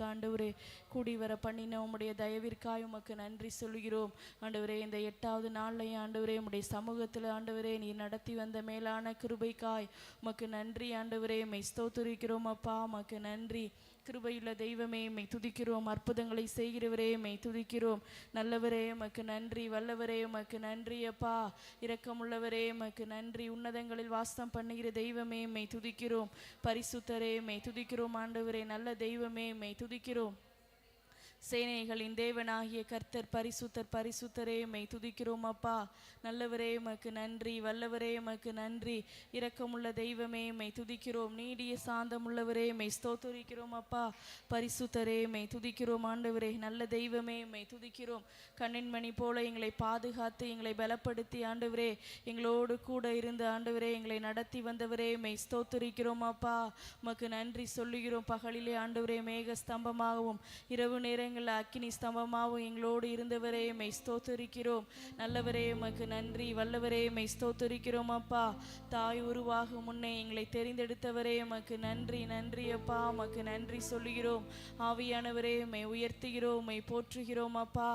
ஆண்டவரே கூடி வர பண்ணின உம்முடைய தயவிற்காய் உமக்கு நன்றி சொல்கிறோம். ஆண்டவரே இந்த 8வது நாள்லையும் ஆண்டவரே உம்முடைய சமூகத்தில் ஆண்டவரே நீர் நடத்தி வந்த மேலான கிருபைக்காய் உமக்கு நன்றி ஆண்டவரே. மெய் ஸ்தோத்திரிக்கிறோம் அப்பா, உமக்கு நன்றி. கிருபையுள்ள தெய்வமே மெய் துதிக்கிறோம். அற்புதங்களை செய்கிறவரே மெய் துதிக்கிறோம். நல்லவரே உமக்கு நன்றி. வல்லவரே உமக்கு நன்றி அப்பா. இரக்கமுள்ளவரே உமக்கு நன்றி. உன்னதங்களில் வாசம் பண்ணுகிற தெய்வமே மெய் துதிக்கிறோம். பரிசுத்தரே மெய் துதிக்கிறோம். ஆண்டவரே நல்ல தெய்வமே மெய் துதிக்கிறோம். சேனைகளின் தேவனாகிய கர்த்தர் பரிசுத்தர் பரிசுத்தரே மெய் துதிக்கிறோம் அப்பா. நல்லவரே உமக்கு நன்றி. வல்லவரே உமக்கு நன்றி. இரக்கமுள்ள தெய்வமே மெய் துதிக்கிறோம். நீடிய சாந்தமுள்ளவரே மெய் ஸ்தோத்திரிக்கிறோம் அப்பா. பரிசுத்தரே மெய் துதிக்கிறோம். ஆண்டவரே நல்ல தெய்வமே மெய் துதிக்கிறோம். கண்ணின்மணி போல எங்களை பாதுகாத்து எங்களை பலப்படுத்தி ஆண்டவரே எங்களோடு கூட இருந்து ஆண்டவரே எங்களை நடத்தி வந்தவரே மெய் ஸ்தோத்திரிக்கிறோம் அப்பா. உமக்கு நன்றி சொல்லுகிறோம். பகலிலே ஆண்டவரே மேக ஸ்தம்பமாகவும் இரவு நேரங்கள் அக்கினி ஸ்தம்பமாகவும் எங்களோடு இருந்தவரே மெய் ஸ்தோத்திரிக்கிறோம். நல்லவரே உமக்கு நன்றி. வல்லவரே மெய் ஸ்தோத்திரிக்கிறோம் அப்பா. தாய் உருவாகும் முன்னே எங்களை தெரிந்தெடுத்தவரே உமக்கு நன்றி. நன்றி அப்பா, உமக்கு நன்றி சொல்லுகிறோம். ஆவியானவரே மெய் உயர்த்துகிறோம், மெய் போற்றுகிறோம் அப்பா.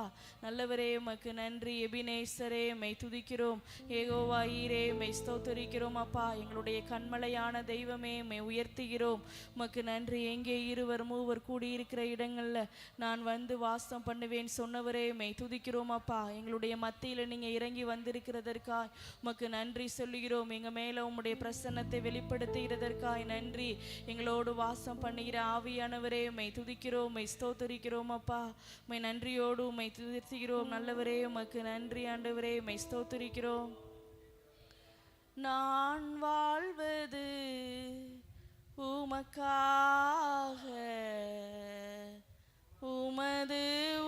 நல்லவரே உமக்கு நன்றி. எபினேசரே மெய் துதிக்கிறோம். யெகோவா ஈரே மெய் ஸ்தோத்திரிக்கிறோம் அப்பா. எங்களுடைய கண்மலையான தெய்வமே மெய் உயர்த்துகிறோம். உமக்கு நன்றி. எங்கே இருவர் மூவர் கூடியிருக்கிற இடங்கள்ல நான் வந்து வாசம் பண்ணுவேன் சொன்னவரே மெய் துதிக்கிறோம் அப்பா. எங்களுடைய மத்தியில் நீங்க இறங்கி வந்திருக்கிறதற்காய் உமக்கு நன்றி சொல்லுகிறோம். எங்க மேல உம்முடைய பிரசன்னத்தை வெளிப்படுத்துகிறதற்காய் நன்றி. எங்களோடு வாசம் பண்ணுகிற ஆவியானவரே மெய் துதிக்கிறோம், மெய் ஸ்தோத்திரிக்கிறோம் அப்பா. மெய் நன்றியோடு மெய் துதிக்கிறோம். நல்லவரே உமக்கு நன்றி ஆண்டவரே மெய் ஸ்தோத்திரிக்கிறோம். நான் வாழ்வது உமக்காக, உமது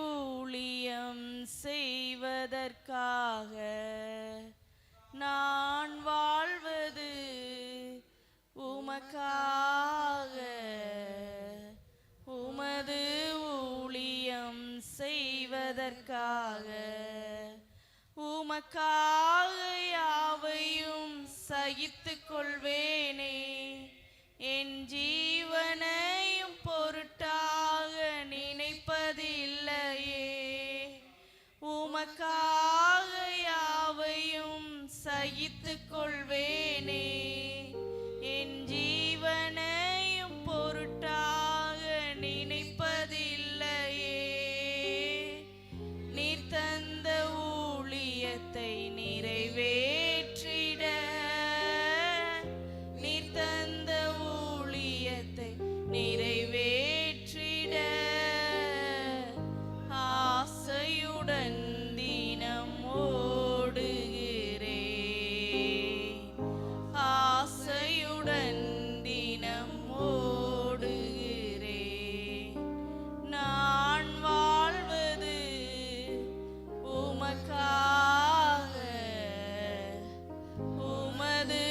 ஊழியம் செய்வதற்காக. நான் வாழ்வது உமக்காக, உமது ஊழியம் செய்வதற்காக. உமக்காக யாவையும் சகித்து கொள்வேனே, என் ஜீவனையும் பொருட்டாக நினைப்பதில்லையே. உமக்காக யாவையும் சகித்து கொள்வேனே, என் ஜீவனையும் பொருட்டாக நினைப்பதில்லையே. நீர் தந்த ஊழியத்தை நிறைவேற்றிட, நீர் தந்த ஊழியத்தை நிறைவேற்றிட ஆசையுடன் தினம் ஓடுகிறேன், ஆசையுடன் தினம் ஓடுகிறேன். நான் வாழ்வது உமக்காக, உமது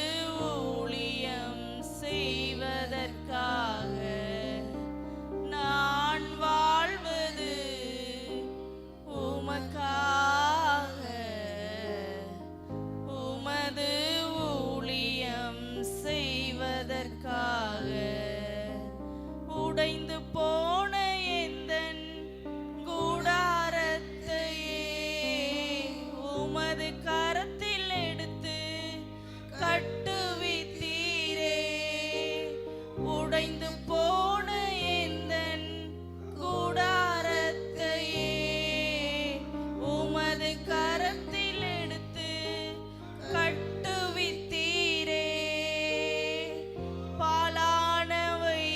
ஊழியம் செய்வதற்காக. நான் வாழ்வது உமக்காக, உமது ஊழியம் செய்வதற்காக. உடைந்து போன எந்தன் கூடாரத்தையே உமது கரத்தில் எடுத்து கட்டுவித்தீரே. உடைந்து போன எந்தன் கூடாரத்தையே உமது கரத்தில் எடுத்து கட்டுவித்தீரே. பாலானவைகளை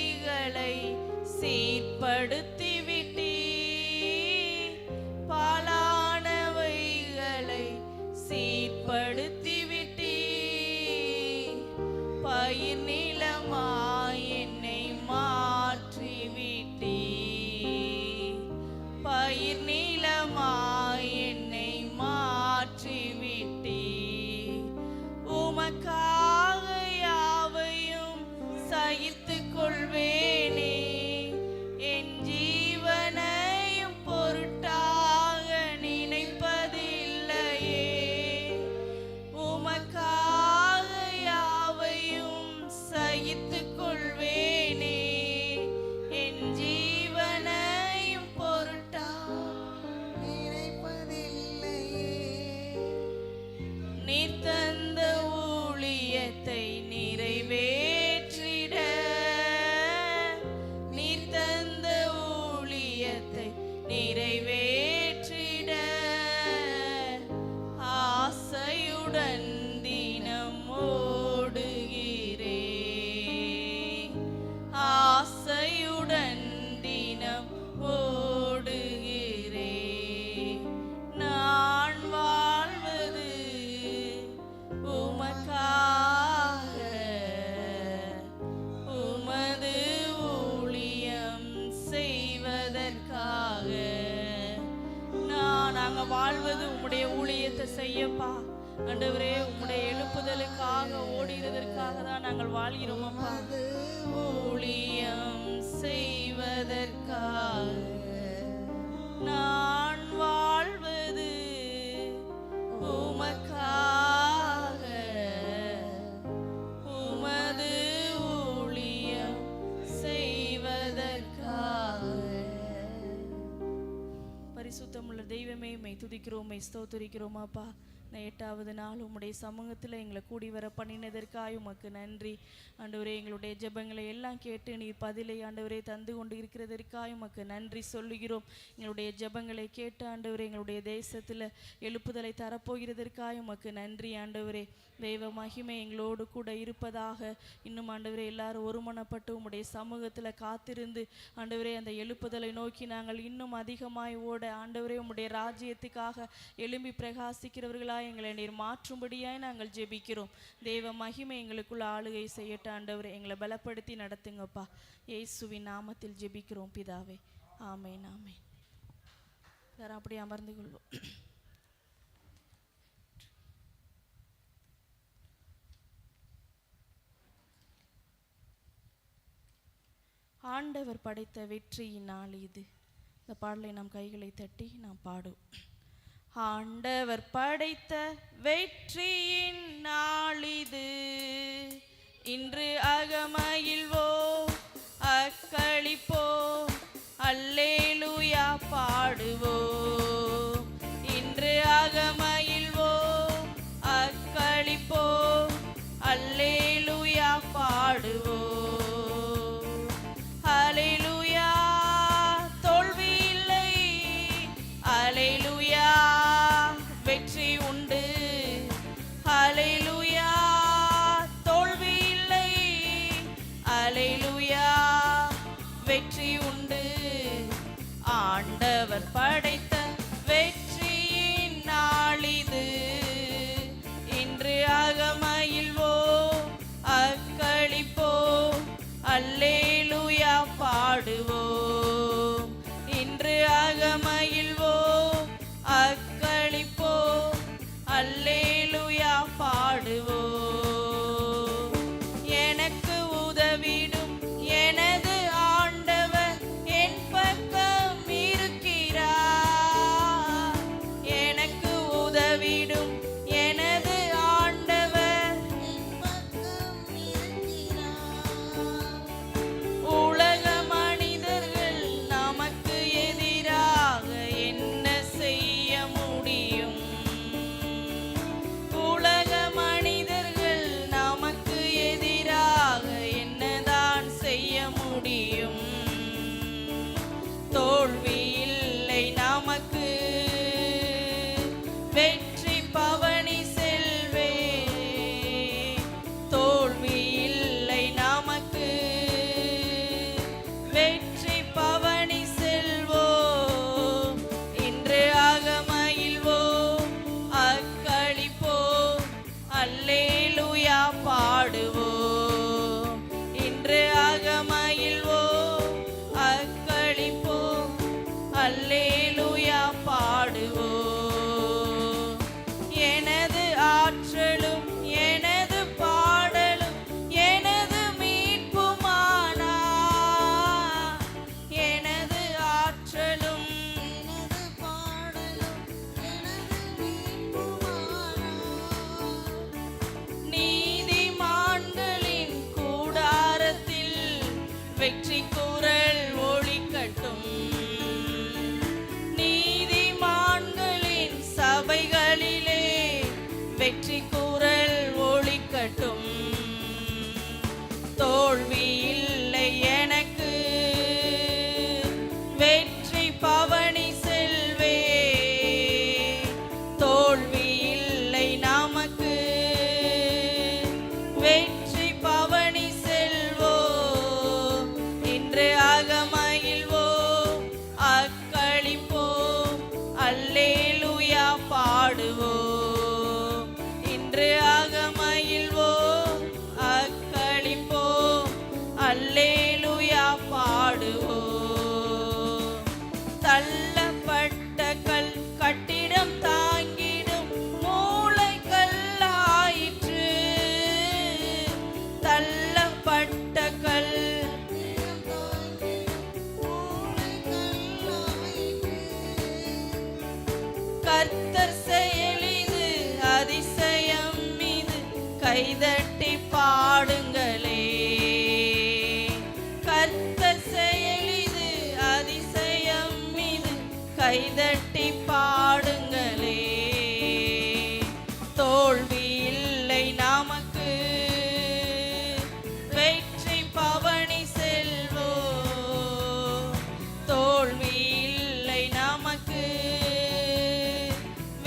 சீர்படுத்தி விட்டீர், பாலானவைகளை சீர்படுத்தி விட்டீர். பயிர் நிலமாய் என்னை மாற்றி விட்டீர், பயிர் நிலமாய் என்னை மாற்றி விட்டீர். உமக்காக யாவையும் சகித்து கொள்வேனே, என் வாழ்வது உம்முடைய ஊழியத்தை செய்யப்பா. ஆண்டவரே, உம்முடைய எழுப்புதலுக்காக ஓடுகிறதற்காக தான் நாங்கள் வாழ்கிறோம் அப்பா. ஊழியம் செய்வதற்காக நான் வாழ்வது உமக்காக, உமது ஊழியம் செய்வதற்காக. பரிசுத்தமுள்ள தெய்வமே, மெய் துதிக்கிறோம், மெய் ஸ்தோத்திரிக்கிறோம் அப்பா. இந்த 8வது நாள் உம்முடைய சமூகத்தில் எங்களை கூடி வர பண்ணினதற்காக உமக்கு நன்றி ஆண்டவரே. எங்களுடைய ஜெபங்களை எல்லாம் கேட்டு நீர் பதிலை ஆண்டவரே தந்து கொண்டு இருக்கிறதற்காக உமக்கு நன்றி சொல்லுகிறோம். எங்களுடைய ஜெபங்களை கேட்டு ஆண்டவரே எங்களுடைய தேசத்தில் எழுப்புதலை தரப்போகிறதற்காக உமக்கு நன்றி ஆண்டவரே. தெய்வ மகிமை எங்களோடு கூட இருப்பதாக. இன்னும் ஆண்டவரே எல்லாரும் ஒருமனப்பட்டு உம்முடைய சமூகத்தில் காத்திருந்து ஆண்டவரே அந்த எழுப்புதலை நோக்கி நாங்கள் இன்னும் அதிகமாய் ஓட ஆண்டவரே உம்முடைய ராஜ்யத்துக்காக எழும்பி பிரகாசிக்கிறவர்களாய் எங்களை நீர் மாற்றும்படியாய் நாங்கள் ஜெபிக்கிறோம். தெய்வ மகிமை எங்களுக்குள்ள ஆளுகை செய்யட்ட ஆண்டவரே. எங்களை பலப்படுத்தி நடத்துங்கப்பா. இயேசுவின் நாமத்தில் ஜெபிக்கிறோம் பிதாவே, ஆமேன் ஆமேன். எல்லாரும் அப்படியே அமர்ந்து கொள்வோம். ஆண்டவர் படைத்த வெற்றியின் நாள் இது. இந்த பாடலை நாம் கைகளை தட்டி நாம் பாடுவோம். ஆண்டவர் படைத்த வெற்றியின் நாளிது, இன்று அகமகிழ்வோம் அக்களிப்போம் அல்லேலூயா பாடுவோம். இன்று அகமகிழ்வோம் அக்களிப்போம் அல்லேலூயா பாடுவோம். அல்லேலூயா தோல்வி இல்லை, அல்லேலூயா வெற்றி உண்டு. அல்லேலூயா தோல்வி இல்லை, அல்லேலூயா வெற்றி உண்டு. ஆண்டவர் படைத்த வெற்றியின் நாளிது, இன்று அகமகிழ்வோம் அக்களிப்போம் அல்லேலூயா பாடுவோம். இன்று அகமகிழ்வோம் அக்களிப்போம் அல்லேலூயா பாடுவோம். எனக்கு உதவிடும் எனது ஆண்டவர் என் பக்கம் இருக்கிறார். எனக்கு உதவிடும் எனது ஆண்டவர் என் பக்கம் இருக்கிறார். உலக மனிதர்கள் நமக்கு எதிராக என்ன செய்ய முடியும்? உலக மனிதர்கள் நமக்கு எதிராக என்னதான் செய்ய முடியும்? தோல்வி இல்லை நமக்கு, வெற்றி பவனி செல்வே. தோல்வி இல்லை நமக்கு, வெற்றி பவனி செல்வோம். இன்று அகமகிழ்வோம் அக்களிப்போம் அல்லேலூயா பாடுவோம். இன்று அகமகிழ்வோம் அக்களிப்போம் அல்லேலூயா பாடுவோம். எனது ஆற்றலும் எனது பாடலும் எனது மீட்புமானார். எனது ஆற்றலும் எனது பாடலும் எனது மீட்புமானார். நீதிமான்களின் கூடாரத்தில் வெற்றி குரல் ஒலிக்கட்டும். கர்த்தர் செயலிது அதிசயம் மீது கைதட்டி பாடுங்களே. கர்த்தர் செயலிது அதிசயம் மீது கைதட்டி பாடுங்களே. தோல்வி இல்லை நமக்கு, வெற்றி பவனி செல்வோம். தோல்வி இல்லை நமக்கு,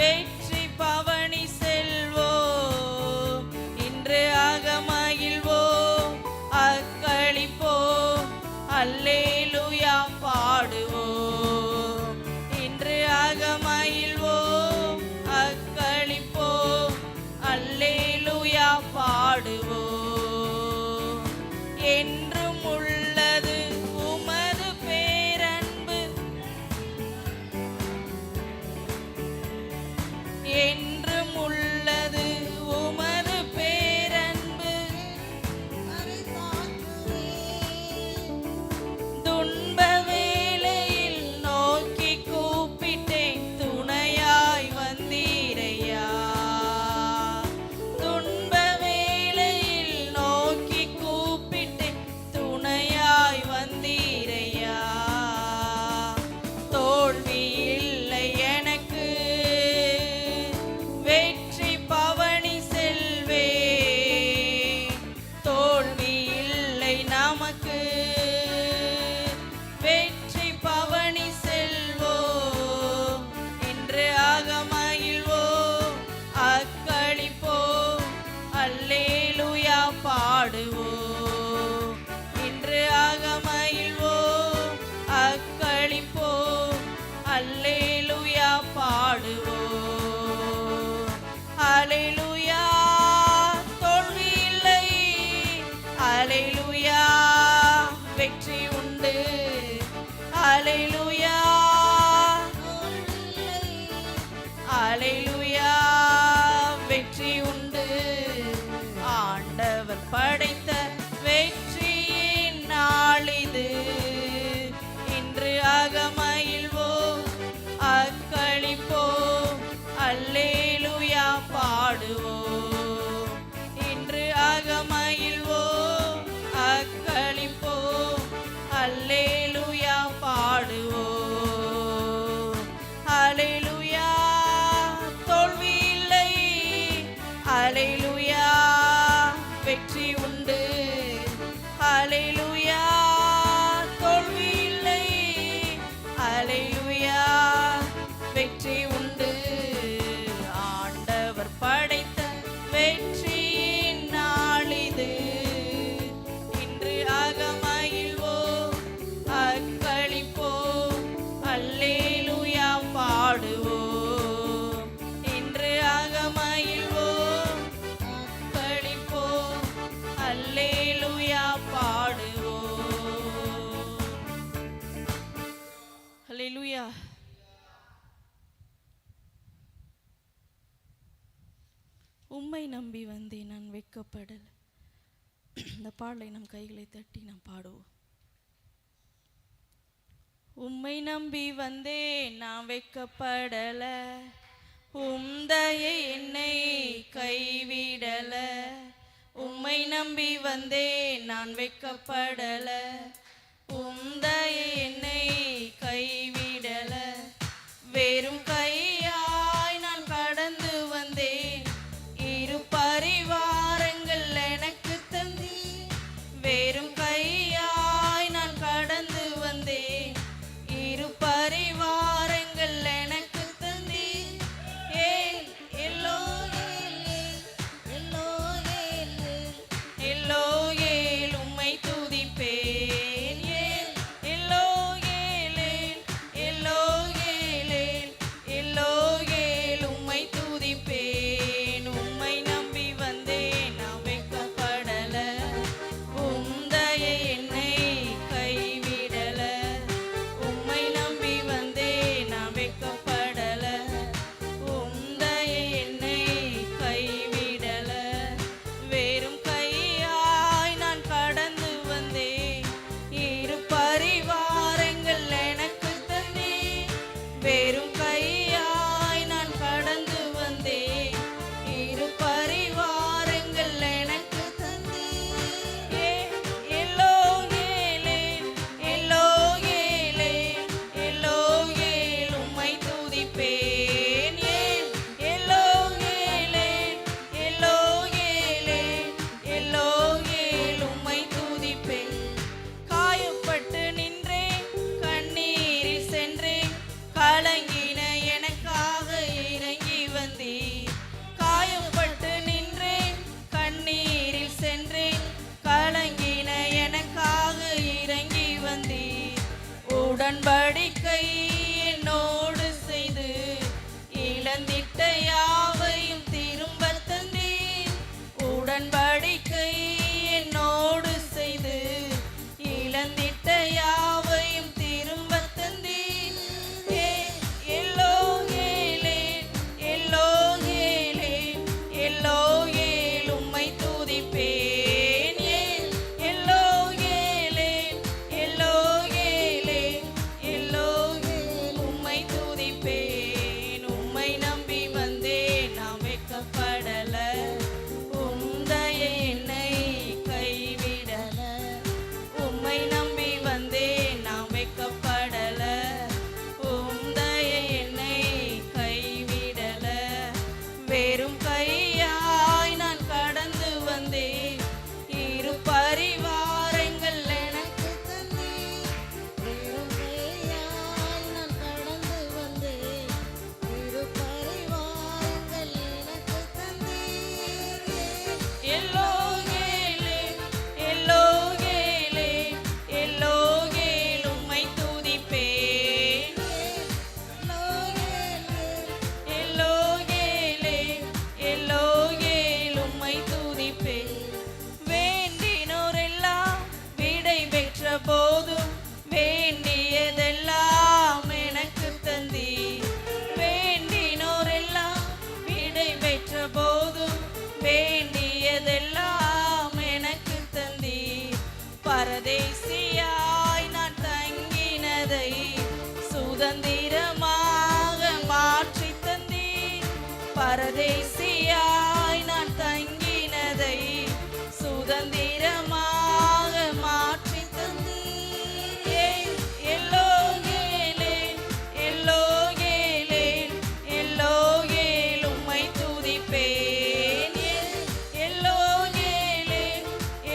வெற்றி பவனி செல்வோம். இன்று அகமகிழ்வோம், அக்களிப்போம், அல்லேலூயா பாடுவோம். இன்று அகமகிழ்வோம், அக்களிப்போம், அல்லேலூயா பாடுவோம். என்றும் உள்ளது உமது பேரன்பு, என்றும் உள்ளது உமது பேரன்பு. துன்ப வேளையில் நோக்கி கூப்பிட்டேன், துணையாய் வந்தீரையா. துன்ப வேளையில் நோக்கி கூப்பிட்டேன், துணையாய் வந்தீரையா. தோல்வி இல்லை எனக்கு, வெற்றி பவனி செல்வேன். தோல்வி இல்லை நமக்கு, வெற்றி பவனி செல்வோம். இன்று அகமகிழ்வோம், அக்களிப்போம், அல்லேலூயா பாடுவோம். இன்று அகமகிழ்வோம், அக்களிப்போம், அல்லேலூயா பாடுவோம். அல்லேலூயா தோல்வி இல்லை, அல்லேலூயா வெற்றி உண்டு. அல்லேலூயா அல்லேலூயா வெற்றி உண்டு. ஆண்டவர் படைத்த வெற்றியின் நாளிது. இன்று அகமகிழ்வோம், அக்களிப்போம், அல்லேலூயா பாடுவோம். இன்று அகமகிழ்வோம், அக்களிப்போம், அல்லேலூயா பாடுவோம். அல்லேலூயா தோல்வி இல்லை, அல்லேலூயா வெற்றி உண்டு. அல்லேலூயா தோல்வி இல்லை, அல்லேலூயா வெற்றி உண்டு. ஆண்டவர் படைத்த வெற்றியின் நாளிது. இன்று அகமகிழ்வோம், அக்களிப்போம், அல்லேலூயா பாடுவோம். இன்று அகமகிழ்வோம், அக்களிப்போம், அல்லேலூயா பாடுவோம். அல்லேலூயா. உம்மை நம்பி வந்தேன் நான் வெட்கப்படல. இந்த பாடலை நம் கைகளை தட்டி நாம் பாடுவோம். உம்மை நம்பி வந்தேன் நான் வெட்கப்படல, உம் தயை என்னை கைவிடல. உம்மை நம்பி வந்தேன் நான் வெட்கப்படல, உம் தயை என்னை கைவிடல. வெறும் கையாய் நான் கடந்து வந்தேன், இரு பரிவாரங்கள் எனக்கு தந்தி. வெறும் கையாய் நான் கடந்து வந்தேன், இரு பரிவாரங்கள் எனக்கு தந்தி. ஏல் எல்லோயேல், எல்லோயேல், எல்லோயேல் உம்மை துதிப்பேன். ஏல் எல்லோயேல், எல்லோயேல், எல்லோயேல் உம்மை துதிப்பேன். உம்மை நம்பி வந்தேன் நான் வெட்கப்படல, உம் தயை என்னை கைவிடல. உம்மை நம்பி வந்தேன் நான் வெட்கப்படல, உம் தயை என்னை கைவிடல. வெறும் கையாய் நான் கடந்து வந்தேன், இரு பரிவாரங்கள் எனக்கு தந்தே. வெறும் கையாய் நான் உடன்படிக்கை என்னோடு செய்து இழந்திட்ட யாவையும் திரும்ப தந்தீர். உடன்படிக்கை என்னோடு செய்து இழந்திட்ட யாவையும் திரும்ப தந்தீர். எல்லோகேலே எல்லோகேலே எல்லோகேல் உம்மை துதிப்பேன். எல்லோகேலே எல்லோகேலே எல்லோகேல் உம்மை துதிப்பேன். உம்மை நம்பி வந்தேன் நான் வெட்கப்படல, உம்தய என்னை கைவிடல. உம்மை நம்பி வந்தேன் நான் வெட்கப்படல, உம்தய என்னை கைவிடல. வெறும் கையாய் நான் கடந்து வந்தேன், இரு பரிவாரங்கள் எனக்கு தந்தீர். வெறும் கையாய் நான் கடந்து வந்தேன், இரு பரிவாரங்கள் எனக்கு தந்தீர். எல்லோகேலே எல்லோகேலே எல்லோகேல் உம்மை துதிப்பேன். எல்லோகேலே எல்லோகேல் உம்மை துதிப்பேன். வேண்டினோரெல்லாம் விடை பெற்ற போதும் வேண்டியதெல்லாம் எனக்கு தந்தீர். வேண்டினோரெல்லாம் விடை பெற்ற போதும் வேண்டியதெல்லாம் எனக்கு தந்தீர். பரதேசியாய் நான் தங்கினதை சுதந்திரமாக மாற்றி தந்தீர். பரதேசியாய் நான் தங்கினதை சுதந்திரமாக மாற்றி தந்தீர். எல்லோகேலே எல்லோகேலே எல்லோகேல் உம்மை துதிப்பேன். எல்லோகேலே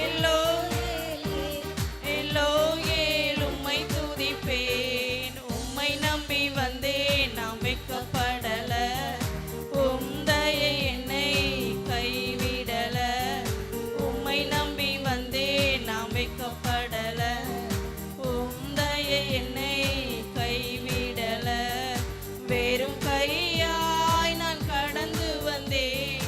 எல்லோகேலே எல்லோகேல் உம்மை துதிப்பேன். உம்மை நம்பி வந்தேன் நான் வெட்கப்படல, உம்தய என்னை கைவிடல. உம்மை நம்பி வந்தேன் நான் வெட்கப்படல, உம்தய என்னை கைவிடல. வெறும் கையாய் நான் கடந்து வந்தேன்,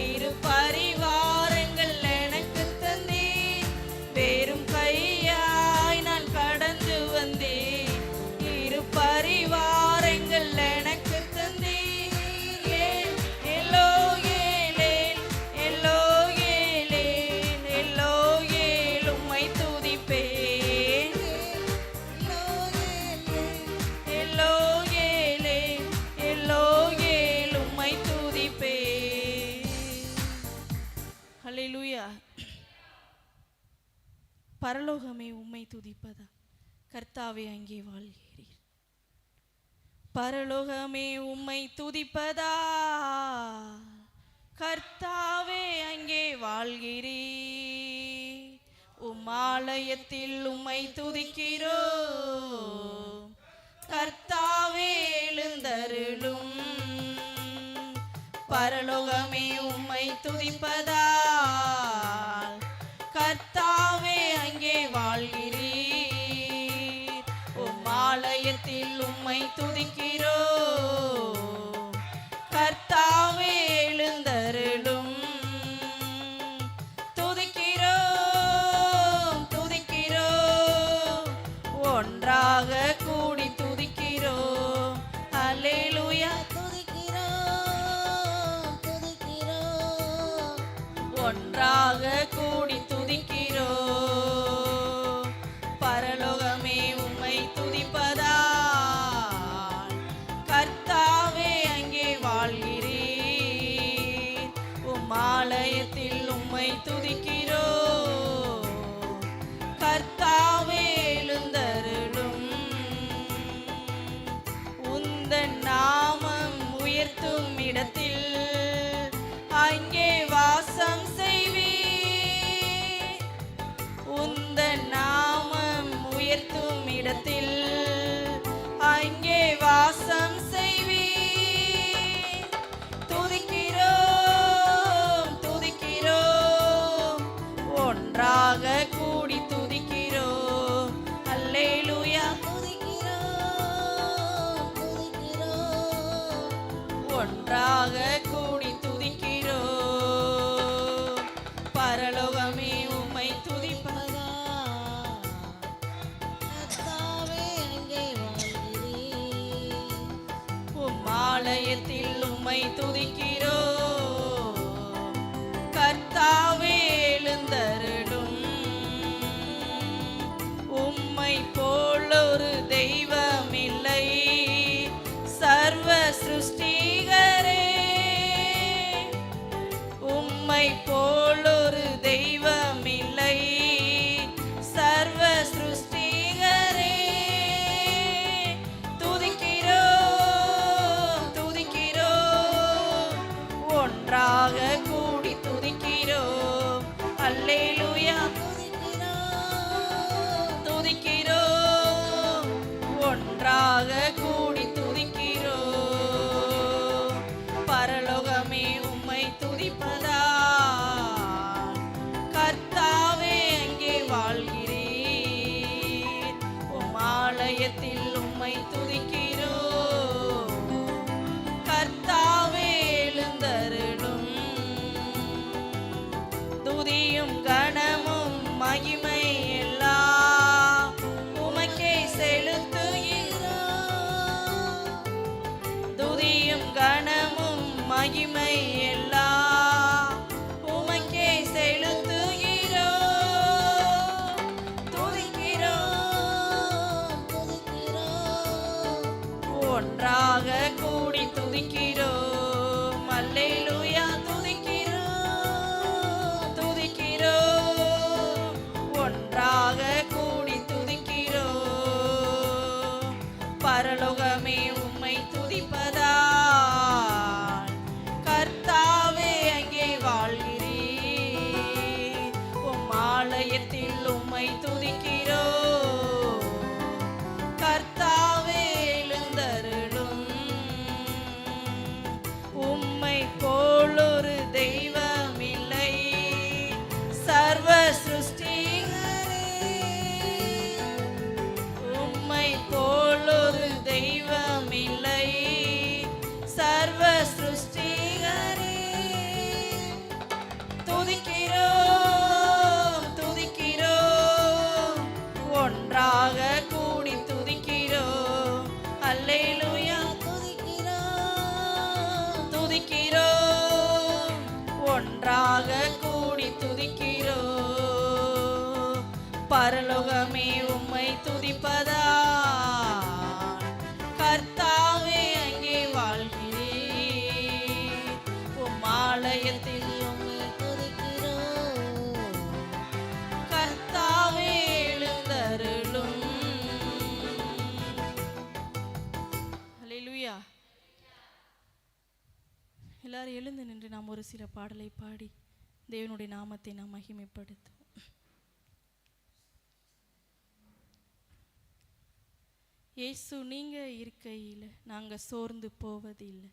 இரு பரிவாரங்கள் எனக்கு தந்தீர். வெறும் கையாய் நான் கடந்து வந்தேன், இரு பரிவாரங்கள் எனக்கு தந்தீர். எல்லோகேலே எல்லோகேலே எல்லோகேல் உம்மை துதிப்பேன். எல்லோகேலே எல்லோகேல் உம்மை துதிப்பேன். ஹல்லேலூயா. பரலோகமே உம்மை துதிப்பதா, கர்த்தாவே அங்கே வாழ்கிறீர். பரலோகமே உம்மை துதிப்பதா, கர்த்தாவே அங்கே வாழ்கிறீர். உம்மாலயத்தில் உம்மை துதிக்கிறோம், கர்த்தாவே எழுந்தருளும். பரலோகமே உம்மை துதிப்பதா, கர்த்தாவே அங்கே வாழ்கிறீர். உம்மாலயத்தில் உம்மை துதிக்கிறோம், கர்த்தாவே எழுந்தருளும். துதிக்கிறோம் துதிக்கிறோம் ஒன்றாக கூடி துதிக்கிறோம். அல்லேலூயா. துதிக்கிறோம் துதிக்கிறோம் ஒன்றாக கூடி துதிக்கிறோம். பரலோகமே உம்மை துதிப்பதால், கர்த்தாவே அங்கே வாழ்கிறீர். உம்மாலயத்தில் உம்மை துதிக்கிறோம், கர்த்தாவே எழுந்தருளும். உந்தன் நாமம் உயர்த்தும் இடத்தில் அங்கே வாசம் செய்வீர். ஒன்றாக கூடி துதிக்கிறோம். பரலோகமே உம்மை துதிப்பதா, கர்த்தாவே அங்கே வாழ்கிறீர். உம் ஆலயத்தில் உம்மை துதிக்கிறோம். கர்த்தாவே எழுந்தருளும். உம்மை போல் ஒரு தெய்வம் இல்லை, சர்வ சிருஷ்டிகரே. உம்மை போல் ஒரு தெய்வம் இல்லை, சர்வ சிருஷ்டிகரே. துதிக்கிறோம் துதிக்கிறோம், ஒன்றாக கூடி துதிக்கிறோம். அல்லேலூயா துதிக்கிறோம், ஒன்றாக கூடி துதிக்கிறோம். பரலோகமே உம்மை துதிப்பதா, கர்த்தாவே அங்கே வாழ்கிறீர். உம் ஆலயத்தில் உம்மை துதிக்கிறோம். கர்த்தாவே எழுந்தருளும். துதியும் கனமும் மகிமை எல்லாம் உமக்கே செலுத்துகிறோம். துதியும் கனமும் மகிமை எல்லாம் உமக்கே செலுத்துகிறோம். துதிக்கிறோம் துதிக்கிறோம். ஒன்றாக கூடி துதிக்கிறோம். அல்லேலூயா துதிக்கிறோம் துதிக்கிறோம், ஒன்றாக கூடி துதிக்கிறோம். பரலோகமே உம்மை துதிப்பதா, கர்த்தாவே அங்கே வாழ்கிறீர். உம் ஆலயத்தில் உம்மை துதிக்கிறோம். கர்த்தாவே எழுந்தருளும். உம்மை போல் ஒரு தெய்வம் இல்லை, சர்வ சிருஷ்டிகரே. உம்மை போல் ஒரு தெய்வம் இல்லை, சர்வ சிருஷ்டிகரே. துதிக்கிறோம் துதிக்கிறோம், ஒன்றாக கூடி துதிக்கிறோம். அல்லேலூயா துதிக்கிறோம் துதிக்கிறோம், ஒன்றாக கூடி துதிக்கிறோம். பரலோகமே உம்மை துதிப்பதா, கர்த்தாவே அங்கே வாழ்கிறீர். உம் ஆலயத்தில் உம்மை துதிக்கிறோம். கர்த்தாவே எழுந்தருளும். அல்லேலூயா. எல்லாரும் எழுந்து நின்று நாம் ஒரு சில பாடலை பாடி தேவனுடைய நாமத்தை நாம் மகிமைப்படுத்துவோம். இயேசு நீங்க இருக்கையில் நாங்க சோர்ந்து போவதில்லை.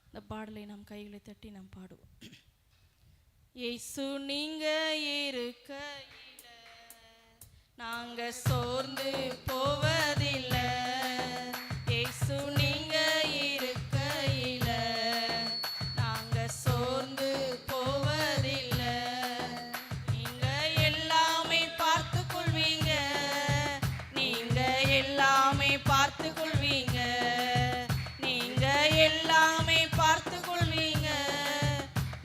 இந்த பாடலை நாம் கைகளை தட்டி நாம் பாடுவோம். இயேசு நீங்க இருக்கையில் நாங்க சோர்ந்து போவதில்லை. இயேசு நீங்க இருக்கையில் நாங்க சோர்ந்து போவதில்லை. நீங்க எல்லாமே பார்த்து கொள்வீங்க, நீங்க எல்லாமே பார்த்து கொள்வீங்க, நீங்க எல்லாமே பார்த்து கொள்வீங்க,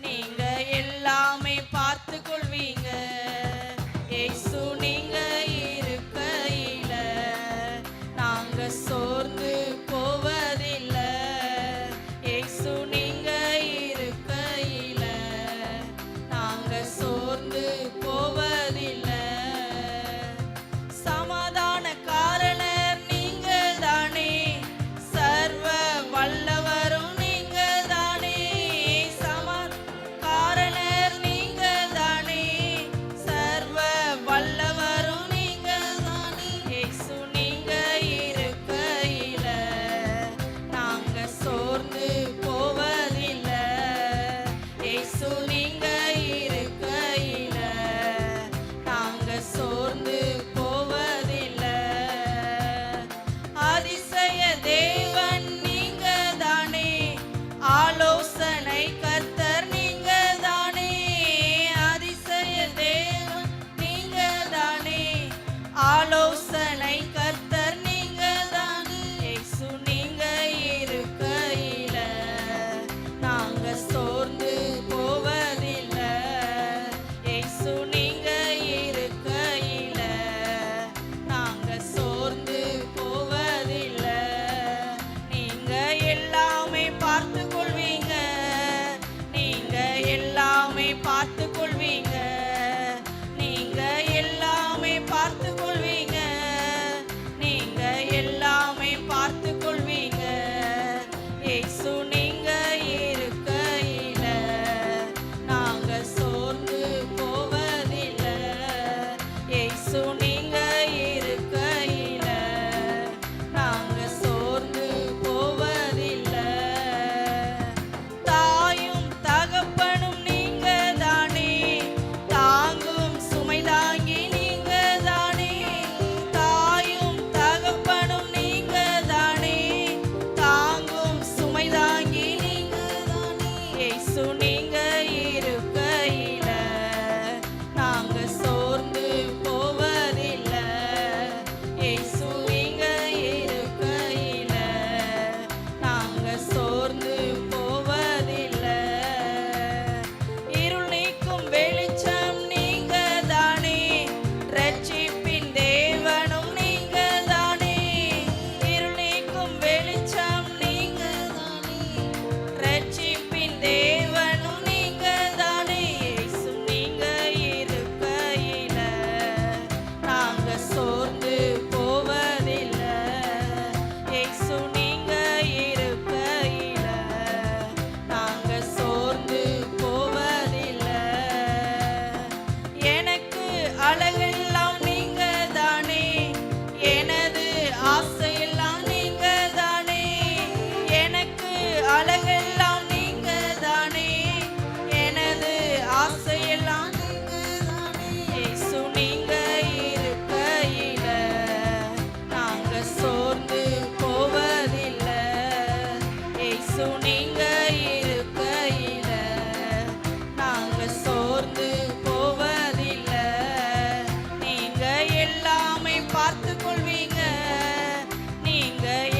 நீங்க எல்லாமே பார்த்து கொள்வீங்க. இயேசு நீங்க இருக்கையில நாங்க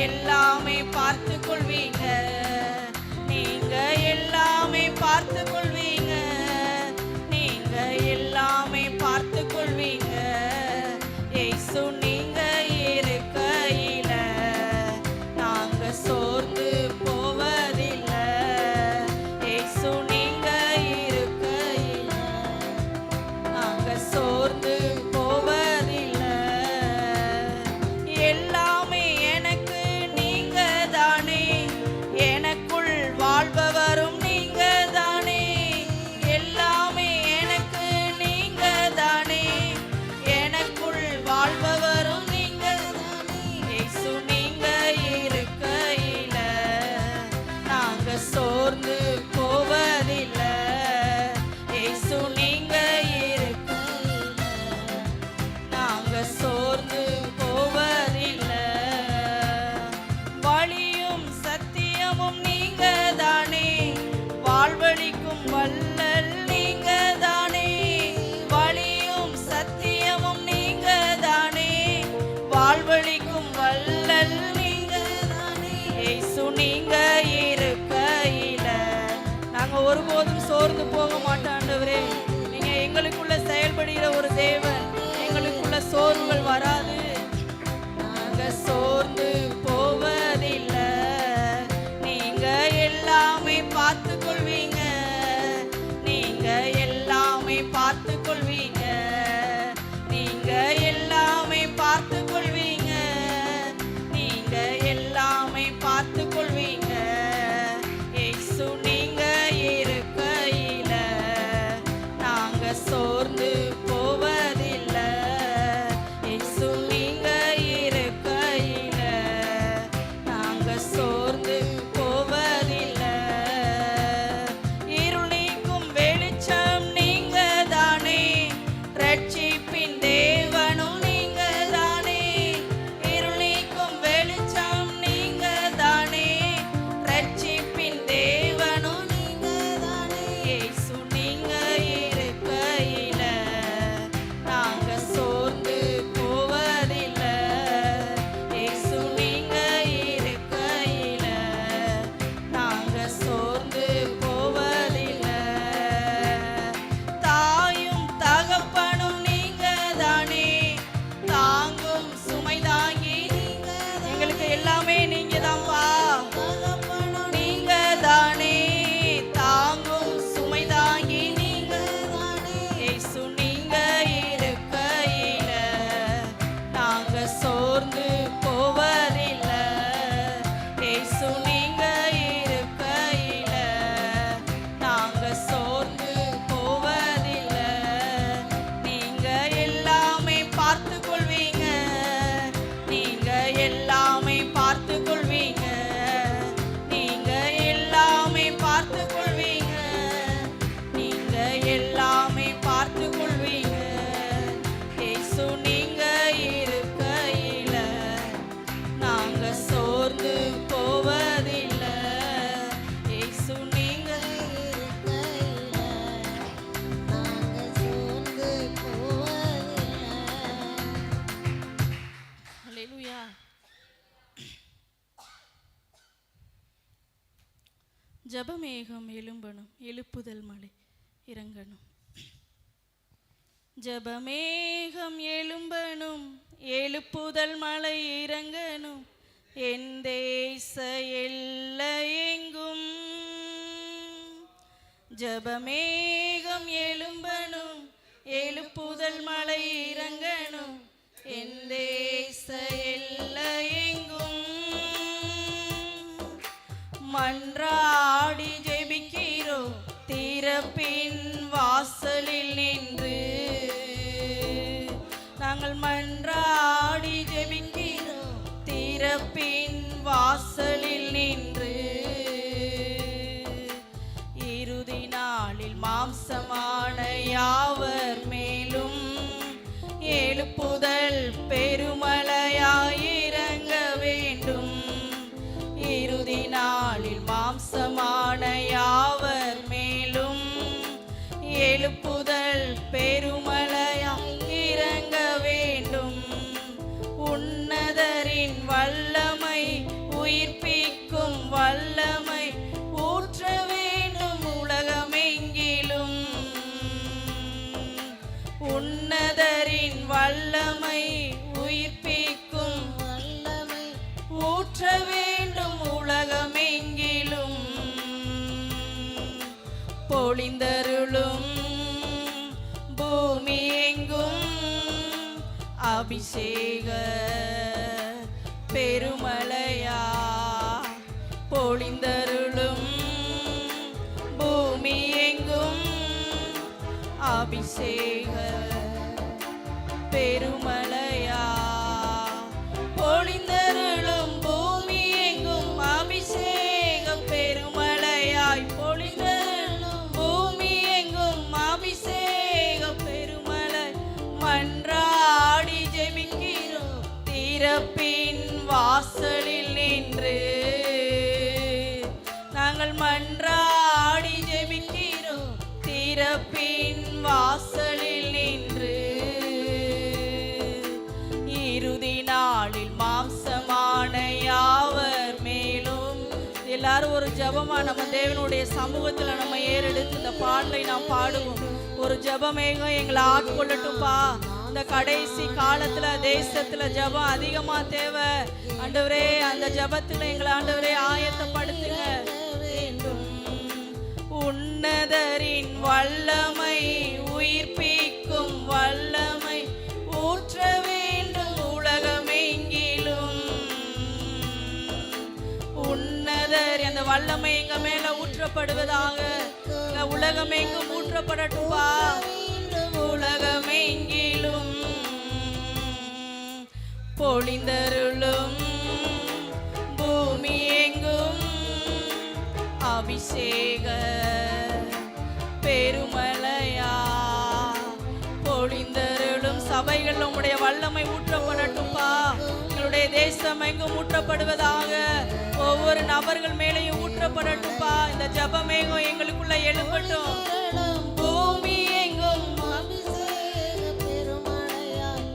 எல்லாமே பார்த்து கொள்வீங்க, நீங்க எல்லாமே பார்த்து கொள்வீங்க, நீங்க எல்லாமே பார்த்து கொள்வீங்க. இயேசு நீங்க இருக்கையில நாங்க சோர்ந்து போவதில்லை. இயேசு நீங்க இருக்கையில நாங்க சோர்ந்து போவதில்லை. எல்லாமே எனக்கு நீங்க தானே, எனக்குள் வாழ்பவரும் நீங்க தானே. எல்லாமே எனக்கு நீங்க தானே, எனக்குள் வாழ்பவரும் நீங்க தானே. இயேசு நீங்க இருக்கையில நாங்க சோர்ந்து போவதில்லை. இயேசு நீங்க இருக்கையில நாங்க சோர்ந்து போவதில்லை. வழியும் சத்தியமும் நீங்க தானே, வாழ்வழிக்கும் வல்லல் நீங்க தானே. வழியும் சத்தியமும் நீங்க தானே, வாழ்வழிக்கும் வல்லல் நீங்க தானே. இயேசு நீங்க இருக்கையில நாங்க ஒருபோதும் சோர்ந்து போக மாட்டோம் ஆண்டவரே. நீங்க எங்களுக்குள்ள செயல்படுகிற ஒரு தேவன், எங்களுக்குள்ள சோர்வுகள் வராது. நாங்க சோர்ந்து போவதில்லை. நீங்க எல்லாமே பார்த்து கொள்வீங்க, நீங்க எல்லாமே பார்த்து கொள்வீங்க, நீங்க எல்லாமே பார்த்து கொள்வீங்க, நீங்க எல்லாமே பார்த்து கொள்வீங்க. இயேசு நீங்க இருக்கையில நாங்க சோர்ந்து போவதில்லை. இயேசு நீங்க இருக்கையில நாங்க சோர்ந்து போவதில்லை. இருள் நீக்கும் வெளிச்சம் நீங்க தானே, ரட்சிப்பின் தேவனும் நீங்க தானே. இருள் நீக்கும் வெளிச்சம் நீங்க தானே, ரட்சிப்பின் தேவனும் நீங்க தானே. இயேசு நீங்க இருக்கையில நாங்க சோர்ந்து போவதில்லை. இயேசு நீங்க இருக்கையில நாங்க சோர்ந்து போவதில்லை. தாயும் தகப்பனும் நீங்க தானே, தாங்கும் சுமை தாங்கி நீங்க தானே. எங்களுக்கு எல்லாமே நீங்க தான்ப்பா. தகப்பனும் நீங்க தானே, தாங்கும் சுமை தாங்கி நீங்க தானே. இயேசு நீங்க இருக்கையில நாங்க சோர்ந்து போவதில்லை. இயேசு நீங்க இருக்கையில நாங்க சோர்ந்து போவதில்லை. நீங்க எல்லாமே பார்த்து கொள்வீங்க, நீங்க எல்லாமே பார்த்து கொள்வீங்க, நீங்க எல்லாமே பார்த்து கொள்வீங்க, நீங்க எல்லாமே பார்த்து கொள்வீங்க. இயேசு நீங்க இருக்கையில நாங்க சோர்ந்து போவதில்லை. இயேசு நீங்க இருக்கையில நாங்க சோர்ந்து போவதில்லை. ஹல்லேலூயா. ஜெபமேகம் எழும்பணும், எழுப்புதல் மழை இறங்கணும். ஜெபமேகம் எழும்பணும், எழுப்புதல் மழை இறங்கணும். என் தேச எல்லையெங்கும் ஜெபமேகம் எழும்பணும், எழுப்புதல் மழை இறங்கணும். என் தேச எல்லையெங்கும் மன்றாடி ஜெபிக்கிறோம், திறப்பின் வாசலில் நின்று நாங்கள் மன்றாடி ஜெபிக்கிறோம், திறப்பின் வாசலில் நின்று. இறுதி நாளில் மாம்சமான யாவர் மேலும் எழுப்புதல் பெருமழையாயிறங்க வேண்டும். இறுதி நாளில் மாம்சமான யாவர் மேலும் எழுப்புதல் பெருமழையாய் இறங்க வேண்டும். உன்னதரின் வல்லமை பொழிந்தருளும் பூமி எங்கும் அபிஷேக பெருமழையா பொழிந்தருளும் பூமி எங்கும் அபிஷேக பெருமழையா பொழிந்தருளும் பூமி எங்கும் அபிஷேக பெருமழையாய் பொழிந்தருளும் பூமி எங்கும் அபிஷேக பெருமழை மன்றாடி ஜெபிக்கிறோம் திறப்பின் வாசலில் நின்று நாங்கள் மன்றாடி ஜெபிக்கிறோம் திறப்பின் வாசலில் நின்று இறுதி நாளில் மாம்சமான யாவர் மேலும் எல்லாரும் ஒரு ஜெபமா நம்ம தேவனுடைய சமூகத்துல நம்ம ஏறெடுத்து இந்த பாடலை நாம் பாடுவோம். ஒரு ஜெபமேகம் எங்களை ஆட்கொள்ளட்டும்பா. இந்த கடைசி காலத்துல தேசத்துல ஜெபம் அதிகமா தேவை ஆண்டவரே. அந்த ஜெபத்துல எங்களை ஆண்டவரே ஆயத்தப்படுத்துங்க. உன்னதரின் வல்லமை உயிர்ப்பிக்கும் வல்லமை ஊற்ற வேண்டும் உலகமெங்கிலும். உன்னதர் அந்த வல்லமை எங்க மேல ஊற்றப்படுவதாக. உலகமெங்கும் ஊற்றப்படட்டும்பா. உலகமெங்கிலும் பொழிந்தருளும் பூமி எங்கும் அபிஷேக பெருமழையா பொழிந்தருளும். சபைகள் உம்முடைய வல்லமை ஊற்றப்படட்டும்பா. எங்களுடைய தேசம் எங்கும் ஊற்றப்படுவதாக. ஒவ்வொரு நபர்கள் மேலேயும் ஊற்றப்படட்டும்பா. இந்த ஜெபமேகம் எங்களுக்குள்ள எழும்பட்டும். பூமி எங்கும்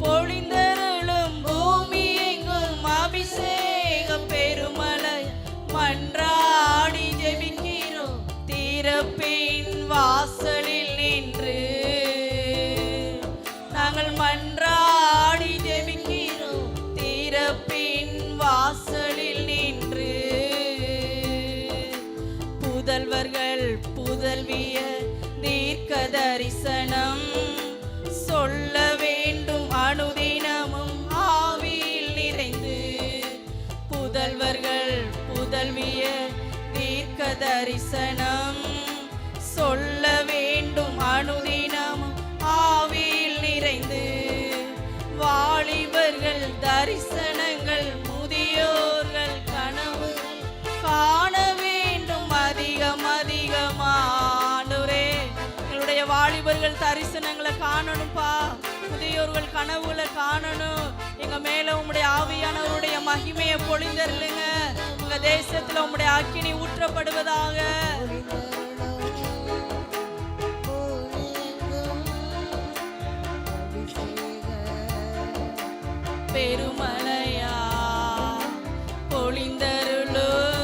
பொழிந்தருளும் பூமி எங்கும் அபிஷேக பெருமழை மன்றாடி ஜெபிக்கிறோம் திறப்பின் வாசலில் நின்று நாங்கள் மன்றாடி ஜெபிக்கிறோம் திறப்பின் வாசலில் நின்று. புதல்வர்கள் புதல்வியர் தீர்க்க தரிசனம் சொல்ல வேண்டும் அனுதினமும் ஆவியில் நிறைந்து. புதல்வர்கள் புதல்வியர் தீர்க்க தரிசனம் சொல்ல வேண்டும் அனுதினமும் ஆவியில் நிறைந்து. வாலிபர்கள் தரிசனங்கள் முதியோர்கள் கனவுகள் காண வேண்டும் அதிகம் அதிகமானோரே. எங்களுடைய வாலிபர்கள் தரிசனங்களை காணணும்பா. முதியோர்கள் கனவுகளை காணணும். எங்க மேல உம்முடைய ஆவியானவருடைய மகிமையை பொழிந்தருளுங்க. உங்க தேசத்துல உம்முடைய அக்கினி ஊற்றப்படுவதாக. பெருமழையா பொழிந்தருளும்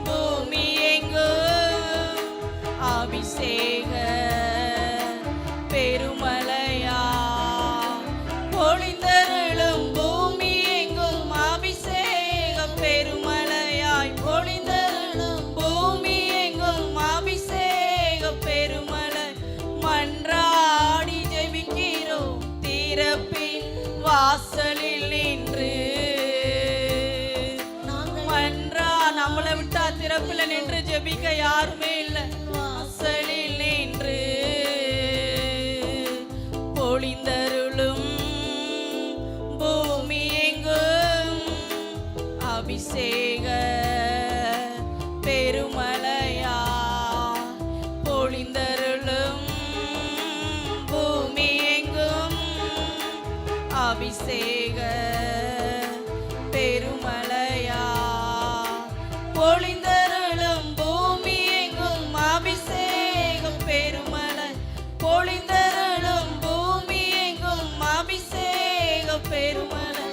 பூமி எங்கும் அபிஷேக பெருமழையா பொழிந்தருளும் பூமி எங்கும் அபிஷேக பெருமழையாய் பொழிந்தருளும் பூமி எங்கும் அபிஷேக பெருமழை மன்றாடி ஜெபிக்கிறோம் திறப்பின் வாசலில் நின்று. நம்மளை விட்டா திறப்புல நின்று ஜெபிக்க யாருமே இல்லை. வாசலில் நின்று பொழிந்தருளும் பூமி எங்கும் அபிஷேக பெருமழையா பொழிந்தருளும் பூமி எங்கும் அபிஷேக பெருமழையா பொழிந்தருளும் பூமி எங்கும் அபிஷேக பெருமழை பொழிந்தருளும் பூமி எங்கும் அபிஷேக பெருமழை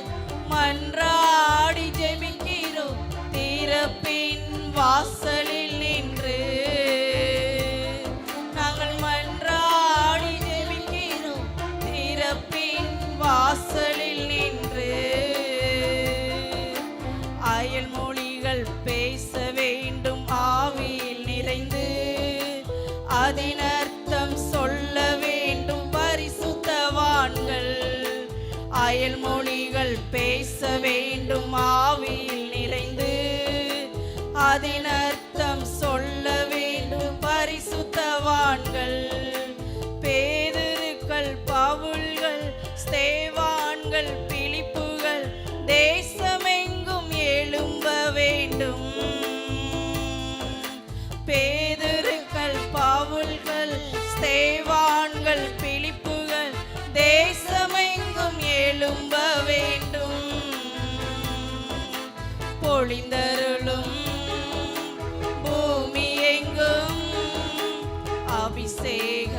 மன்றாடி ஜெபிக்கிறோம் திறப்பின் வாசலில் நின்று நாங்கள் மன்றாடி ஜெபிக்கிறோம் திறப்பின் வாசலில் நின்று. அயல் மொழிகள் பேச வேண்டும் ஆவியில் நிறைந்து அதன் அர்த்தம் சொல்ல வேண்டும் பரிசுத்தவான்கள். அயல் மொழிகள் பேச வேண்டும் ஆவியில் நிறைந்து. அதன் அர்த்தம் சொல்ல வேண்டும் பரிசுத்தவான்கள். பேதுருக்கள், பவுல்கள், ஸ்தேவான்கள், பிலிப்புகள் தேசமெங்கும் எழும்ப வேண்டும். பேதுருக்கள், பவுல்கள், ஸ்தேவான்கள், பிலிப்புகள் தேசமெங்கும் எழும்ப வேண்டும். பொழிந்தருளும் பூமி எங்கும் அபிஷேக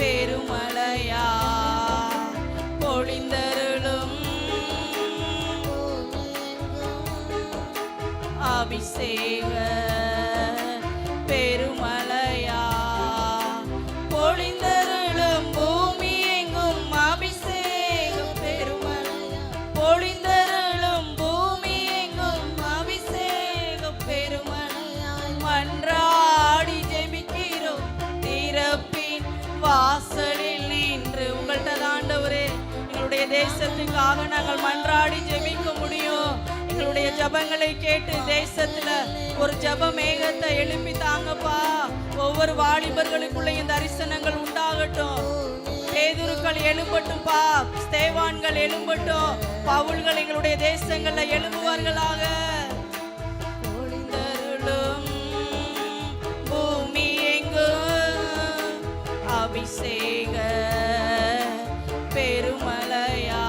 பெருமழையா. பொழிந்தருளும் அபிஷேக பெருமழையா. பொழிந்தருளும் பூமி எங்கும் அபிஷேக பெருமழையா. பொழிந்தருளும் பூமி எங்கும் அபிஷேக பெருமழையா. மன்றாடி ஜெபிக்கிறோம் திறப்பின் வாசலில் நின்று. உங்கள்கிட்ட ஆண்டவரே, எங்களுடைய தேசத்துக்காக நாங்கள் மன்றாடி ஜெபிக்க முடியும். எங்களுடைய ஜபங்களை கேட்டு தேசத்துல ஒரு ஜப மேகத்தை எழுப்பி தாங்கப்பா. ஒவ்வொரு வாலிபர்களுக்குள்ளேயும் தரிசனங்கள் உண்டாகட்டும். பேதுருக்கள் எழும்பட்டும்பா, ஸ்தேவான்கள் எழும்பட்டும், பவுல்கள் எங்களுடைய தேசங்கள்ல எழும்புவார்களாக. பொழிந்தருளும் பூமி எங்கும் அபிஷேக பெருமழையா.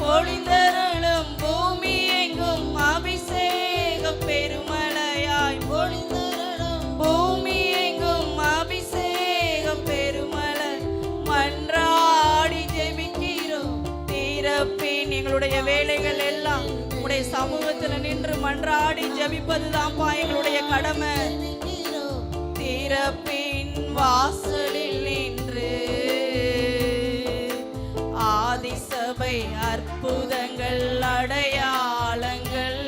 பொழிந்தருளும் பூமி எங்கும் அபிஷேக பெருமழையாய். பொழிந்தருளும் பூமி எங்கும் அபிஷேக பெருமழை. மன்றாடி ஜெபிக்கிறோம் திறப்பின். எங்களுடைய வேலைகள் எல்லாம் உடைய சமூகத்தில் நின்று மன்றாடி ஜெபிப்பதுதான்ப்பா எங்களுடைய கடமை. திறப்பின் வாசலில் நின்று ஆதிசபை அற்புதங்கள் அடையாளங்கள்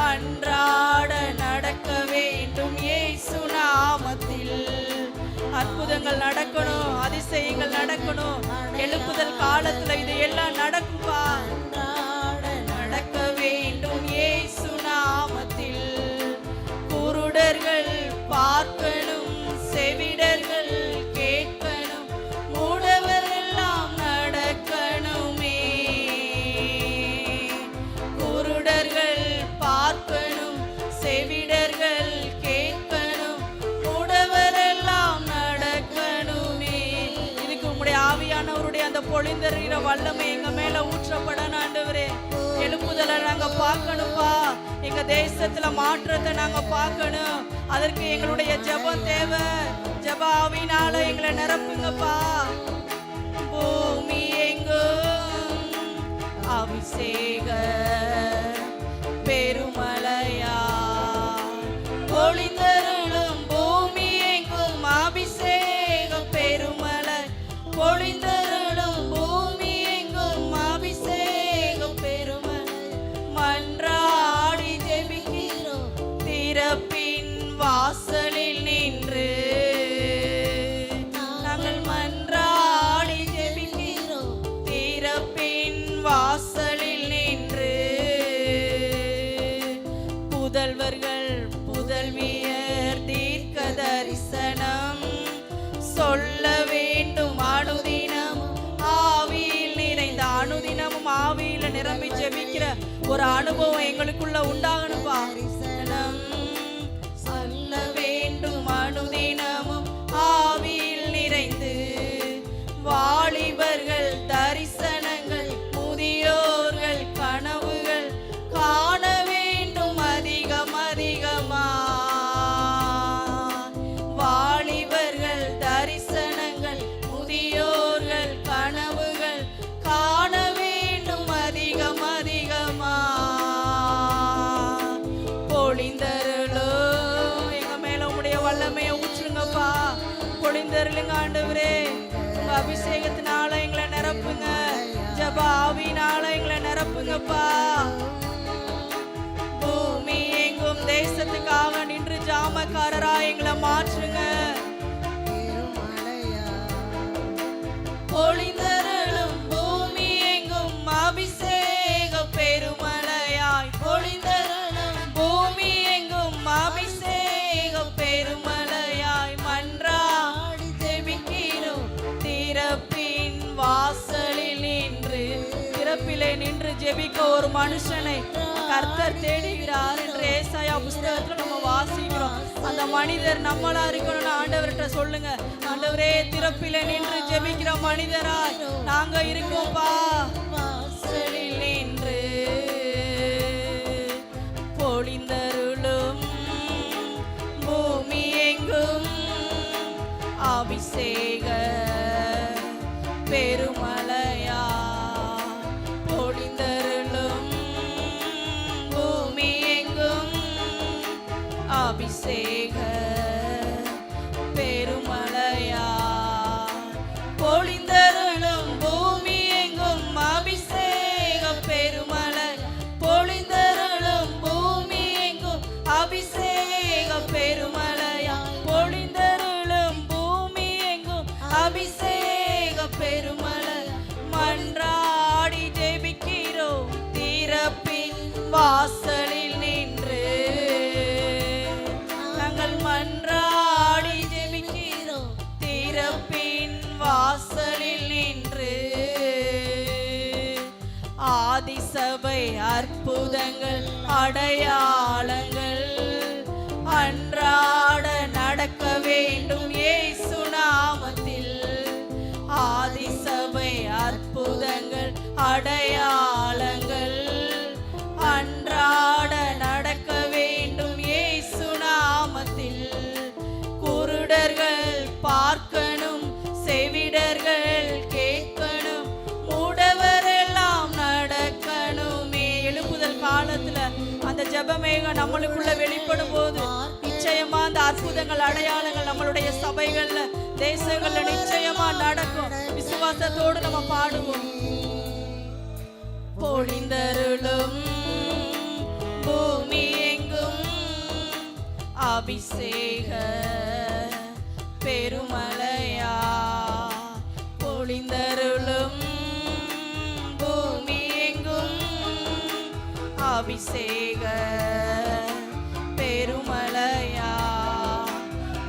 அன்றாட நடக்க வேண்டும் இயேசு நாமத்தில். அற்புதங்கள் நடக்கணும், அதிசயங்கள் நடக்கணும். எழுப்புதல் காலத்துல இது எல்லாம் நடக்கும்பா. நடக்க வேண்டும் இயேசு நாமத்தில். குருடர்கள் பார்க்கணும், செவிடர்கள் கேட்கணும், மூடவர் எல்லாம் நடக்கணுமே. குருடர்கள் பார்க்கணும், செவிடர்கள் கேட்கணும், மூடவர் எல்லாம் நடக்கணுமே. இதுக்கு உங்களுடைய ஆவியானவருடைய அந்த பொழிந்தறிகிற வல்லமை எங்க மேல ஊற்றப்படணும் ஆண்டவரே. எழுப்புதலை நாங்க பார்க்கணும்பா. எங்க தேசத்துல மாற்றத்தை நாங்க பார்க்கணும். அதற்கு எங்களுடைய ஜெபம் தேவை. ஜெப ஆவியினால எங்களை நிரப்புங்கப்பா. பூமி எங்கும் அபிஷேக பெருமழையா. பொழிந்தருளும் பூமி எங்கும் அபிஷேக பெருமழை. பொழிந்தருளும் பூமி எங்கும் அபிஷேக பெருமழை. மன்றாடி ஜெபிக்கிறோம் திறப்பின் வாசலில் நின்று. நாங்கள் மன்றாடி ஜெபிக்கிறோம் திறப்பின் வாசலில் நின்று. புதல்வர்கள் புதல்வியர் தீர்க்க தரிசனம் சொல்ல வேண்டும் அனுதினமும் ஆவியில் நிறைந்த. அனுதினமும் ஆவியில நிரம்பி ஜெபிக்கிற ஒரு அனுபவம் எங்களுக்குள்ள உண்டாகணும்பா. சொல்ல வேண்டும் அனுதினமும் ஆவியில் நிறைந்து. வாலிபர்கள் தரிசனங்கள், முதியோர்கள் கனவுகள் காண வேண்டும் அதிகம் அதிகமா. வாலிபர்கள் தரிசனங்கள், முதியோர்கள் கனவுகள் காண வேண்டும் அதிகம் அதிகமா. பொழிந்தருளோ எங்க மேல உடைய வல்லமையை ஊற்றுங்கப்பா. பொழிந்தருளுங்க ஆண்டவரே. உங்க அபிஷேகத்தினால எங்களை நிரப்புங்க. ஜெப ஆவியினால எங்களை நிரப்புங்கப்பா. பூமி எங்கும் தேசத்துக்காக நின்று ஜாமக்காரராய் ஜெபிக்க ஒரு மனுஷனை கர்த்தர் தேடுகிறார் என்று ஏசாயா புஸ்தகத்துல நம்ம வாசிக்கிறோம். அந்த மனிதர் நம்மளா இருக்கணும்னு ஆண்டவர்கிட்ட சொல்லுங்க. ஆண்டவரே, திறப்பில நின்று ஜெபிக்கிற மனிதராய் நாங்க இருக்கோம்பா. வாசலில் நின்று பொழிந்தருளும் பூமி எங்கும் அபிஷேக பெருமழையா பொழிந்தருளும் பூமி எங்கும் அபிஷேக பெருமழையா பொழிந்தருளும் பூமி எங்கும் அபிஷேக பெருமழை பொழிந்தருளும் பூமி எங்கும் அபிஷேக பெருமழையா பொழிந்தருளும் பூமி எங்கும் அபிஷேக பெருமழை மன்றாடி ஜெபிக்கிறோம் திறப்பின் வாசலில் நின்று நாங்கள் மன்றாடி ஜெபிக்கிறோம் திறப்பின் வாசலில் நின்று ஆதிசபை அற்புதங்கள் அடையாளங்கள் அன்றாட நடக்க வேண்டும் இயேசு நாமத்தில். ஆதிசபை அற்புதங்கள் அடையாளங்கள் அன்றாட நடக்க வேண்டும் இயேசு நாமத்தில். குருடர்கள் பார்க்கணும், செவிடர்கள் கேட்கணும், மூடவரெல்லாம் நடக்கணுமே. எழுப்புதல் காலத்துல அந்த ஜெபமேகம் நம்மளுக்குள்ள வெளிப்படும் போது நிச்சயமா அந்த அற்புதங்கள் அடையாளங்கள் நம்மளுடைய சபைகள்ல தேசங்கள்ல நிச்சயமா நடக்கும். விசுவாசத்தோடு நம்ம பாடுவோம். பொழிந்தருளும் பூமி எங்கும் அபிஷேக பெருமழையா பொழிந்தருளும் பூமி எங்கும் அபிஷேக பெருமழையா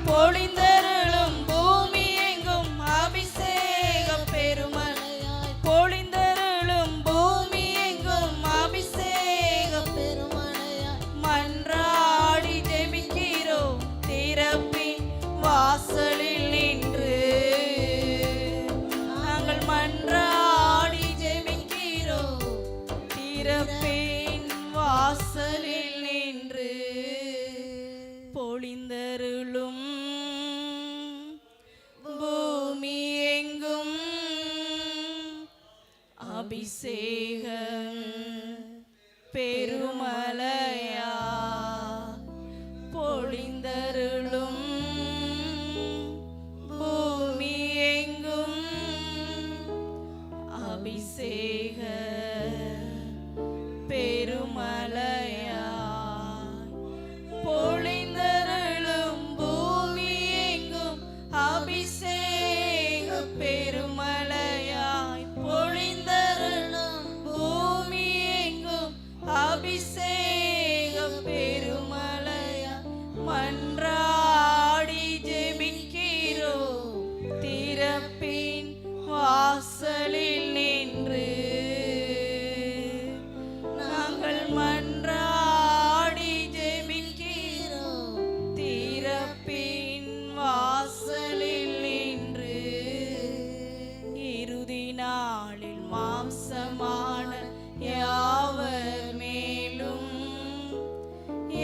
பொழிந்தருளும் பூமி எங்கும் அபிஷேக பெருமழையா பொழிந்தருளும் பூமி எங்கும் அபிஷேக பெருமழையா மன்றாடி ஜெபிக்கிறோம் திறப்பின் வாசலில் நின்று நாங்கள் மன்றாடி ஜெபிக்கிறோம் திறப்பின் வாசலில் நின்று பொழிந்தருளும் பூமி எங்கும் அபிஷேக பெருமழையா பொழிந்தருளும் பூமி எங்கும் அபிஷேக பெருமழையா பொழிந்தருளும் பூமி எங்கும் அபிஷேக பெருமழையாய் பொழிந்தருளும் பூமி எங்கும் அபிஷேக பெருமழையா மன்றாடி ஜெபிக்கிறோம் திறப்பின் வாசலில் நின்று நாங்கள் மன்றாடி ஜெபிக்கிறோம் திறப்பின் வாசலில் நின்று இறுதி நாளில் மாம்சமான யாவர் மேலும்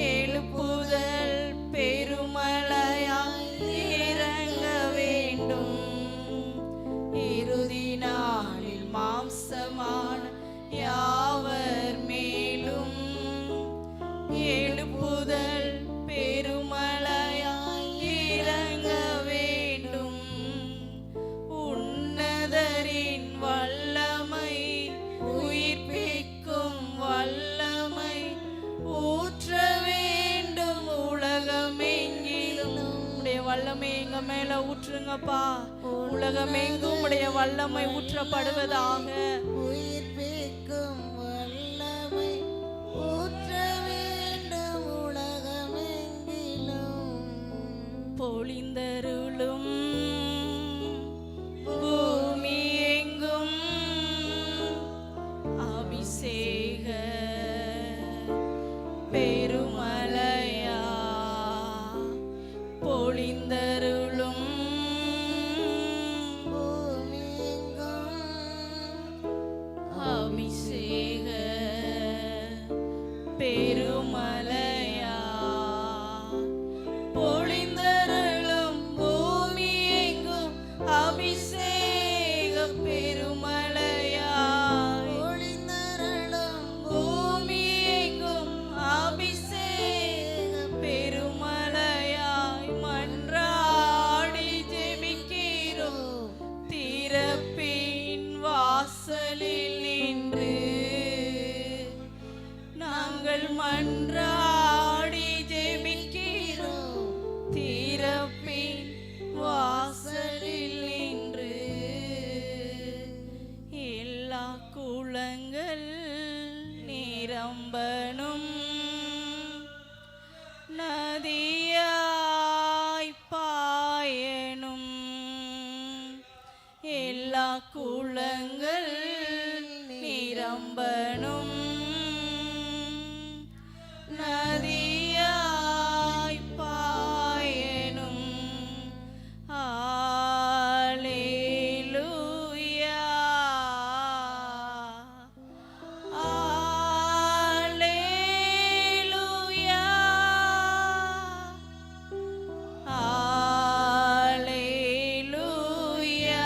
எழுப்புதல் பெருமழையாய் இறங்க வேண்டும். இறுதி நாளில் மாம்சமான யாவர் மேலும் எழுப்புதல் பெருமழையாய் இறங்க வேண்டும். உன்னதரின் வல்லமை உயிர்ப்பிக்கும் வல்லமை ஊற்ற வேண்டும் உலகமெங்கிலும். உடைய வல்லமை எங்க மேல ஊற்றுங்கப்பா. உலகமெங்கும் உடைய வல்லமை ஊற்றப்படுவதாக. உயிர்ப்பிக்கும் வல்லமை ஊற்ற வேண்டும் உலகமெங்கிலும். பொழிந்தருளும் பூமி எங்கும் அபிஷேக நாங்கள் மன்றாடி ஜெபிக்கிறோம் திறப்பின் வாசலில் நின்று எல்லா குளங்கள் நிரம்பனும் நதியாய் பாயனும் எல்லா குளங்கள் நிரம்பனும் நதியாய் பாயனும் அல்லேலூயா அல்லேலூயா அல்லேலூயா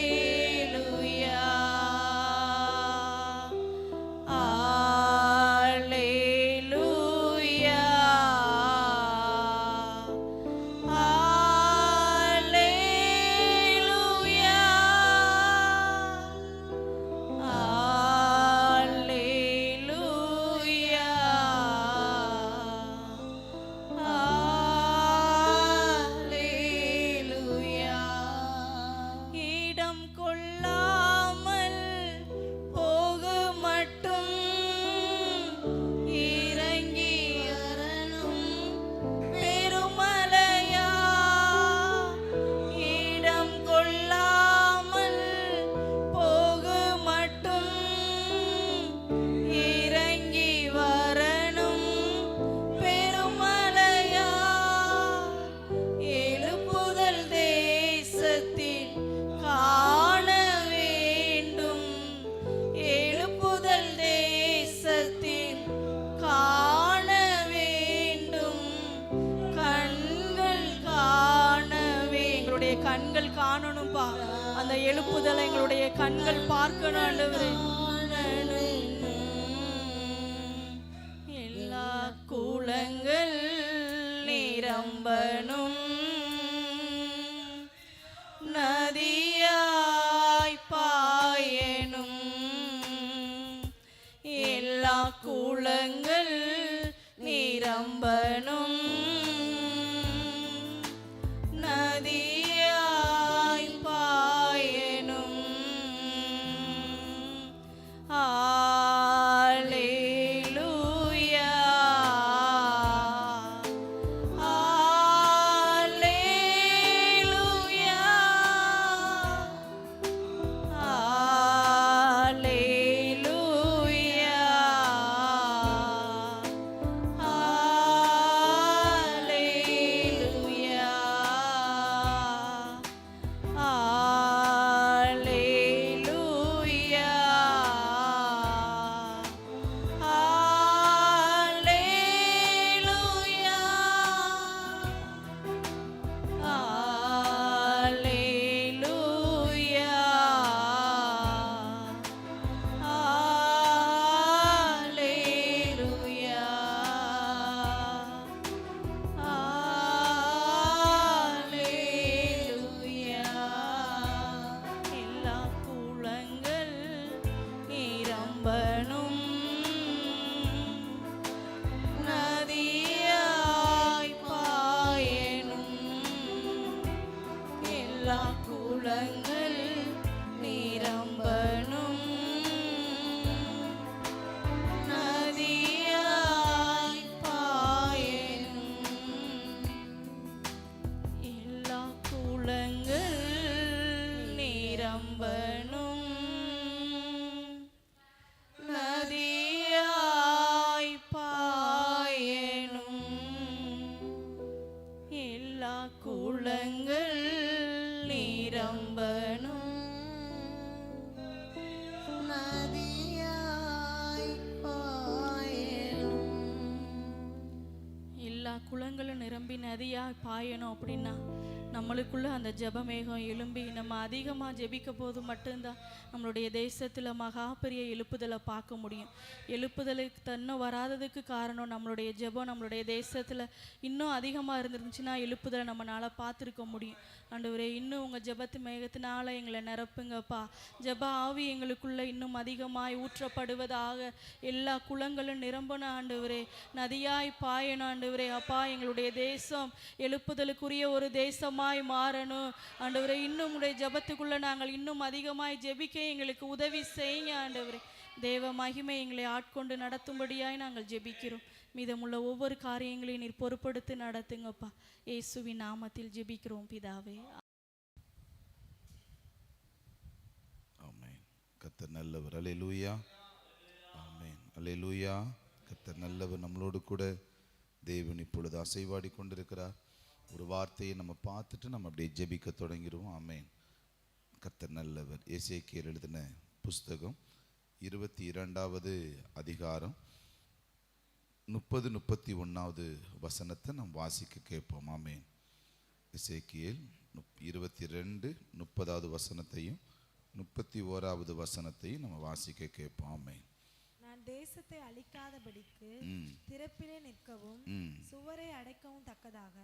அல்லேலூயா அல்லேலூயா அல்லேலூயா அல்லேலூயா அல்லேலூயா இடம் கொள்ளாமல் போக மட்டும் இறங்கி வரணும் பெருமலையா இடம் கொள்ளாமல் போக மட்டும் இறங்கி வரணும் பெருமலையா எழுப்புதல் தேசத்தில் காண வேண்டும் எழுப்புதல் தேசத்தில் காண வேண்டும் கண்கள் காணவே எங்களுடைய கண்கள் காணணும்பா அந்த எழுப்புதலை எங்களுடைய கண்கள் பார்க்கணும் ஆண்டவரே எல்லா குளங்கள் நிரம்பனும் நதியாய் பாயனும் எல்லா குளங்கள் நிரம்பனும் நதியாய் பாயனும் அல்லேலூயா அல்லேலூயா அல்லேலூயா அல்லேலூயா அல்லேலூயா அல்லேலூயா அல்லேலூயா அல்லேலூயா அல்லேலூயா எல்லா குளங்கள் நிரம்பனும் நதியாய் பாயனும் எல்லா குளங்கள் நிரம்பனும் நதியாய் பாயனும் எல்லா குளங்கள் நிரம்பனும் நதியாய் பாயனும் எல்லா குளங்கள் நிரம்பனும் நதியாய் பாயனும் எல்லா குளங்களும் நிரம்பி நதியாக பாயணும் அப்படின்னா நம்மளுக்குள்ள அந்த ஜெபமேகம் எழும்பி நம்ம அதிகமாக ஜெபிக்க போது மட்டும்தான் நம்மளுடைய தேசத்தில் மகா பெரிய எழுப்புதலை பார்க்க முடியும். எழுப்புதலுக்கு தன்னும் வராததுக்கு காரணம் நம்மளுடைய ஜெபம் நம்மளுடைய தேசத்தில் இன்னும் அதிகமாக இருந்துருந்துச்சுன்னா எழுப்புதலை நம்மளால் பார்த்துருக்க முடியும். ஆண்டவரே இன்னும் உங்கள் ஜெபத்து மேகத்தினால எங்களை நிரப்புங்கப்பா. ஜெப ஆவி எங்களுக்குள்ள இன்னும் அதிகமாய் ஊற்றப்படுவதாக. எல்லா குளங்களும் நிரம்பணும் ஆண்டவரே, நதியாய் பாயணும் ஆண்டவரே. அப்பா, எங்களுடைய தேசம் எழுப்புதலுக்குரிய ஒரு தேசமாய் மாறணும் ஆண்டவரே. இன்னும் உடைய ஜெபத்துக்குள்ள நாங்கள் இன்னும் அதிகமாய் ஜெபிக்க எங்களுக்கு உதவி செய்யுங்க ஆண்டவரே. தேவ மகிமை எங்களை ஆட்கொண்டு நடத்தும்படியாய் நாங்கள் ஜெபிக்கிறோம். மீதமுள்ள ஒவ்வொரு காரியங்களையும் நீர் பொறுப்படுத்தி நடத்துங்கப்பா. இயேசுவின் நாமத்தில் ஜெபிக்கிறோம் பிதாவே. ஆமென். கர்த்தர் நல்லவர். அல்லேலூயா. ஆமென். அல்லேலூயா. கர்த்தர் நல்லவர். நம்மளோடு கூட தேவன் இப்பொழுது அசைவாடி கொண்டிருக்கிறார். ஒரு வார்த்தையை நம்ம பார்த்துட்டு நம்ம அப்படியே ஜெபிக்க தொடங்கிடுவோம். ஆமென். கர்த்தர் நல்லவர். எசேக்கியேல் எழுதின புஸ்தகம் 22வது அதிகாரம் 30-31வது வசனத்தை நாம் வாசிக்க கேட்போம். ஆமென். எசேக்கியேல் 22 30வது வசனத்தையும் 31வது வசனத்தையும் நம்ம வாசிக்க கேட்போம். ஆமென். நான் தேசத்தை அழிக்காதபடிக்கு திறப்பிலே நிற்கவும் சுவரை அடைக்கவும் தக்கதாக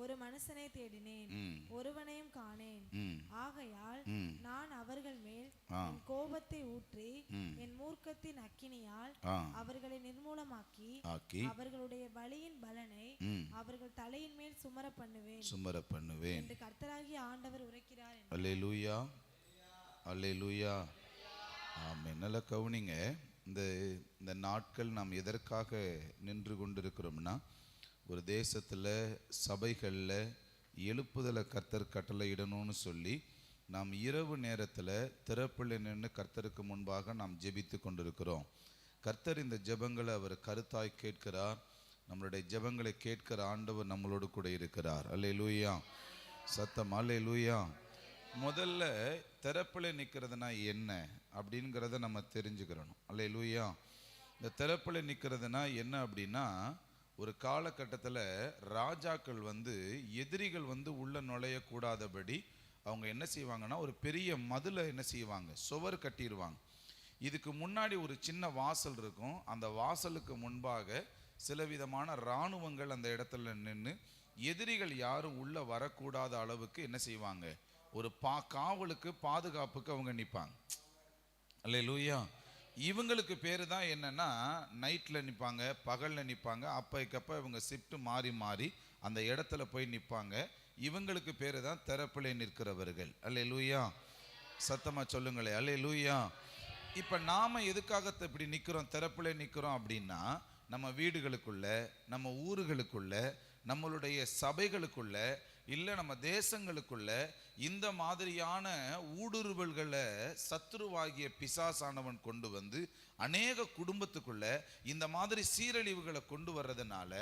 ஒரு மனுஷனை தேடினேன், ஒருவனையும் காணேன். ஆகையால் நான் அவர்கள் மேல் என் கோபத்தை ஊற்றி என் மூர்க்கத்தின் அக்கினியால் அவர்களை நிர்மூலமாக்கி அவர்களுடைய பலியின் பலனை அவர்கள் தலையின் மேல் சுமர பண்ணுவேன் என்று கர்த்தராகிய ஆண்டவர் உரைக்கிறார். அல்லேலூயா. அல்லேலூயா. ஆமென். நல்ல கவனிங்க. இந்த நாட்கள் நாம் எதற்காக நின்று கொண்டிருக்கிறோம்னா, ஒரு தேசத்தில் சபைகளில் எழுப்புதலை கர்த்தர் கட்டளையிடணும்னு சொல்லி நாம் இரவு நேரத்தில் திறப்பில் நின்று கர்த்தருக்கு முன்பாக நாம் ஜெபித்து கொண்டிருக்கிறோம். கர்த்தர் இந்த ஜெபங்களை அவர் கருத்தாய் கேட்கிறார். நம்மளுடைய ஜெபங்களை கேட்கிற ஆண்டவர் நம்மளோடு கூட இருக்கிறார். அல்லேலூயா. சத்தம் அல்லேலூயா. முதல்ல திறப்பில் நிற்கிறதுனா என்ன அப்படிங்கிறத நம்ம தெரிஞ்சுக்கிறணும். அல்லேலூயா. இந்த திறப்பில் நிற்கிறதுனா என்ன அப்படின்னா, ஒரு காலகட்டத்தில் ராஜாக்கள் எதிரிகள் உள்ள நுழையக்கூடாதபடி அவங்க என்ன செய்வாங்கன்னா, ஒரு பெரிய மதிலை என்ன செய்வாங்க, சுவர் கட்டிடுவாங்க. இதுக்கு முன்னாடி ஒரு சின்ன வாசல் இருக்கும். அந்த வாசலுக்கு முன்பாக சில விதமான இராணுவங்கள் அந்த இடத்துல நின்று எதிரிகள் யாரும் உள்ள வரக்கூடாத அளவுக்கு என்ன செய்வாங்க, ஒரு காவலுக்கு பாதுகாப்புக்கு அவங்க நிற்பாங்க. அல்லேலூயா. இவங்களுக்கு பேர் தான் என்னன்னா, நைட்டில் நிற்பாங்க, பகலில் நிற்பாங்க. அப்பைக்கப்போ இவங்க ஷிஃப்ட் மாறி மாறி அந்த இடத்துல போய் நிற்பாங்க. இவங்களுக்கு பேர் தான் திறப்பிலே நிற்கிறவர்கள். அல்லேலூயா. சத்தமாக சொல்லுங்களே அல்லேலூயா. இப்போ நாம் எதுக்காக இப்படி நிற்கிறோம், திறப்பிலே நிற்கிறோம் அப்படின்னா, நம்ம வீடுகளுக்குள்ள, நம்ம ஊர்களுக்குள்ள, நம்மளுடைய சபைகளுக்குள்ள, இல்லை நம்ம தேசங்களுக்குள்ள இந்த மாதிரியான ஊடுருவல்களை சத்துருவாகிய பிசாசானவன் கொண்டு அநேக குடும்பத்துக்குள்ள இந்த மாதிரி சீரழிவுகளை கொண்டு வர்றதுனால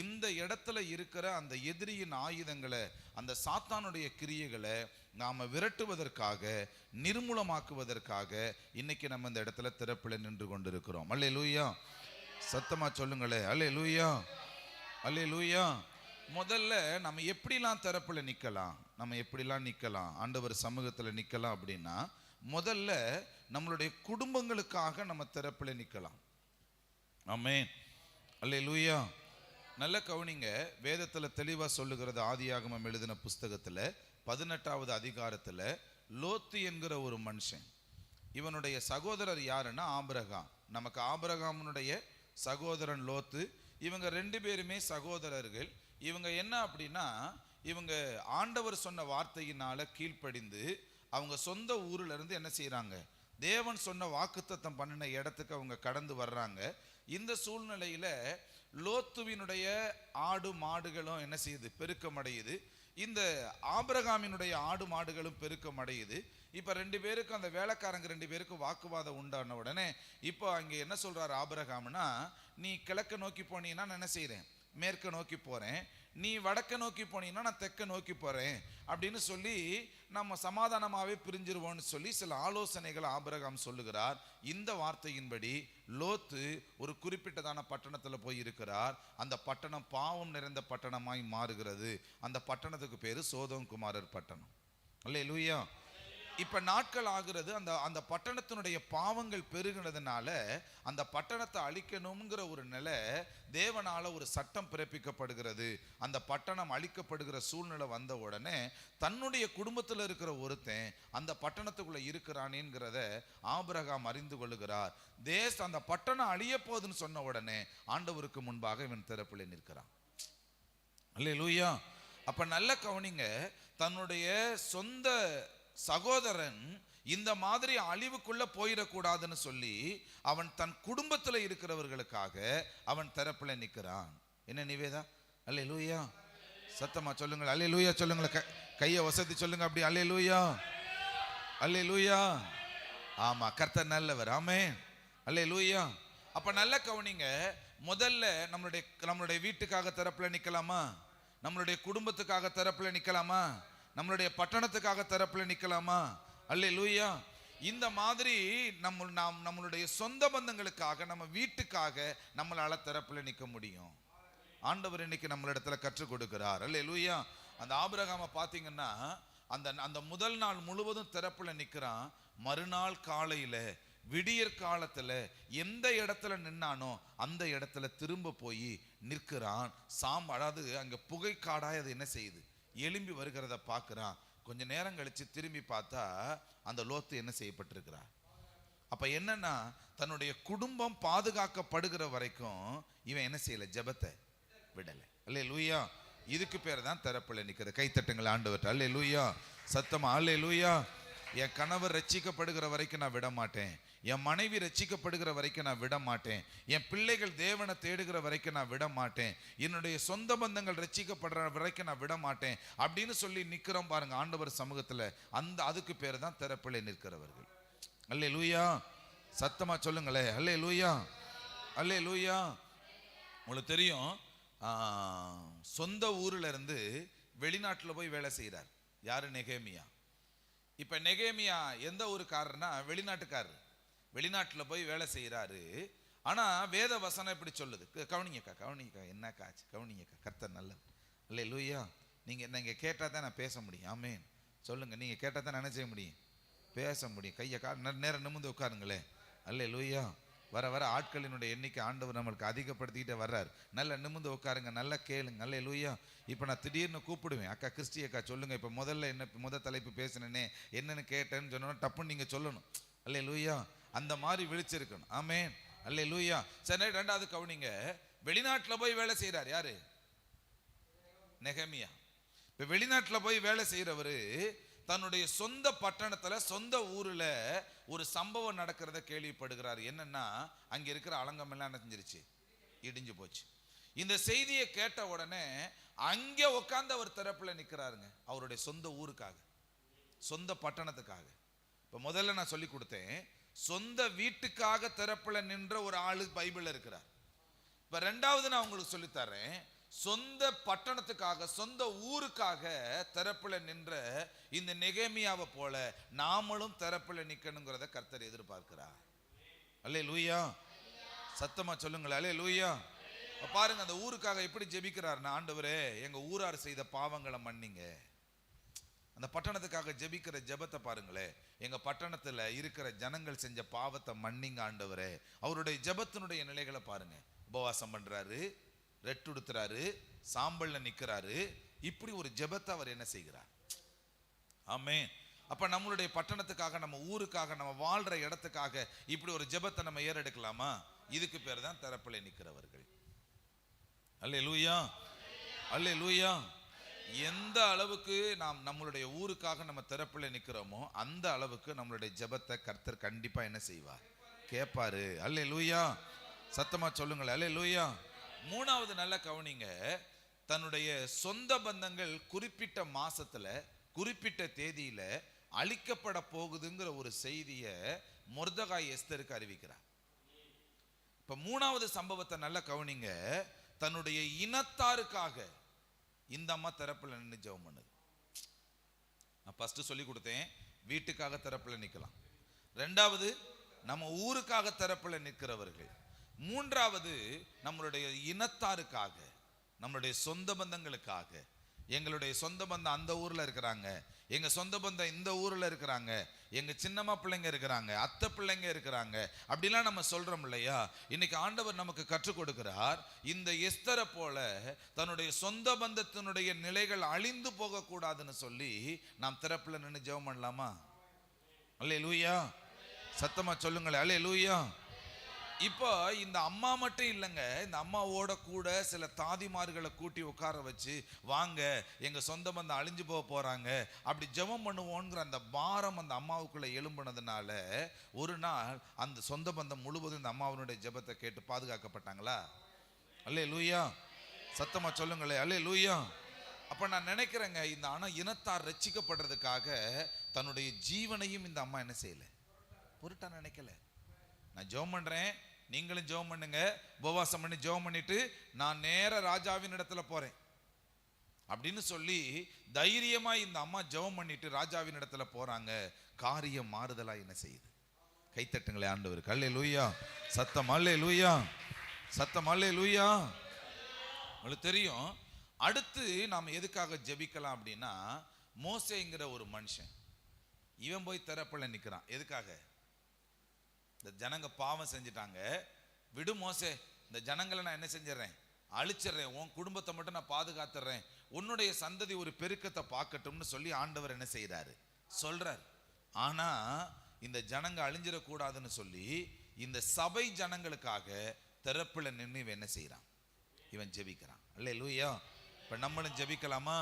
இந்த இடத்துல இருக்கிற அந்த எதிரியின் ஆயுதங்களை, அந்த சாத்தானுடைய கிரியைகளை நாம் விரட்டுவதற்காக, நிர்மூலமாக்குவதற்காக இன்னைக்கு நம்ம இந்த இடத்துல திறப்பில் நின்று கொண்டிருக்கிறோம். அல்லேலூயா. சத்தமா சொல்லுங்களே அல்லேலூயா. அல்லேலூயா. முதல்ல நம்ம எப்படிலாம் திறப்புல நிற்கலாம், நம்ம எப்படிலாம் நிற்கலாம், ஆண்டவர் சமூகத்தில் நிற்கலாம் அப்படின்னா, முதல்ல நம்மளுடைய குடும்பங்களுக்காக நம்ம திறப்புல நிற்கலாம். ஆமென். அல்லேலூயா. நல்ல கவனிங்க. வேதத்தில் தெளிவாக சொல்லுகிறது. ஆதியாகமம் எழுதின புஸ்தகத்தில் 18வது அதிகாரத்தில் லோத்து என்கிற ஒரு மனுஷன், இவனுடைய சகோதரர் யாருன்னா ஆபிரகாம். நமக்கு ஆபிரகாமுடைய சகோதரன் லோத்து. இவங்க 2 பேருமே சகோதரர்கள். இவங்க என்ன அப்படின்னா, இவங்க ஆண்டவர் சொன்ன வார்த்தையினால கீழ்ப்படிந்து அவங்க சொந்த ஊர்ல இருந்து என்ன செய்யறாங்க, தேவன் சொன்ன வாக்குத்தத்தம் பண்ணின இடத்துக்கு அவங்க கடந்து வர்றாங்க. இந்த சூழ்நிலையில லோத்துவினுடைய ஆடு மாடுகளும் என்ன செய்யுது, பெருக்கமடையுது. இந்த ஆபிரகாமினுடைய ஆடு மாடுகளும் பெருக்கமடையுது. இப்போ 2 பேருக்கு, அந்த வேலைக்காரங்க 2 பேருக்கு வாக்குவாதம் உண்டான உடனே இப்போ அங்கே என்ன சொல்றாரு ஆபிரகாம்னா, நீ கிழக்க நோக்கி போனீங்கன்னா நான் என்ன செய்கிறேன், மேற்க நோக்கி போகிறேன். நீ வடக்க நோக்கி போனீங்கன்னா நான் தெற்க நோக்கி போகிறேன் அப்படின்னு சொல்லி நம்ம சமாதானமாகவே பிரிஞ்சிருவோம்னு சொல்லி சில ஆலோசனைகள் ஆபிரகாம் சொல்லுகிறார். இந்த வார்த்தையின்படி லோத்து ஒரு குறிப்பிட்டதான பட்டணத்தில் போய் இருக்கிறார். அந்த பட்டணம் பாவம் நிறைந்த பட்டணமாய் மாறுகிறது. அந்த பட்டணத்துக்கு பேர் சோதோம் குமாரர் பட்டணம். அல்லேலூயா. இப்ப நாட்கள் ஆகிறது, அந்த அந்த பட்டணத்தினுடைய பாவங்கள் பெருகினதுனால அந்த பட்டணத்தை அழிக்கணுங்கிற ஒரு நிலை, தேவனால ஒரு சட்டம் பிறப்பிக்கப்படுகிறது. அந்த பட்டணம் அழிக்கப்படுகிற சூழ்நிலை வந்த உடனே தன்னுடைய குடும்பத்தில் இருக்கிற ஒருத்தன் அந்த பட்டணத்துக்குள்ள இருக்கிறானேங்கிறத ஆபிரகாம் அறிந்து கொள்ளுகிறார். அந்த பட்டணம் அழிய போகுதுன்னு சொன்ன உடனே ஆண்டவருக்கு முன்பாக இவன் திறப்பில் நிற்கிறான். அல்லேலூயா. அப்ப நல்ல கவனிங்க, தன்னுடைய சொந்த சகோதரன் இந்த மாதிரி அழிவுக்குள்ள போயிடக்கூடாதுன்னு சொல்லி அவன் தன் குடும்பத்துல இருக்கிறவர்களுக்காக அவன் தரப்புல நிற்கிறான். என்ன நிவேதா? அல்லேலூயா. சத்தமா சொல்லுங்கள் அல்லேலூயா. சொல்லுங்களேன், கையை வசதி சொல்லுங்க அப்படி. அல்லேலூயா, அல்லேலூயா. ஆமா, கர்த்தர் நல்லவர். ஆமென், அல்லேலூயா. அப்ப நல்ல கவனிங்க, முதல்ல நம்மளுடைய வீட்டுக்காக தரப்புல நிக்கலாமா? நம்மளுடைய குடும்பத்துக்காக தரப்புல நிக்கலாமா? நம்மளுடைய பட்டணத்துக்காக தரப்புல நிக்கலாமா? அல்லேலூயா. இந்த மாதிரி நம்மளுடைய சொந்த பந்தங்களுக்காக, நம்ம வீட்டுக்காக நம்மளால தரப்புல நிக்க முடியும். ஆண்டவர் இன்னைக்கு நம்மளிடத்துல கற்றுக் கொடுக்கிறார். அல்லேலூயா. அந்த ஆபிரகாமை பாத்தீங்கன்னா அந்த முதல் நாள் முழுவதும் திறப்புல நிக்கிறான். மறுநாள் காலையில விடியற் காலத்துல எந்த இடத்துல நின்னானோ அந்த இடத்துல திரும்ப போய் நிற்கிறான். அதாவது அங்க புகைக்காடாய் அது என்ன செய்யுது, எழும்பி வருகிறத பார்க்கிறான். கொஞ்ச நேரம் கழிச்சு திரும்பி பார்த்தா அந்த லோத்து என்ன செய்யப்பட்டிருக்கிறார். அப்ப என்னன்னா, தன்னுடைய குடும்பம் பாதுகாக்கப்படுகிற வரைக்கும் இவன் என்ன செய்யல, ஜெபத்தை விடல. அல்லேலூயா. இதுக்கு பேர் தான் திறப்புல நிக்கிறது. கைத்தட்டுங்கள் ஆண்டவர்ட்ட. அல்லேலூயா. சத்தமா அல்லேலூயா. என் கணவர் ரட்சிக்கப்படுகிற வரைக்கும் நான் விட மாட்டேன். என் மனைவி ரட்சிக்கப்படுகிற வரைக்கும் நான் விட மாட்டேன். என் பிள்ளைகள் தேவனை தேடுகிற வரைக்கும் நான் விட மாட்டேன். என்னுடைய சொந்த பந்தங்கள் ரட்சிக்கப்படுற வரைக்கும் நான் விட மாட்டேன் அப்படின்னு சொல்லி நிக்கிறோம் பாருங்க ஆண்டவர் சமூகத்துல. அதுக்கு பேர் தான் திறப்பிலே நிற்கிறவர்கள். அல்லேலூயா. சத்தமா சொல்லுங்களே அல்லேலூயா, அல்லேலூயா. உங்களுக்கு தெரியும், சொந்த ஊர்ல இருந்து வெளிநாட்டுல போய் வேலை செய்யறார். யாரு? நெகேமியா. இப்ப நெகேமியா எந்த ஊருக்காரர்னா வெளிநாட்டுக்காரர். வெளிநாட்டுல போய் வேலை செய்யறாரு. ஆனா வேத வசனம் எப்படி சொல்லுது? கவனிங்கக்கா, கவனிங்கக்கா, என்ன காச்சு, கவனிங்கக்கா. கர்த்தர் நல்லவர். அல்லேலூயா. நீங்க கேட்டா தான் நான் பேச முடியும். ஆமென். சொல்லுங்க, நீங்க கேட்டா தான் நினைச்ச முடியும், பேச முடியும். கையை நேரம் நிமிர்ந்து உட்காருங்களே. அல்லேலூயா. வர வர ஆட்களினுடைய எண்ணிக்கை ஆண்டவர் நம்மளுக்கு அதிகப்படுத்திக்கிட்டே வர்றாரு. நல்ல நிமிர்ந்து உட்காருங்க, நல்லா கேளுங்க. அல்லேலூயா. இப்போ நான் திடீர்னு கூப்பிடுவேன், அக்கா கிறிஸ்டி அக்கா சொல்லுங்க, இப்போ முதல் தலைப்பு பேசினேனே என்னன்னு கேட்டேன்னு சொன்னோன்னா டப்புன்னு நீங்க சொல்லணும். அல்லேலூயா. அந்த மாதிரி விழிச்சிருக்கணும். ஆமென், அல்லேலூயா. சரி, ரெண்டாவது கவனிங்க, வெளிநாட்டுல போய் வேலை செய்யறாரு. யாரு? நெகேமியா. இப்ப வெளிநாட்டுல போய் வேலை செய்யறவரு தன்னுடைய சொந்த பட்டணத்துல, சொந்த ஊர்ல ஒரு சம்பவம் நடக்கிறத கேள்விப்படுகிறார். என்னன்னா, அங்க இருக்கிற அலங்கம் எல்லாம் என்ன செஞ்சிருச்சு, இடிஞ்சு போச்சு. இந்த செய்தியை கேட்ட உடனே அங்க உட்கார்ந்து அவர் திறப்புல நிக்கிறாருங்க, அவருடைய சொந்த ஊருக்காக, சொந்த பட்டணத்துக்காக. இப்ப முதல்ல நான் சொல்லி கொடுத்தேன், சொந்த வீட்டுக்காக திறப்புல நின்ற ஒரு ஆளு பைபிள்ல இருக்கிறார். இப்ப ரெண்டாவது நான் உங்களுக்கு சொல்லித்தரேன், சொந்த பட்டணத்துக்காக, சொந்த ஊருக்காக திறப்புல நின்ற இந்த நெகேமியாவை போல நாமளும் திறப்புல நிக்கணுங்கிறத கர்த்தர் எதிர்பார்க்கிறார். அல்லேலூயா. சத்தமா சொல்லுங்களேன் அல்லேலூயா. பாருங்க, அந்த ஊருக்காக எப்படி ஜெபிக்கிறார்னா, ஆண்டவரே எங்க ஊரார் செய்த பாவங்களை மன்னிங்க. அந்த பட்டணத்துக்காக ஜெபிக்கிற ஜெபத்தை பாருங்களே, எங்க பட்டணத்துல இருக்கிற ஜனங்கள் செஞ்ச பாவத்தை மன்னிங்க ஆண்டவரே. அவருடைய ஜெபத்தினுடைய நிலைகளை பாருங்க. உபவாசம் பண்றாரு, ரெட்டுடுத்துறாரு, சாம்பல்ல நிக்கிறாரு. இப்படி ஒரு ஜெபத்தை அவர் என்ன செய்கிறார். ஆமென். அப்ப நம்மளுடைய பட்டணத்துக்காக, நம்ம ஊருக்காக, நம்ம வாழ்ற இடத்துக்காக இப்படி ஒரு ஜெபத்தை நம்ம ஏறெடுக்கலாமா? இதுக்கு பேர் தான் திறப்பிலே நிற்கிறவர்கள். அல்லேலூயா, அல்லேலூயா. எந்த அளவுக்கு நாம் நம்மளுடைய ஊருக்காக நம்ம திறப்பிலே நிற்கிறோமோ அந்த அளவுக்கு நம்மளுடைய ஜெபத்தை கர்த்தர் கண்டிப்பா என்ன செய்வார், கேட்பாரு. அல்லேலூயா. சத்தமா சொல்லுங்களேன் அல்லேலூயா. மூணாவது நல்ல கவனிங்க, தன்னுடைய சொந்த பந்தங்கள் குறிப்பிட்ட மாசத்துல, குறிப்பிட்ட தேதியில அழிக்கப்பட போகுதுங்கிற ஒரு செய்தியை மொர்தெகாய் எஸ்தருக்கு அறிவிக்கிறார். இப்ப மூணாவது சம்பவத்தை நல்ல கவனிங்க, தன்னுடைய இனத்தாருக்காக இந்த அம்மா திறப்புல நின்று ஜெபம் பண்ணுது. நான் ஃபர்ஸ்ட் சொல்லி கொடுத்தேன், வீட்டுக்காக திறப்புல நிக்கலாம். ரெண்டாவது நம்ம ஊருக்காக திறப்புல நிற்கிறவர்கள். மூன்றாவது நம்மளுடைய இனத்தாருக்காக, நம்மளுடைய சொந்த பந்தங்களுக்காக. எங்களுடைய சொந்த பந்தம் அந்த ஊர்ல இருக்கிறாங்க, எங்க சொந்த பந்தம் இந்த ஊர்ல இருக்கிறாங்க, எங்க சின்னம்மா பிள்ளைங்க இருக்கிறாங்க, அத்தை பிள்ளைங்க இருக்கிறாங்க, அப்படிலாம் நம்ம சொல்றோம் இல்லையா? இன்னைக்கு ஆண்டவர் நமக்கு கற்றுக் கொடுக்கிறார், இந்த எஸ்தரை போல தன்னுடைய சொந்த பந்தத்தினுடைய நிலைகள் அழிந்து போக கூடாதுன்னு சொல்லி நாம் திறப்புல நின்று ஜெபம் பண்ணலாமா? அல்லேலூயா, சத்தமா சொல்லுங்களேன், அல்லேலூயா. இப்போ இந்த அம்மா மட்டும் இல்லைங்க, இந்த அம்மாவோட கூட சில தாதிமார்களை கூட்டி உட்கார வச்சு, வாங்க எங்க சொந்த பந்தம் அழிஞ்சு போக போறாங்க, அப்படி ஜெபம் பண்ணுவோங்கிற அந்த பாரம் அந்த அம்மாவுக்குள்ள எழும்புனதுனால ஒரு நாள் அந்த சொந்த பந்தம் முழுவதும் இந்த அம்மாவினுடைய ஜெபத்தை கேட்டு பாதுகாக்கப்பட்டாங்களா? அல்லேலூயா, சத்தமா சொல்லுங்களே, அல்லேலூயா. அப்ப நான் நினைக்கிறேங்க, இந்த இனத்தார் ரட்சிக்கப்படுறதுக்காக தன்னுடைய ஜீவனையும் இந்த அம்மா என்ன செய்யல, பொருட்டா நினைக்கல. நான் ஜெபம் பண்றேன், நீங்களும் ஜெபம் பண்ணுங்க, உபவாசம் பண்ணி ஜெபம் பண்ணிட்டு நான் நேர ராஜாவின் இடத்துல போறேன் அப்படின்னு சொல்லி தைரியமா இந்த அம்மா ஜெபம் பண்ணிட்டு ராஜாவின் இடத்துல போறாங்க. காரியம் மாறுதலா என்ன செய்யுது? கைத்தட்டுங்களே ஆண்டவருக்கு, அல்லேலூயா, சத்தம் அல்லேலூயா, சத்தம் அல்லேலூயா. உங்களுக்கு தெரியும், அடுத்து நாம் எதுக்காக ஜெபிக்கலாம் அப்படின்னா, மோசேங்கிற ஒரு மனுஷன், இவன் போய் திறப்புல நிக்கிறான். எதுக்காக? இந்த ஜனங்க பாவம் செஞ்சிட்டாங்க, விடு மோசே, இந்த ஜனங்களை நான் என்ன செஞ்சிடறேன், அழிச்சிடுறேன், உன் குடும்பத்தை மட்டும் நான் பாதுகாத்துறேன், உன்னுடைய சந்ததி ஒரு பெருக்கத்தை பார்க்கட்டும்னு சொல்லி ஆண்டவர் என்ன செய்யறாரு, சொல்றார். ஆனா இந்த ஜனங்க அழிஞ்சிடக்கூடாதுன்னு சொல்லி இந்த சபை ஜனங்களுக்காக திறப்புல நின்று இவன் என்ன செய்யறான், இவன் ஜெபிக்கிறான். அல்லேலூயா. இப்ப நம்மளும் ஜெபிக்கலாமா?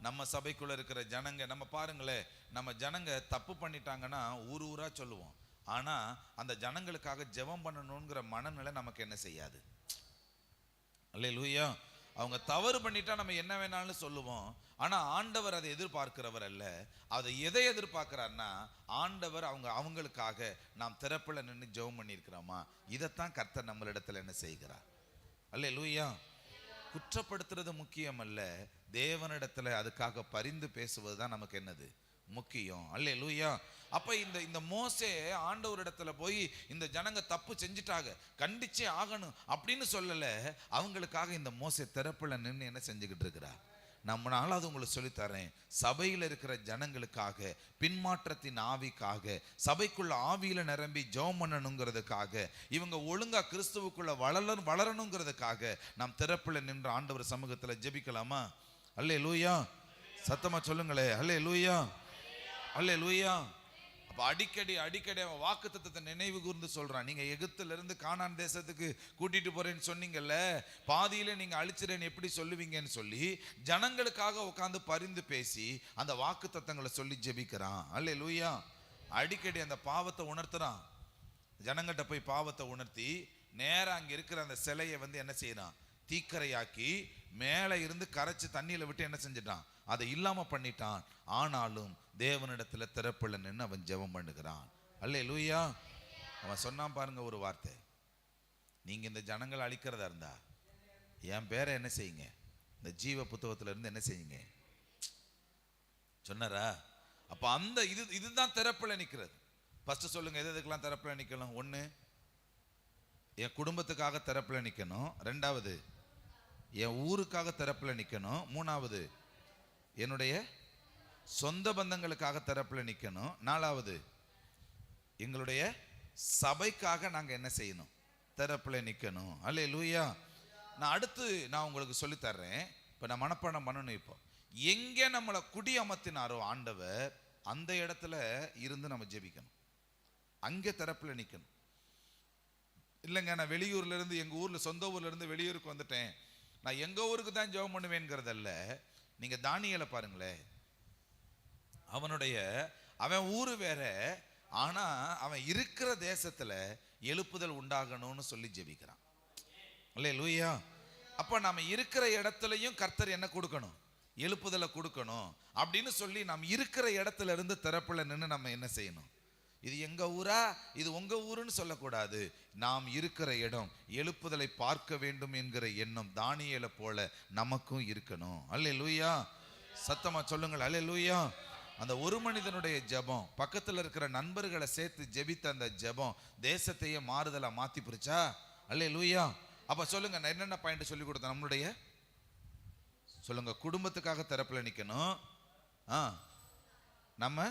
நம்ம சபைக்குள்ள இருக்கிற ஜனங்க, நம்ம பாருங்களேன், நம்ம ஜனங்க தப்பு பண்ணிட்டாங்கன்னா ஊர் ஊரா சொல்லுவோம், ஆனா அந்த ஜனங்களுக்காக ஜெபம் பண்ணணுங்கிற மனநிலை நமக்கு என்ன செய்யாது. அல்லேலூயா. அவங்க தவறு பண்ணிட்டா நம்ம என்ன வேணாலும் சொல்லுவோம், ஆனா ஆண்டவர் அதை எதிர்பார்க்கிறவர் அல்ல. அதை எதை எதிர்பார்க்கிறார்னா, ஆண்டவர் அவங்களுக்காக நாம் திறப்புல நின்று ஜெபம் பண்ணியிருக்கிறோமா, இதைத்தான் கர்த்தர் நம்மளிடத்துல என்ன செய்கிறார். அல்லேலூயா. குற்றப்படுத்துறது முக்கியம் அல்ல, தேவனிடத்துல அதுக்காக பரிந்து பேசுவது தான் நமக்கு என்னது முக்கியம். அல்லேலூயா. அப்ப இந்த மோசே ஆண்டவரிடத்துல போய் இந்த ஜனங்க தப்பு செஞ்சுட்டாங்க, கண்டிச்சே ஆகணும் அப்படின்னு சொல்லல, அவங்களுக்காக இந்த மோசே திறப்புல நின்று என்ன செஞ்சுக்கிட்டு இருக்கிறார். நம்ம நாளாவது உங்களுக்கு சொல்லித்தரேன், சபையில் இருக்கிற ஜனங்களுக்காக, பின்மாற்றத்தின் ஆவிக்காக, சபைக்குள்ள ஆவியில நிரம்பி ஜெபம் பண்ணணுங்கிறதுக்காக, இவங்க ஒழுங்கா கிறிஸ்துவுக்குள்ள வளரணுங்கிறதுக்காக நாம் திறப்புல நின்று ஆண்டவர் சமூகத்துல ஜெபிக்கலாமா? அல்லேலூயா, சத்தமா சொல்லுங்களே, அல்லேலூயா, அல்லேலூயா. அப்ப அடிக்கடி அவன் வாக்குத்தத்தத்தை நினைவு கூர்ந்து சொல்றான். நீங்க எகிப்துல இருந்து கானான் தேசத்துக்கு கூட்டிட்டு போறேன்னு சொன்னீங்கல்ல, பாதியில நீங்க அழிச்சிறேன்னு எப்படி சொல்லுவீங்கன்னு சொல்லி ஜனங்களுக்காக உட்கார்ந்து பரிந்து பேசி அந்த வாக்குத்தத்தங்களை சொல்லி ஜெபிக்கிறான். அல்லேலூயா. அடிக்கடி அந்த பாவத்தை உணர்த்துறான், ஜனங்கிட்ட போய் பாவத்தை உணர்த்தி நேரா அங்க இருக்கிற அந்த சிலையை என்ன செய்யறான், தீக்கரையாக்கி மேலே இருந்து கரைச்சு தண்ணியில விட்டு என்ன செஞ்சிட்டான், அதை இல்லாம பண்ணிட்டான். ஆனாலும் தேவனிடத்துல திறப்புல நின்று அவன் ஜெபம் பண்ணுகிறான். அல்லேலூயா. அவன் சொன்னான் பாருங்க ஒரு வார்த்தை, நீங்க இந்த ஜனங்களை அழிக்கிறதா இருந்தா என் பேரை என்ன செய்யுங்க, இந்த ஜீவ புத்தகத்துல இருந்து என்ன செய்யுங்க சொன்னாரா? அப்ப அந்த இதுதான் திறப்புல நிக்கிறது. ஃபர்ஸ்ட் சொல்லுங்க, எதுக்கெல்லாம் திறப்புல நிக்கணும்? ஒண்ணு, என் குடும்பத்துக்காக திறப்புல நிக்கணும். ரெண்டாவது, என் ஊருக்காக திறப்புல நிக்கணும். மூணாவது, என்னுடைய சொந்த பந்தங்களுக்காக திறப்புல நிக்கணும். நாலாவது, எங்களுடைய சபைக்காக நாங்க என்ன செய்யணும், திறப்புல நிக்கணும். அல்லேலூயா. நான் உங்களுக்கு சொல்லி தர்றேன். இப்ப நான் மனப்பாடம் பண்ணணும். இப்போ எங்க நம்மளை குடி அமர்த்தினாரோ ஆண்டவர், அந்த இடத்துல இருந்து நம்ம ஜெபிக்கணும், அங்கே திறப்புல நிக்கணும். இல்லைங்க, நான் வெளியூர்ல இருந்து, எங்க ஊர்ல சொந்த ஊர்ல இருந்து வெளியூருக்கு வந்துட்டேன், நான் எங்க ஊருக்கு தான் ஜெபம் பண்ணுவேங்கிறதல்ல. நீங்க தானியேலை பாருங்களேன், அவன் ஊரு வேற, ஆனா அவன் இருக்கிற தேசத்துல எழுப்புதல் உண்டாகணும்னு சொல்லி ஜெபிக்கிறான். அல்லேலூயா. அப்ப நாம இருக்கிற இடத்துலயும் கர்த்தர் என்ன கொடுக்கணும், எழுப்புதலை கொடுக்கணும் அப்படின்னு சொல்லி நாம் இருக்கிற இடத்துல இருந்து திறப்புல நின்று நம்ம என்ன செய்யணும், இது எங்க ஊரா, இது உங்க ஊருன்னு சொல்லக்கூடாது. நாம் இருக்கிற இடம் எழுப்புதலை பார்க்க வேண்டும் என்கிற எண்ணம் தானியேலை போல நமக்கும் இருக்கணும். அல்லேலூயா. சத்தமா சொல்லுங்கள், அல்லேலூயா. அந்த ஒரு மனிதனுடைய ஜெபம், பக்கத்துல இருக்கிற நண்பர்களை சேர்த்து ஜெபித்த அந்த ஜெபம் தேசத்தையே மாறுதலா மாத்தி பிடிச்சா. அல்லேலூயா. அப்ப சொல்லுங்க, நான் என்னென்ன பாயிண்ட் சொல்லி கொடுத்தேன்? நம்மளுடைய சொல்லுங்க, குடும்பத்துக்காக திறப்புல நிக்கணும், நம்ம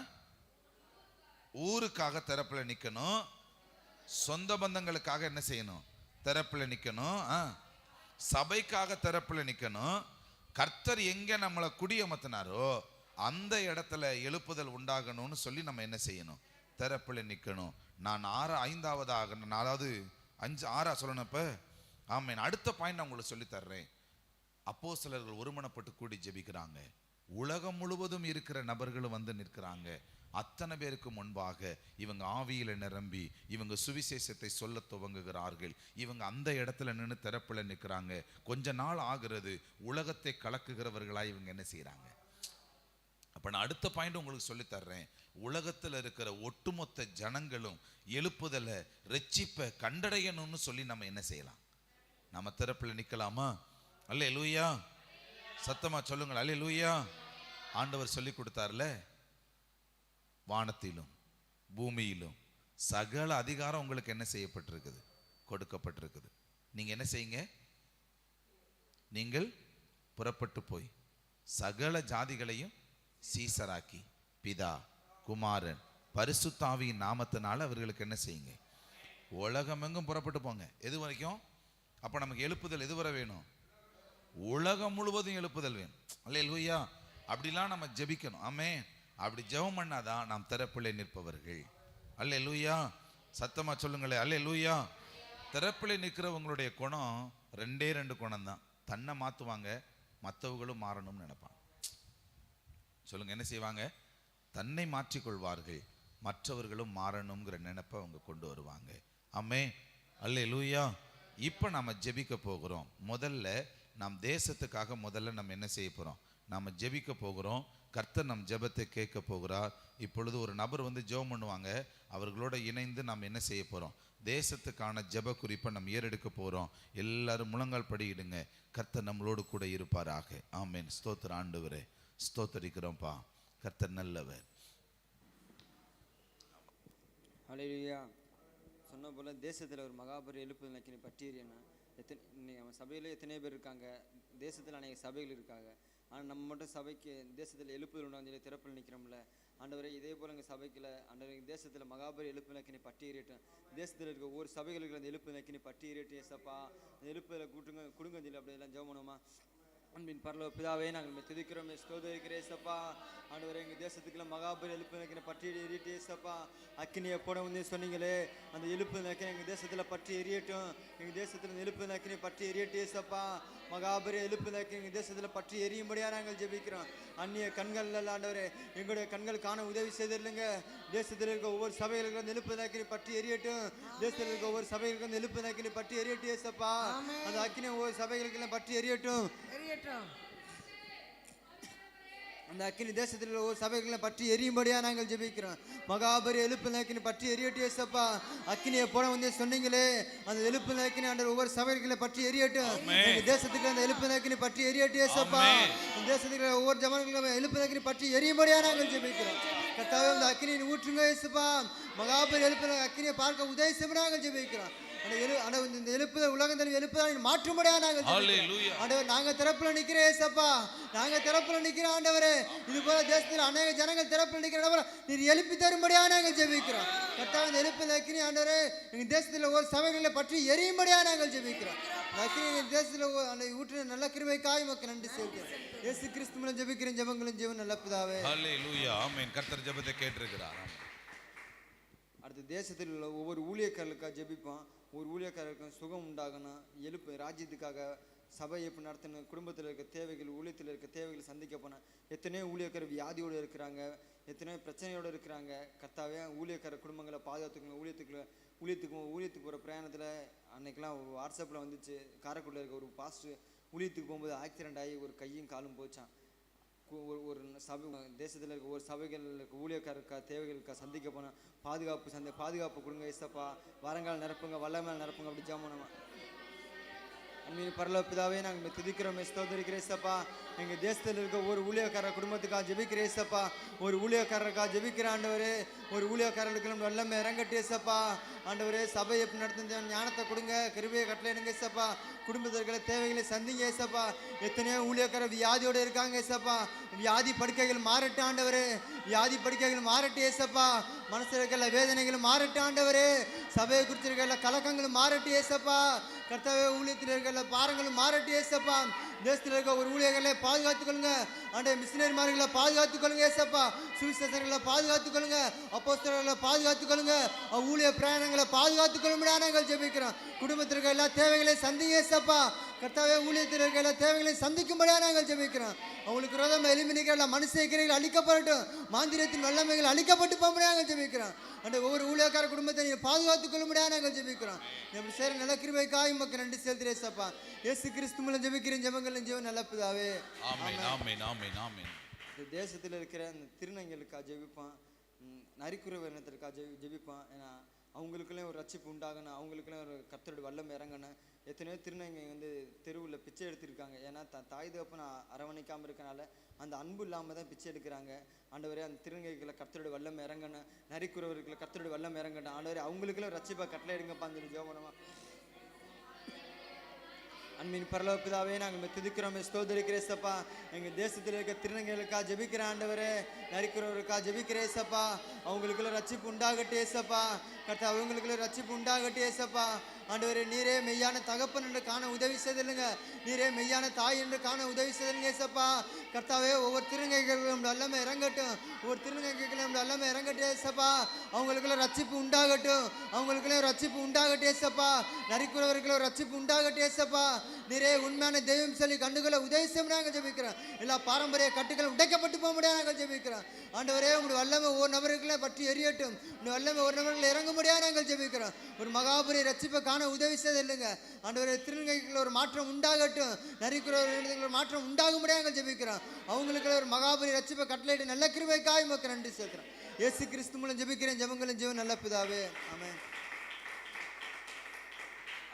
ஊருக்காக திறப்புல நிக்கணும், சொந்த பந்தங்களுக்காக என்ன செய்யணும், திறப்புல நிக்கணும், சபைக்காக திறப்புல நிக்கணும். கர்த்தர் எங்க நம்மளை குடியமர்த்தினாரோ அந்த இடத்துல எழுப்புதல் உண்டாகணும்னு சொல்லி நம்ம என்ன செய்யணும், திறப்புல நிக்கணும். நான் 5ஆவதாக, அதாவது 6 சொல்லணும். இப்ப ஆமென். அடுத்த பாயிண்ட் நான் உங்களுக்கு சொல்லி தர்றேன். அப்போஸ்தலர்கள் ஒருமனப்பட்டு கூடி ஜெபிக்கிறாங்க. உலகம் முழுவதும் இருக்கிற நபர்களும் வந்து நிற்கிறாங்க. அத்தனை பேருக்கு முன்பாக இவங்க ஆவியில நிரம்பி இவங்க சுவிசேஷத்தை சொல்ல துவங்குகிறார்கள். இவங்க அந்த இடத்துல நின்று திறப்புல நிற்கிறாங்க. கொஞ்ச நாள் ஆகிறது, உலகத்தை கலக்குகிறவர்களாய் இவங்க என்ன செய்யறாங்க. அப்ப நான் அடுத்த பாயிண்ட் உங்களுக்கு சொல்லி தர்றேன். உலகத்துல இருக்கிற ஒட்டுமொத்த ஜனங்களும் எழுப்புதலை ரட்சிப்பை கண்டடையணும்னு சொல்லி நம்ம என்ன செய்யலாம், நம்ம திறப்புல நிக்கலாமா? அல்லேலூயா, சத்தமா சொல்லுங்கள் அல்லேலூயா. ஆண்டவர் சொல்லி கொடுத்தார்ல, வானத்திலும் பூமியிலும் சகல அதிகாரம் உங்களுக்கு என்ன செய்யப்பட்டிருக்குது, கொடுக்கப்பட்டிருக்குது. நீங்க என்ன செய்யுங்க, நீங்கள் புறப்பட்டு போய் சகல ஜாதிகளையும் சீசராக்கி பிதா குமாரன் பரிசுத்த ஆவியின் நாமத்தினால அவர்களுக்கு என்ன செய்யுங்க, உலகமெங்கும் புறப்பட்டு போங்க. எது வரைக்கும்? அப்ப நமக்கு எழுப்புதல் எது வரை வேணும்? உலகம் முழுவதும் எழுப்புதல் வேணும். அல்லேலூயா. அப்படிலாம் நம்ம ஜெபிக்கணும். ஆமென். அப்படி ஜெபம் பண்ணாதான் நாம் திறப்பிலே நிற்பவர்கள். அல்லேலூயா, சத்தமா சொல்லுங்களே அல்லேலூயா. திறப்பிலே நிற்கிறவங்களுடைய குணம் 2 குணம் தான். தன்னை மாத்துவாங்க, மற்றவங்களும் மாறணும்னு நினைப்பாங்க. சொல்லுங்க, என்ன செய்வாங்க? தன்னை மாற்றிக்கொள்வார்கள், மற்றவர்களும் மாறணுங்கிற நினைப்பை அவங்க கொண்டு வருவாங்க. ஆமென். அல்லேலூயா. இப்போ நம்ம ஜெபிக்க போகிறோம். முதல்ல நாம் தேசத்துக்காக முதல்ல நம்ம என்ன செய்ய போகிறோம், நாம் ஜெபிக்க போகிறோம். கர்த்தர் நம் ஜெபத்தை கேட்க போகிறார். இப்பொழுது ஒரு நபர் வந்து ஜெபம் பண்ணுவாங்க, அவர்களோட இணைந்து நாம் என்ன செய்ய போகிறோம், தேசத்துக்கான ஜெப குறிப்பை நம்ம ஏறெடுக்க போகிறோம். எல்லாரும் முழங்கால் படியிடுங்க. கர்த்தர் நம்மளோடு கூட இருப்பாராக. ஆமென். ஸ்தோத்திர ஆண்டவரே, ஸ்தோத்தரிக்கிறோம்ப்பா. கர்த்தர் நல்லவர். ஹல்லேலூயா. சொன்ன போல தேசத்தில் ஒரு மகாபெரிய எழுப்புதல் நக்கினை பற்றியறியனா இன்னைக்கு நம்ம சபையில் எத்தனை பேர் இருக்காங்க, தேசத்தில் அநேக சபைகள் இருக்காங்க. ஆனால் நம்ம மட்டும் சபைக்கு தேசத்தில் எழுப்புதல் உண்டான்னு சொல்லி திறப்பில் நிற்கிறோம்ல. ஆண்டவரே, இதே போல் எங்கள் சபைக்கில் ஆண்டவரே தேசத்தில் மகாபெரிய எழுப்பு நக்கினை பற்றியறியட்டும். தேசத்தில் இருக்க ஒவ்வொரு சபைகளுக்கு அந்த எழுப்பு நக்கினை பற்றியறியட்டும். ஏசப்பா, அந்த எழுப்புதலை கொடுங்க சொல்லி அப்படியெல்லாம் ஜெபம் பண்ணுமா? அன்பின் பரலோக பிதாவே, நாங்கள் துதிக்கிறோம், ஸ்தோத்திரிக்கிறோம் ஏசப்பா. ஆண்டவரே, எங்கள் தேசத்துக்குள்ள மகாபெரிய எழுப்பு நக்கினை பற்றி எறியிட்டு ஏசப்பா. அக்கினியை போட வந்து சொன்னீங்களே, அந்த எழுப்பு நக்கினை எங்கள் தேசத்தில் பற்றி எரியட்டும். எங்கள் தேசத்தில் எழுப்பு நக்கினை பற்றி எரியட்டும் ஏசப்பா. மகாபெரிய எழுப்பு நக்கினை எங்கள் தேசத்தில் பற்றி எரியும்படியாக நாங்கள் ஜெபிக்கிறோம். அந்நிய கண்கள் ஆண்டவரே, எங்களுடைய கண்கள் காண உதவி செய்திருங்க. தேசத்தில் இருக்க ஒவ்வொரு சபைகளுக்கு அந்த எழுப்பு நக்கினை பற்றி எரியட்டும். தேசத்தில் இருக்க ஒவ்வொரு சபைகளுக்கு அந்த எழுப்பு நக்கினை பற்றி எரியட்டும் ஏசப்பா. அந்த அக்கினை ஒவ்வொரு சபைகளுக்கு பற்றி எரியட்டும். அந்த அக்கினி தேசத்தில் ஒரு சபைகளை பற்றி எரியும்படியா நாங்கள் ஜெபிக்கிறோம். மகாபெரிய எழுப்பு நாக்கினை பற்றி எரியட்டும் ஏசப்பா. அக்கினியை போட வந்து சொன்னீங்களே, அந்த எழுப்பு நாக்கினை ஆண்டவர் ஒவ்வொரு சபைகளை பற்றி எரியட்டும். எங்க தேசத்துக்கு அந்த எழுப்பு நாக்கினை பற்றி எரியட்டும் ஏசப்பா. இந்த தேசத்துக்கு ஒவ்வொரு ஜனங்களும் எழுப்பு நாக்கினை பற்றி எரியும்படியா நாங்கள் ஜெபிக்கிறோம். கர்த்தாவே, அந்த அக்கினியை ஊற்றுங்க ஏசப்பா. மகாபெரிய எழுப்பு அக்கினியை பார்க்க உதவி செய்ய நாங்கள் ஜெபிக்கிறோம். இந்த எழுப்புதல் உலகம் தனி எழுப்புதல் மாற்றும்படியா நாங்கள் ஆண்டவர், நாங்க திறப்புல நிக்கிறோம் ஏசப்பா. நாங்க திறப்புல நிக்கிறோம் ஆண்டவரே. இது போல தேசத்தில் அநேக ஜனங்கள் திறப்புல நிக்கிற நீர் எழுப்பி தரும்படியா நாங்கள் ஜெபிக்கிறோம். கர்த்தாவே, இந்த எழுப்புதல் அக்கினி ஆண்டவரே எங்க தேசத்தில் ஒரு சபைகளை பற்றி எரியும்படியா நாங்கள் ஜெபிக்கிறோம். அக்கினி எங்க தேசத்தில் ஊற்று நல்ல கிருபைக்காய் உமக்கு நன்றி சொல்கிறோம். இயேசு கிறிஸ்து மூலம் ஜெபிக்கிறேன். ஜெபங்களும் ஜீவன் நல்ல பிதாவே. ஹல்லேலூயா. ஆமென். கர்த்தர் ஜெபத்தை கேட்டிருக்கிறார். அடுத்த தேசத்தில் உள்ள ஒவ்வொரு ஊழியக்காரர்களுக்காக ஜெபிப்போம். ஒரு ஊழியக்காரருக்கு சுகம் உண்டாகணும், எழுப்பு ராஜ்யத்துக்காக சபை எப்படி நடத்தணும், குடும்பத்தில் இருக்க தேவைகள், ஊழியத்தில் இருக்க தேவைகள் சந்திக்க போனால் எத்தனையோ ஊழியக்காரர் வியாதியோடு இருக்கிறாங்க, எத்தனையோ பிரச்சனையோடு இருக்கிறாங்க. கர்த்தாவே, ஊழியக்கார குடும்பங்களை பாதுகாத்துக்கணும். ஊழியத்துக்கு போகிற பிரயாணத்தில் அன்னைக்கெல்லாம் வாட்ஸ்அப்பில் வந்துச்சு, காரைக்குடியில் இருக்க ஒரு பாஸ்டர் ஊழியத்துக்கு போகும்போது ஆக்சிடென்ட் ஆகி ஒரு கையும் காலும் போச்சான். ஒரு சபை தேசத்தில் இருக்க ஒரு சபைகளுக்கு ஊழியக்காரருக்கா தேவைகளுக்கா சந்திக்க போனால் பாதுகாப்பு கொடுங்க ஏசப்பா. வரங்கால் நிரப்புங்க, வல்லமேல் நிரப்புங்க. அப்படி ஜெபம் பண்ணுமா? அன்பின் பரலோக பிதாவே நாங்கள் துதிக்கிறோம், ஸ்தோத்திரிக்கிறோம் ஏசப்பா. எங்கள் தேசத்தில் இருக்க ஒரு ஊழியக்காரர் குடும்பத்துக்காக ஜெபிக்கிறேன் ஏசப்பா. ஒரு ஊழியக்காரருக்காக ஜெபிக்கிற ஆண்டவரே, ஒரு ஊழியக்காரர்களுக்கு வல்லமை இறங்கட்டு ஏசப்பா. ஆண்டவரே, சபை எப்படி நடத்துங்க ஞானத்தை கொடுங்க, கிருபையை கட்டளையிடுங்க ஏசப்பா. குடும்பத்திற்குள்ள தேவைகளை சந்திங்க ஏசப்பா. எத்தனையோ ஊழியக்காரர் வியாதியோடு இருக்காங்க ஏசப்பா. வியாதி படுக்கைகள் மாறட்டு ஆண்டவரே, வியாதி படுக்கைகள் மாறட்டு ஏசப்பா. மனசில் இருக்கிற வேதனைகள் மாறட்டு ஆண்டவரே. சபையை குறித்து இருக்கிற கலக்கங்கள் மாறட்டு ஏசப்பா. கர்த்தாவே, ஊழியத்தில் இருக்கிற பாரங்களும் மாறட்டு ஏசப்பா. தேசத்தில் இருக்க ஒரு ஊழியர்களை பாதுகாத்துக் கொள்ளுங்க ஆண்டவரே. மிஷினரிமார்களை பாதுகாத்துக் கொள்ளுங்க ஏசப்பா. சுவிசேஷர்களை பாதுகாத்துக் கொள்ளுங்க, அப்போஸ்தலர்களை பாதுகாத்துக் கொள்ளுங்க, ஊழிய பிரயாணங்களை பாதுகாத்துக் கொள்ளும்படியாக நாங்கள் ஜெபிக்கிறோம். குடும்பத்திற்கு எல்லா தேவைகளையும் சந்திங்க ஏசப்பா. கர்த்தாவே, ஊழியத்தில் இருக்க எல்லா தேவைகளையும் சந்திக்கும்படியாக நாங்கள் ஜெபிக்கிறோம். அவங்களுக்கு விரோதமாக எலிமினிக்கிற எல்லா மனுஷ கிரைகள் அழிக்கப்படட்டும், மாந்திரத்தின் வல்லமைகள் அழிக்கப்பட்டு போகும்படியாக நாங்கள் ஜெபிக்கிறோம். அந்த ஒவ்வொரு ஊழியக்கார குடும்பத்தை நீங்கள் பாதுகாத்துக் கொள்ளும்படியாக நாங்கள் ஜெபிக்கிறோம். எப்படி சேர நல்ல கிருபைக்காய் உமக்கு நன்றி செலுத்துகிறேன் ஏசப்பா. இயேசு கிறிஸ்து மூலம் ஜெபிக்கிறேன் ஜெபங்களின் ஜீவன் நல்ல பிதாவே. ஆமென் ஆமென் ஆமென் ஆமென். இந்த தேசத்தில் இருக்கிற அந்த திருநங்கைகளுக்காக ஜெபிப்பான், நரிக்குறவு இனத்திற்காக ஜெபிப்பான். ஏன்னா அவங்களுக்குள்ளே ஒரு ரட்சிப்பு உண்டாகணும், அவங்களுக்குள்ளே ஒரு கர்த்தருடைய வல்லமை இறங்கணும். எத்தனையோ திருநங்கை தெருவில் பிச்சை எடுத்திருக்காங்க. ஏன்னா தாய் தகப்பனை அரவணைக்காமல் இருக்கனால அந்த அன்பு இல்லாமல் தான் பிச்சை எடுக்கிறாங்க. ஆண்டவரே, அந்த திருநங்கைகளை கர்த்தருடைய வல்லமை இறங்கணும், நரிக்குறவர்களை கர்த்தருடைய வல்லமை இறங்கணும். ஆண்டவரே, அவங்களுக்குள்ள ரட்சிப்பா கட்டளை எடுங்கப்பா. அந்த ஜெபமா அன்பின் பரலோக பிதாவே நாங்கள் துதிக்கிறோம், ஸ்தோத்திரிக்கிறோம் ஏசப்பா. எங்கள் தேசத்தில் இருக்க திருநங்கைகளுக்காக ஜெபிக்கிற ஆண்டவரே, நரிக்கிறவருக்காக ஜெபிக்கிறேன் ஏசப்பா. அவங்களுக்குள்ள ரட்சிப்பு உண்டாகட்டும் ஏசப்பா. கர்த்தா, அவங்களுக்குள்ள ரட்சிப்பு உண்டாகட்டும் ஏசப்பா. ஆண்டவரே, நீரே மெய்யான தகப்பன் என்று காண உதவி செய்தில்லைங்க, நீரே மெய்யான தாய் என்று காண உதவி செய்தில்லைங்க ஏசப்பா. கர்த்தாவே, ஒவ்வொரு திருநங்கைகளும் எல்லாமே இறங்கட்டும், ஒவ்வொரு திருநங்கைகளும் எல்லாமே இறங்கட்டும் ஏசப்பா. அவங்களுக்குள்ள ரட்சிப்பு உண்டாகட்டும், அவங்களுக்குள்ள ரட்சிப்பு உண்டாகட்டும் ஏசப்பா. நரிக்குறவர்களுக்குள்ள ரட்சிப்பு உண்டாகட்டும் ஏசப்பா. நீரே உண்மையான தெய்வம் சொல்லி கண்டுகளை உதவி செய்ய நாங்கள் ஜெபிக்கிறோம். எல்லா பாரம்பரிய கட்டுகளும் உடைக்கப்பட்டு போக முடியாது நாங்கள் ஜெபிக்கிறோம். ஆண்டவரே, உங்களுடைய வல்லமை ஒவ்வொரு நபர்களை பற்றி எரியட்டும், உங்களுடைய வல்லமை ஒரு நபர்களை இறங்க முடியாது நாங்கள் ஜெபிக்கிறோம். ஒரு மகாபுரி ரட்சிப்பை காண உதவி செய்து இல்லைங்க ஆண்டவரே. திருநங்கைகள் ஒரு மாற்றம் உண்டாகட்டும், நரிக்குறவர்கள் ஒரு மாற்றம் உண்டாக முடியாது நாங்கள் ஜெபிக்கிறோம். அவங்களுக்கு ஒரு மகாபுரி ரட்சிப்பை கட்டளையிட்டு நல்ல கிருபைக்காய் உமக்கு நன்றி செலுத்துறோம். இயேசு கிறிஸ்து மூலம் ஜெபிக்கிறேன் ஜெபங்களின் ஜீவன் நல்ல பிதாவே, ஆமென்.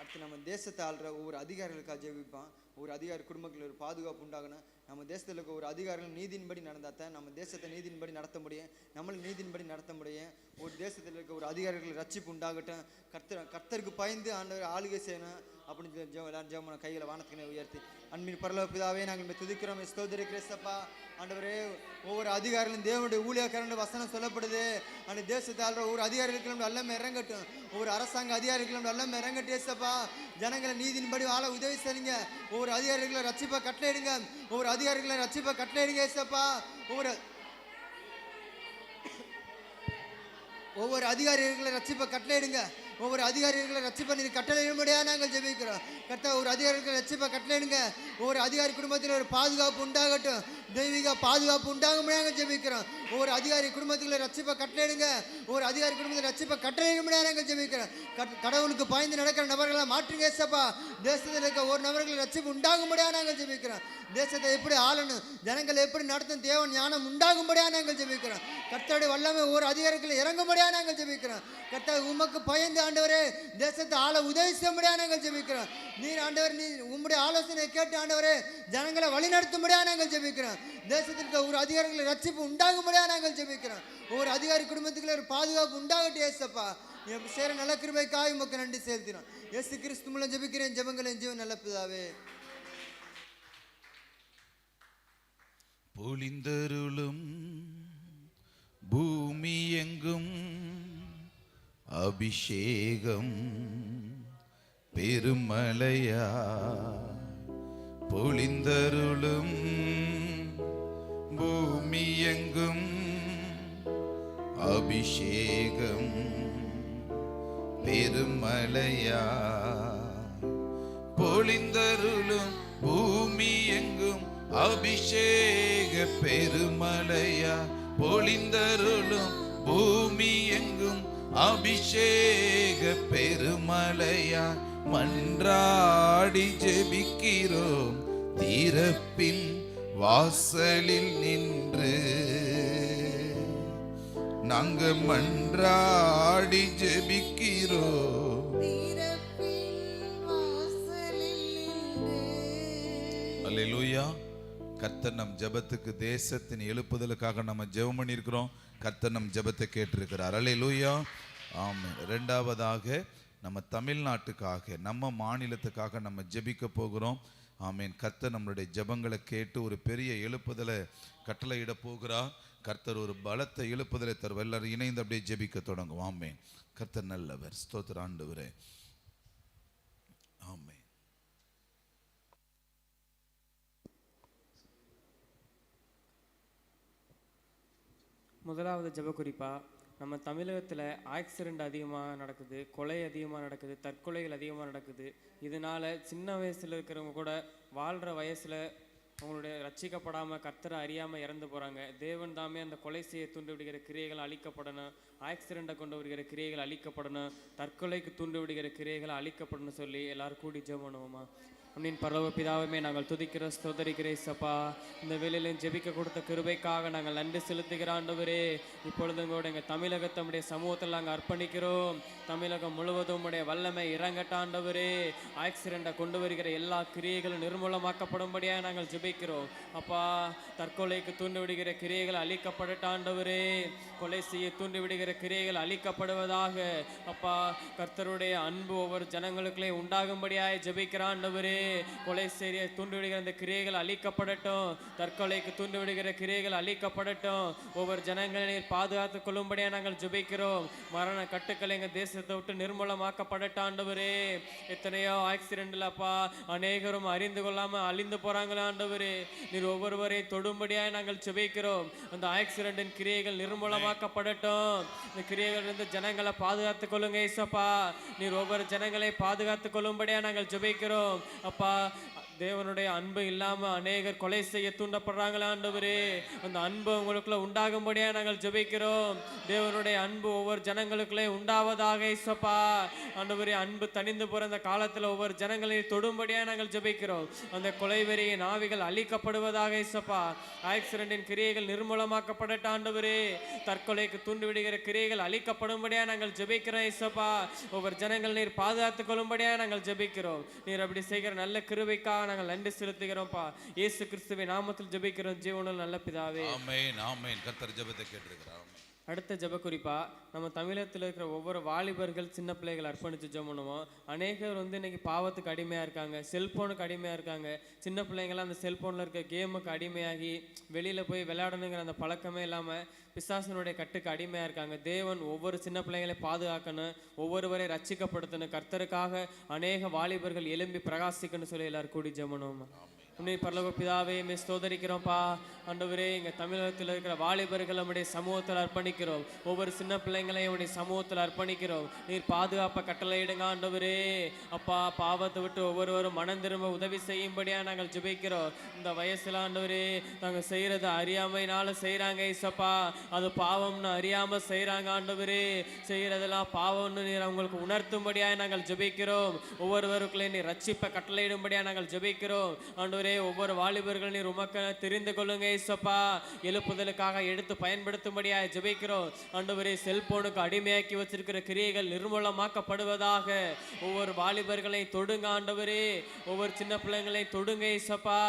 அடுத்து நம்ம தேசத்தை ஆள்ற ஒவ்வொரு அதிகாரிகளுக்காக ஜெபிப்பான். ஒரு அதிகாரி குடும்பத்தில் ஒரு பாதுகாப்பு உண்டாகணும். நம்ம தேசத்தில் இருக்க ஒரு அதிகாரிகள் நீதியின்படி நடந்தாத்தான் நம்ம தேசத்தை நீதியின்படி நடத்த முடியும், நம்மளை நீதியின்படி நடத்த முடியும். ஒரு தேசத்தில் இருக்க ஒரு அதிகாரிகள் ரட்சிப்பு உண்டாகட்டும். கர்த்தருக்கு பயந்து ஆண்டவர் ஆளுகை செய்யணும் அப்படின்னு எல்லாரும் ஜெபம் கைகளை வானத்துக்கு உயர்த்தி அன்பின் பரலோக பிதாவே நாங்கள் துதிக்கிறோம், ஸ்தோத்திரிக்கிறோம் ஏசப்பா. ஆண்டவரே, ஒவ்வொரு அதிகாரிகளும் தேவனுடைய ஊழியக்காரன் வசனம் சொல்லப்படுது. அந்த தேசத்தை ஆள்ற ஒவ்வொரு அதிகாரிகளுக்கும் எல்லாமே இறங்கட்டும், ஒவ்வொரு அரசாங்க அதிகாரிகளும் எல்லாமே இறங்கட்டும் ஏசப்பா. ஜனங்களை நீதியின்படி வாழ உதவி செய்யுங்க. ஒவ்வொரு அதிகாரிகளை ரட்சிப்பை கட்டளையிடுங்க, ஒவ்வொரு அதிகாரிகளை ரட்சிப்பை கட்டளையிடுங்க ஏசப்பா. ஒவ்வொரு அதிகாரிகளை ரட்சிப்பை கட்டளையிடுங்க, ஒவ்வொரு அதிகாரிகளை ரட்சிப்பை நீர் கட்டளையிடும்படியாக நாங்கள் ஜெபிக்கிறோம். கர்த்தா, ஒரு அதிகாரிகளை ரட்சிப்பை கட்டளையிடுங்க. ஒவ்வொரு அதிகாரி குடும்பத்தில் ஒரு பாதுகாப்பு உண்டாகட்டும், தெய்வீக பாதுகாப்பு உண்டாகும்படியாக நாங்கள் ஜெபிக்கிறோம். ஒவ்வொரு அதிகாரி குடும்பத்தில் ரட்சிப்பை கட்டளையிடுங்க, ஒவ்வொரு அதிகாரி குடும்பத்தில் ரட்சிப்பை கட்டளையிடும்படியாக நாங்கள் ஜெபிக்கிறோம். கடவுளுக்கு பயந்து நடக்கிற நபர்களை மாற்றுங்க ஏசப்பா. தேசத்தில் இருக்க ஒரு நபர்கள் ரட்சிப்பு உண்டாகும்படியாக நாங்கள் ஜெபிக்கிறோம். தேசத்தை எப்படி ஆளணும், ஜனங்களை எப்படி நடத்தும் தேவன் ஞானம் உண்டாகும்படியாக நாங்கள் ஜெபிக்கிறோம். கர்த்தருடைய வல்லமை ஒவ்வொரு அதிகாரிகளை இறங்கும்படியாக நாங்கள் ஜெபிக்கிறோம். கர்த்தர் உமக்கு பயந்து ஆண்டவரே தேசத்தை ஆள உதவி செய்யும்படியாக நாங்கள் ஜெபிக்கிறோம். நீர் ஆண்டவர், நீர் உம்முடைய ஆலோசனை கேட்டு ஆண்டவரே ஜனங்களை வழிநடத்தும்படியாக நாங்கள் ஜெபிக்கிறோம். தேசத்திற்கு ஒரு அதிகாரிகளை ரட்சிப்பு உண்டாகும்படியாக நாங்கள் ஜெபிக்கிறோம். ஒவ்வொரு அதிகாரி குடும்பத்துக்குள்ள ஒரு பாதுகாப்பு உண்டாகட்டும் ஏசப்பா. சேர நல்ல கிருபைக்காய் உமக்கு நன்றி செலுத்தினோம். இயேசு கிறிஸ்து மூலம் ஜெபிக்கிறேன் ஜெபங்களின் ஜீவன் நல்ல பிதாவே. பொழிந்தருளும் பூமி எங்கும் அபிஷேகம் பெருமழையா பொழிந்தருளும் பூமி எங்கும் அபிஷேகம் பெருமழையா பொழிந்தருளும் பூமி எங்கும் அபிஷேக பெருமழையா பொழிந்தருளும் பூமி எங்கும் அபிஷேக பெருமழையா மன்றாடி ஜெபிக்கிறோம் திறப்பின் வாசலில் நின்று நாங்க மன்றாடி ஜெபிக்கிறோம் திறப்பின் வாசலில் அல்லேலூயா. கர்த்தர் நம் ஜெபத்துக்கு, தேசத்தின் எழுப்புதலுக்காக நம்ம ஜெபம் பண்ணியிருக்கிறோம். கர்த்தர் நம் ஜெபத்தை கேட்டிருக்கிறார். அல்லேலூயா. ஆமென். இரண்டாவதாக நம்ம தமிழ்நாட்டுக்காக, நம்ம மாநிலத்துக்காக நம்ம ஜெபிக்க போகிறோம். ஆமென். கர்த்தர் நம்மளுடைய ஜெபங்களை கேட்டு ஒரு பெரிய எழுப்புதலை கட்டளையிட போகிறார். கர்த்தர் ஒரு பலத்தை எழுப்புதலை தருவார். எல்லாரும் இணைந்து அப்படியே ஜெபிக்க தொடங்கும். ஆமென். கர்த்தர் நல்லவர். ஸ்தோத்திர ஆண்டவரே. ஆமென். முதலாவது ஜெப குறிப்பா, நம்ம தமிழகத்தில் ஆக்சிடெண்ட் அதிகமாக நடக்குது, கொலை அதிகமாக நடக்குது, தற்கொலைகள் அதிகமாக நடக்குது. இதனால சின்ன வயசில் இருக்கிறவங்க கூட வாழ்கிற வயசில் அவங்களுடைய ரட்சிக்கப்படாமல் கர்த்தரை அறியாமல் இறந்து போகிறாங்க. தேவன் தாமே அந்த கொலை செய்ய தூண்டு விடுகிற கிரியைகள் அழிக்கப்படணும், ஆக்சிடெண்ட்டை கொண்டு வருகிற கிரியைகள் அழிக்கப்படணும், தற்கொலைக்கு தூண்டு விடுகிற கிரியைகள் அழிக்கப்படணும் சொல்லி எல்லாரும் கூடி ஜெபம் பண்ணுவோமா? அன்னின் பரலோக பிதாவே, நாங்கள் துதிக்கிற ஸ்தோத்தரிக்கிறே சப்பா. இந்த வேளையிலும் ஜெபிக்க கொடுத்த கிருபைக்காக நாங்கள் நன்றி செலுத்துகிற ஆண்டவரே. இப்பொழுதும் கூட எங்கள் தமிழகத்தை உடைய சமூகத்தில் நாங்கள் அர்ப்பணிக்கிறோம். தமிழகம் முழுவதும் உடைய வல்லமை இறங்கட்ட ஆண்டவரே. ஆக்சிடெண்ட்டை கொண்டு வருகிற எல்லா கிரியைகளும் நிர்மூலமாக்கப்படும்படியாக நாங்கள் ஜெபிக்கிறோம் அப்பா. தற்கொலைக்கு தூண்டி விடுகிற கிரியைகள் அழிக்கப்படட்ட ஆண்டவரே. கொலை செய்ய தூண்டி விடுகிற கிரியைகள் அழிக்கப்படுவதாக அப்பா. கர்த்தருடைய அன்பு ஒவ்வொரு ஜனங்களுக்குள்ளே உண்டாகும்படியாக ஜெபிக்கிற ஆண்டவரே. கொலை செய்ய தூண்டி விடுகிற அந்த கிரியைகள் அழிக்கப்படட்டும், தற்கொலைக்கு தூண்டி விடுகிற கிரியைகள் அழிக்கப்படட்டும். ஒவ்வொரு ஜனங்களை பாதுகாத்து கொள்ளும்படியாக நாங்கள் ஜெபிக்கிறோம். மரண கட்டுக்களை எங்கள் தேசத்தை விட்டு நிர்மூலமாக்கப்படட்டும் ஆண்டவரே. எத்தனையோ ஆக்சிடென்ட்ல அப்பா அநேகரும் அறிந்து கொள்ளாமல் அழிந்து போறாங்களே ஆண்டவரே. நீர் ஒவ்வொருவரையும் தொடும்படியாக நாங்கள் ஜெபிக்கிறோம். அந்த ஆக்சிடென்டின் கிரியைகள் நிர்மூலமாக்கப்படட்டும். இந்த கிரியைகள் இருந்து ஜனங்களை பாதுகாத்து கொள்ளுங்க ஏசப்பா. நீர் ஒவ்வொரு ஜனங்களை பாதுகாத்து கொள்ளும்படியாக நாங்கள் ஜெபிக்கிறோம் அப்பா. தேவனுடைய அன்பு இல்லாமல் அநேகர் கொலை செய்ய தூண்டப்படுறாங்களா ஆண்டவரே. அந்த அன்பு உங்களுக்குள்ள உண்டாகும்படியாக நாங்கள் ஜெபிக்கிறோம். தேவனுடைய அன்பு ஒவ்வொரு ஜனங்களுக்குள்ளே உண்டாவதாக இயேசுப்பா. ஆண்டவரே, அன்பு தணிந்து போகிற அந்த காலத்தில் ஒவ்வொரு ஜனங்களையும் தொடும்படியாக நாங்கள் ஜெபிக்கிறோம். அந்த கொலை வெறியின் ஆவிகள் அழிக்கப்படுவதாக இயேசுப்பா. ஆக்சிடென்டின் கிரியைகள் நிர்மூலமாக்கப்படட்ட ஆண்டவரே. தற்கொலைக்கு தூண்டி விடுகிற கிரியைகள் அழிக்கப்படும்படியாக நாங்கள் ஜெபிக்கிறோம் இயேசுப்பா. ஒவ்வொரு ஜனங்கள் நீர் பாதுகாத்துக் கொள்ளும்படியாக நாங்கள் ஜெபிக்கிறோம். நீர் அப்படி செய்கிற நல்ல கிருபைக்காக நாங்கள் நன்றி செலுத்துகிறோம்ப்பா. இயேசு கிறிஸ்துவின் நாமத்தில் ஜெபிக்கிறோம் ஜீவனுள்ள நல்ல பிதாவே. ஆமென். ஆமென். கர்த்தர் ஜெபத்தை கேட்டிருக்கிறார். அடுத்த ஜெப குறிப்பா, நம்ம தமிழகத்தில் இருக்கிற ஒவ்வொரு வாலிபர்கள் சின்ன பிள்ளைகள் அர்ப்பணித்து ஜெபம் பண்ணுவோம். அநேகர் இன்னைக்கு பாவத்துக்கு அடிமையாக இருக்காங்க, செல்ஃபோனுக்கு அடிமையாக இருக்காங்க. சின்ன பிள்ளைங்களாம் அந்த செல்ஃபோனில் இருக்க கேமுக்கு அடிமையாகி வெளியில் போய் விளையாடணுங்கிற அந்த பழக்கமே இல்லாமல் பிசாசனுடைய கட்டுக்கு அடிமையாக இருக்காங்க. தேவன் ஒவ்வொரு சின்ன பிள்ளைங்களை பாதுகாக்கணும், ஒவ்வொருவரை ரட்சிக்கப்படுத்தணும். கர்த்தருக்காக அநேக வாலிபர்கள் எழும்பி பிரகாசிக்கணும்னு சொல்லி எல்லாரும் கூடி ஜெபம் பண்ணுவோம். உன்னை பரலோக பிதாவே, ஸ்தோத்தரிக்கிறோம்ப்பா ஆண்டவரே. எங்கள் தமிழகத்தில் இருக்கிற வாலிபர்கள் நம்முடைய சமூகத்தில் அர்ப்பணிக்கிறோம். ஒவ்வொரு சின்ன பிள்ளைங்களையும் உடைய சமூகத்தில் அர்ப்பணிக்கிறோம். நீர் பாதுகாப்பை கட்டளையிடுங்க ஆண்டவரே அப்பா. பாவத்தை விட்டு ஒவ்வொருவரும் மனம் திரும்ப உதவி செய்யும்படியாக நாங்கள் ஜெபிக்கிறோம். இந்த வயசில் ஆண்டவரே நாங்கள் செய்கிறது அறியாமைனால செய்கிறாங்க ஏசப்பா. அது பாவம்னு அறியாமல் செய்கிறாங்க ஆண்டவரே. செய்கிறதெல்லாம் பாவம்னு நீர் அவங்களுக்கு உணர்த்தும்படியாக நாங்கள் ஜெபிக்கிறோம். ஒவ்வொருவருக்குள்ளே நீர் ரட்சிப்பை கட்டளையிடும்படியாக நாங்கள் ஜெபிக்கிறோம் ஆண்டவரே. ஒவ்வொரு வாலிபர்கள் நீர் உமக்கு தெரிந்து கொள்ளுங்க ஏசப்பா. எழுப்புதலுக்காக எடுத்து பயன்படுத்தும்படியாக ஜெபிக்கிறோம் ஆண்டவரே. செல்போனுக்கு அடிமையாக்கி வச்சிருக்கிற கிரியைகள் நிர்மூலமாக்கப்படுவதாக. ஒவ்வொரு வாலிபர்களையும் தொடுங்க ஆண்டவரே. ஒவ்வொரு சின்ன பிள்ளைங்களையும் தொடுங்க ஏசப்பா.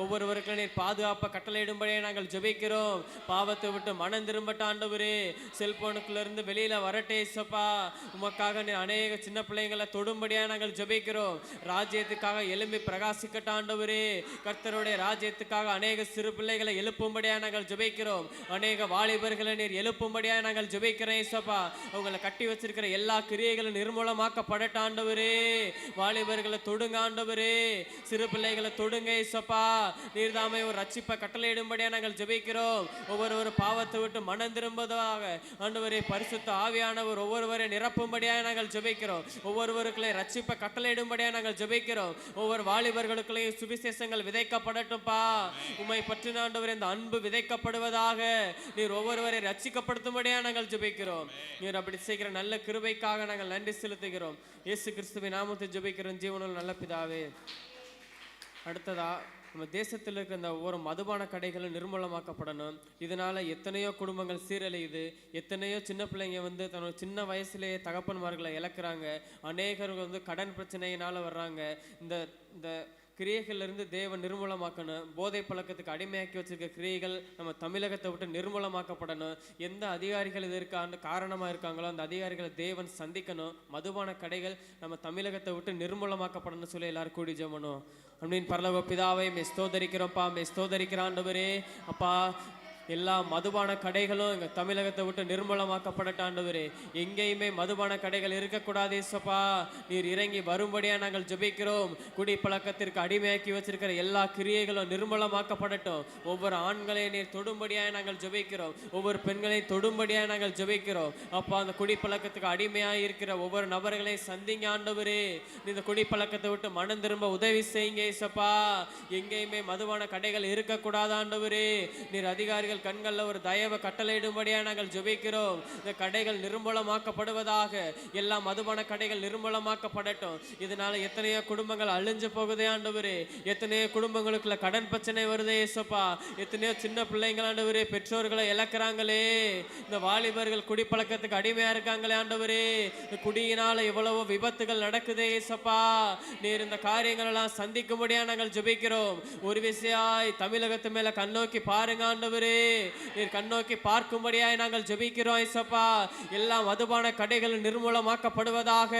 ஒவ்வொருவருக்கும் நீர் பாதுகாப்பை கட்டளையிடும்படியாக நாங்கள் ஜெபிக்கிறோம். பாவத்தை விட்டு மனம் திரும்பட்ட ஆண்டவரே. செல்போனுக்குள்ள இருந்து வெளியில வரட்டே ஏசப்பா. உமக்காக நீர் அநேக சின்ன பிள்ளைங்களை தொடும்படியாக நாங்கள் ஜெபிக்கிறோம். ராஜ்யத்துக்காக எழும்பி பிரகாசிக்கட்ட ஆண்டவரே. கர்த்தருடைய ராஜ்யத்துக்காக அநேக சிறு பிள்ளைகளை எழுப்பும்படியாக நாங்கள் ஜெபிக்கிறோம். அநேக வாலிபர்களை நீர் எழுப்பும்படியாக நாங்கள் ஜெபிக்கிறோம் ஏசப்பா. அவங்களை கட்டி வச்சிருக்கிற எல்லா கிரியைகளும் நிர்மூலமாக்கப்படட்ட ஆண்டவரே. வாலிபர்களை தொடுங்க ஆண்டவரே. சிறு பிள்ளைகளை தொடுங்க ஏசப்பா. நீர் தாமே ஒரு ரட்சிப்பை கட்டளையிடும்படியாக நாங்கள் ஜெபிக்கிறோம். ஒவ்வொரு பாவத்தை விட்டு மனம் திரும்புவதாக ஆண்டவரே. பரிசுத்த ஆவியானவர் ஒவ்வொருவரை நிரப்பும்படியாக நாங்கள் ஜெபிக்கிறோம். ஒவ்வொருவருக்குள்ளே ரட்சிப்பை கட்டளையிடும்படியாக நாங்கள் ஜெபிக்கிறோம். ஒவ்வொரு வாலிபர்களுக்குள்ளேயும் சுவிசேஷங்கள் விதைக்கப்படட்டும்பா. உம்மை பற்றின ஆண்டவரே இந்த அன்பு விதைக்கப்படுவதாக. நீர் ஒவ்வொருவரை ரட்சிக்கப்படுத்தும்படியாக நாங்கள் ஜெபிக்கிறோம். நீர் அப்படி செய்கிற நல்ல கிருபைக்காக நாங்கள் நன்றி செலுத்துகிறோம். இயேசு கிறிஸ்துவின் நாமத்தில் ஜெபிக்கிறோம் ஜீவனுள்ள நல்ல பிதாவே. அடுத்ததா, நம்ம தேசத்தில் இருக்கிற இந்த ஒவ்வொரு மதுபான கடைகளும் நிர்மூலமாக்கப்படணும். இதனால எத்தனையோ குடும்பங்கள் சீரழியுது. எத்தனையோ சின்ன பிள்ளைங்க தன்னோட சின்ன வயசுலேயே தகப்பன்மார்களை இழக்கிறாங்க. அநேகர்கள் கடன் பிரச்சனையினால வர்றாங்க. இந்த கிரியைகள்ல இருந்து தேவன் நிர்மூலமாக்கணும். போதை பழக்கத்துக்கு அடிமையாக்கி வச்சிருக்க கிரியைகள் நம்ம தமிழகத்தை விட்டு நிர்மூலமாக்கப்படணும். எந்த அதிகாரிகள் இதற்கு காரணமா இருக்காங்களோ அந்த அதிகாரிகளை தேவன் சந்திக்கணும். மதுபான கடைகள் நம்ம தமிழகத்தை விட்டு நிர்மூலமாக்கப்படணும்னு சொல்லி எல்லாரும் கூடி ஜெபம் பண்ணுவோம். அப்படின்னு பரலோக பிதாவை மே ஸ்தோதரிக்கிறோம்ப்பா, மே ஸ்தோதரிக்கிற ஆண்டவரே. அப்பா, எல்லா மதுபான கடைகளும் எங்க தமிழகத்தை விட்டு நிர்மூலமாக்கப்படட்ட ஆண்டவரே. எங்கேயுமே மதுபான கடைகள் இருக்கக்கூடாது ஏசப்பா. நீர் இறங்கி வரும்படியா நாங்கள் ஜெபிக்கிறோம். குடி பழக்கத்திற்கு அடிமையாக்கி வச்சிருக்கிற எல்லா கிரியைகளும் நிர்மூலமாக்கப்படட்டும். ஒவ்வொரு ஆண்களையும் நீர் தொடும்படியாக நாங்கள் ஜெபிக்கிறோம். ஒவ்வொரு பெண்களையும் தொடும்படியாக நாங்கள் ஜெபிக்கிறோம். அப்பா, அந்த குடி பழக்கத்துக்கு அடிமையாக இருக்கிற ஒவ்வொரு நபர்களையும் சந்திங்க ஆண்டவரே. இந்த குடி பழக்கத்தை விட்டு மனம் திரும்ப உதவி செய்யுங்க ஏசப்பா. எங்கேயுமே மதுபான கடைகள் இருக்கக்கூடாது ஆண்டவரே. நீர் அதிகாரிகள் கண்கள்ல ஒரு தயவை கட்டளையிடும்படியா நாங்கள் ஜெபிக்கிறோம். இந்த கடைகள் நிர்மூலமாக்கப்படுவதாக. எல்லா மதுபான கடைகள் நிர்மூலமாக்கப்படட்டும். இதனால எத்தனையோ குடும்பங்கள் அழிஞ்சு போகுதே ஆண்டவரே. எத்தனையோ குடும்பங்களுக்குள்ள கடன் பிரச்சனை வருதே ஏசப்பா. எத்தனையோ சின்ன பிள்ளைங்கள் ஆண்டவரே பெற்றோர்களை இழக்கிறாங்களே. இந்த வாலிபர்கள் குடிப்பழக்கத்துக்கு அடிமையா இருக்காங்களே ஆண்டவரே. இந்த குடியினால எவ்வளவோ விபத்துகள் நடக்குதே ஏசப்பா. நீர் இந்த காரியங்கள் எல்லாம் சந்திக்கும்படியா நாங்கள் ஜெபிக்கிறோம். ஒரு விசையாய் தமிழகத்து மேல கண்ணோக்கி பாருங்க ஆண்டவரே. நீர் கண்ணோக்கி பார்க்கும்படியாய் நாங்கள் ஜெபிக்கிறோம் ஐசப்பா. எல்லா மதுபான கடைகள் நிர்மூலமாக்கப்படுவதாக.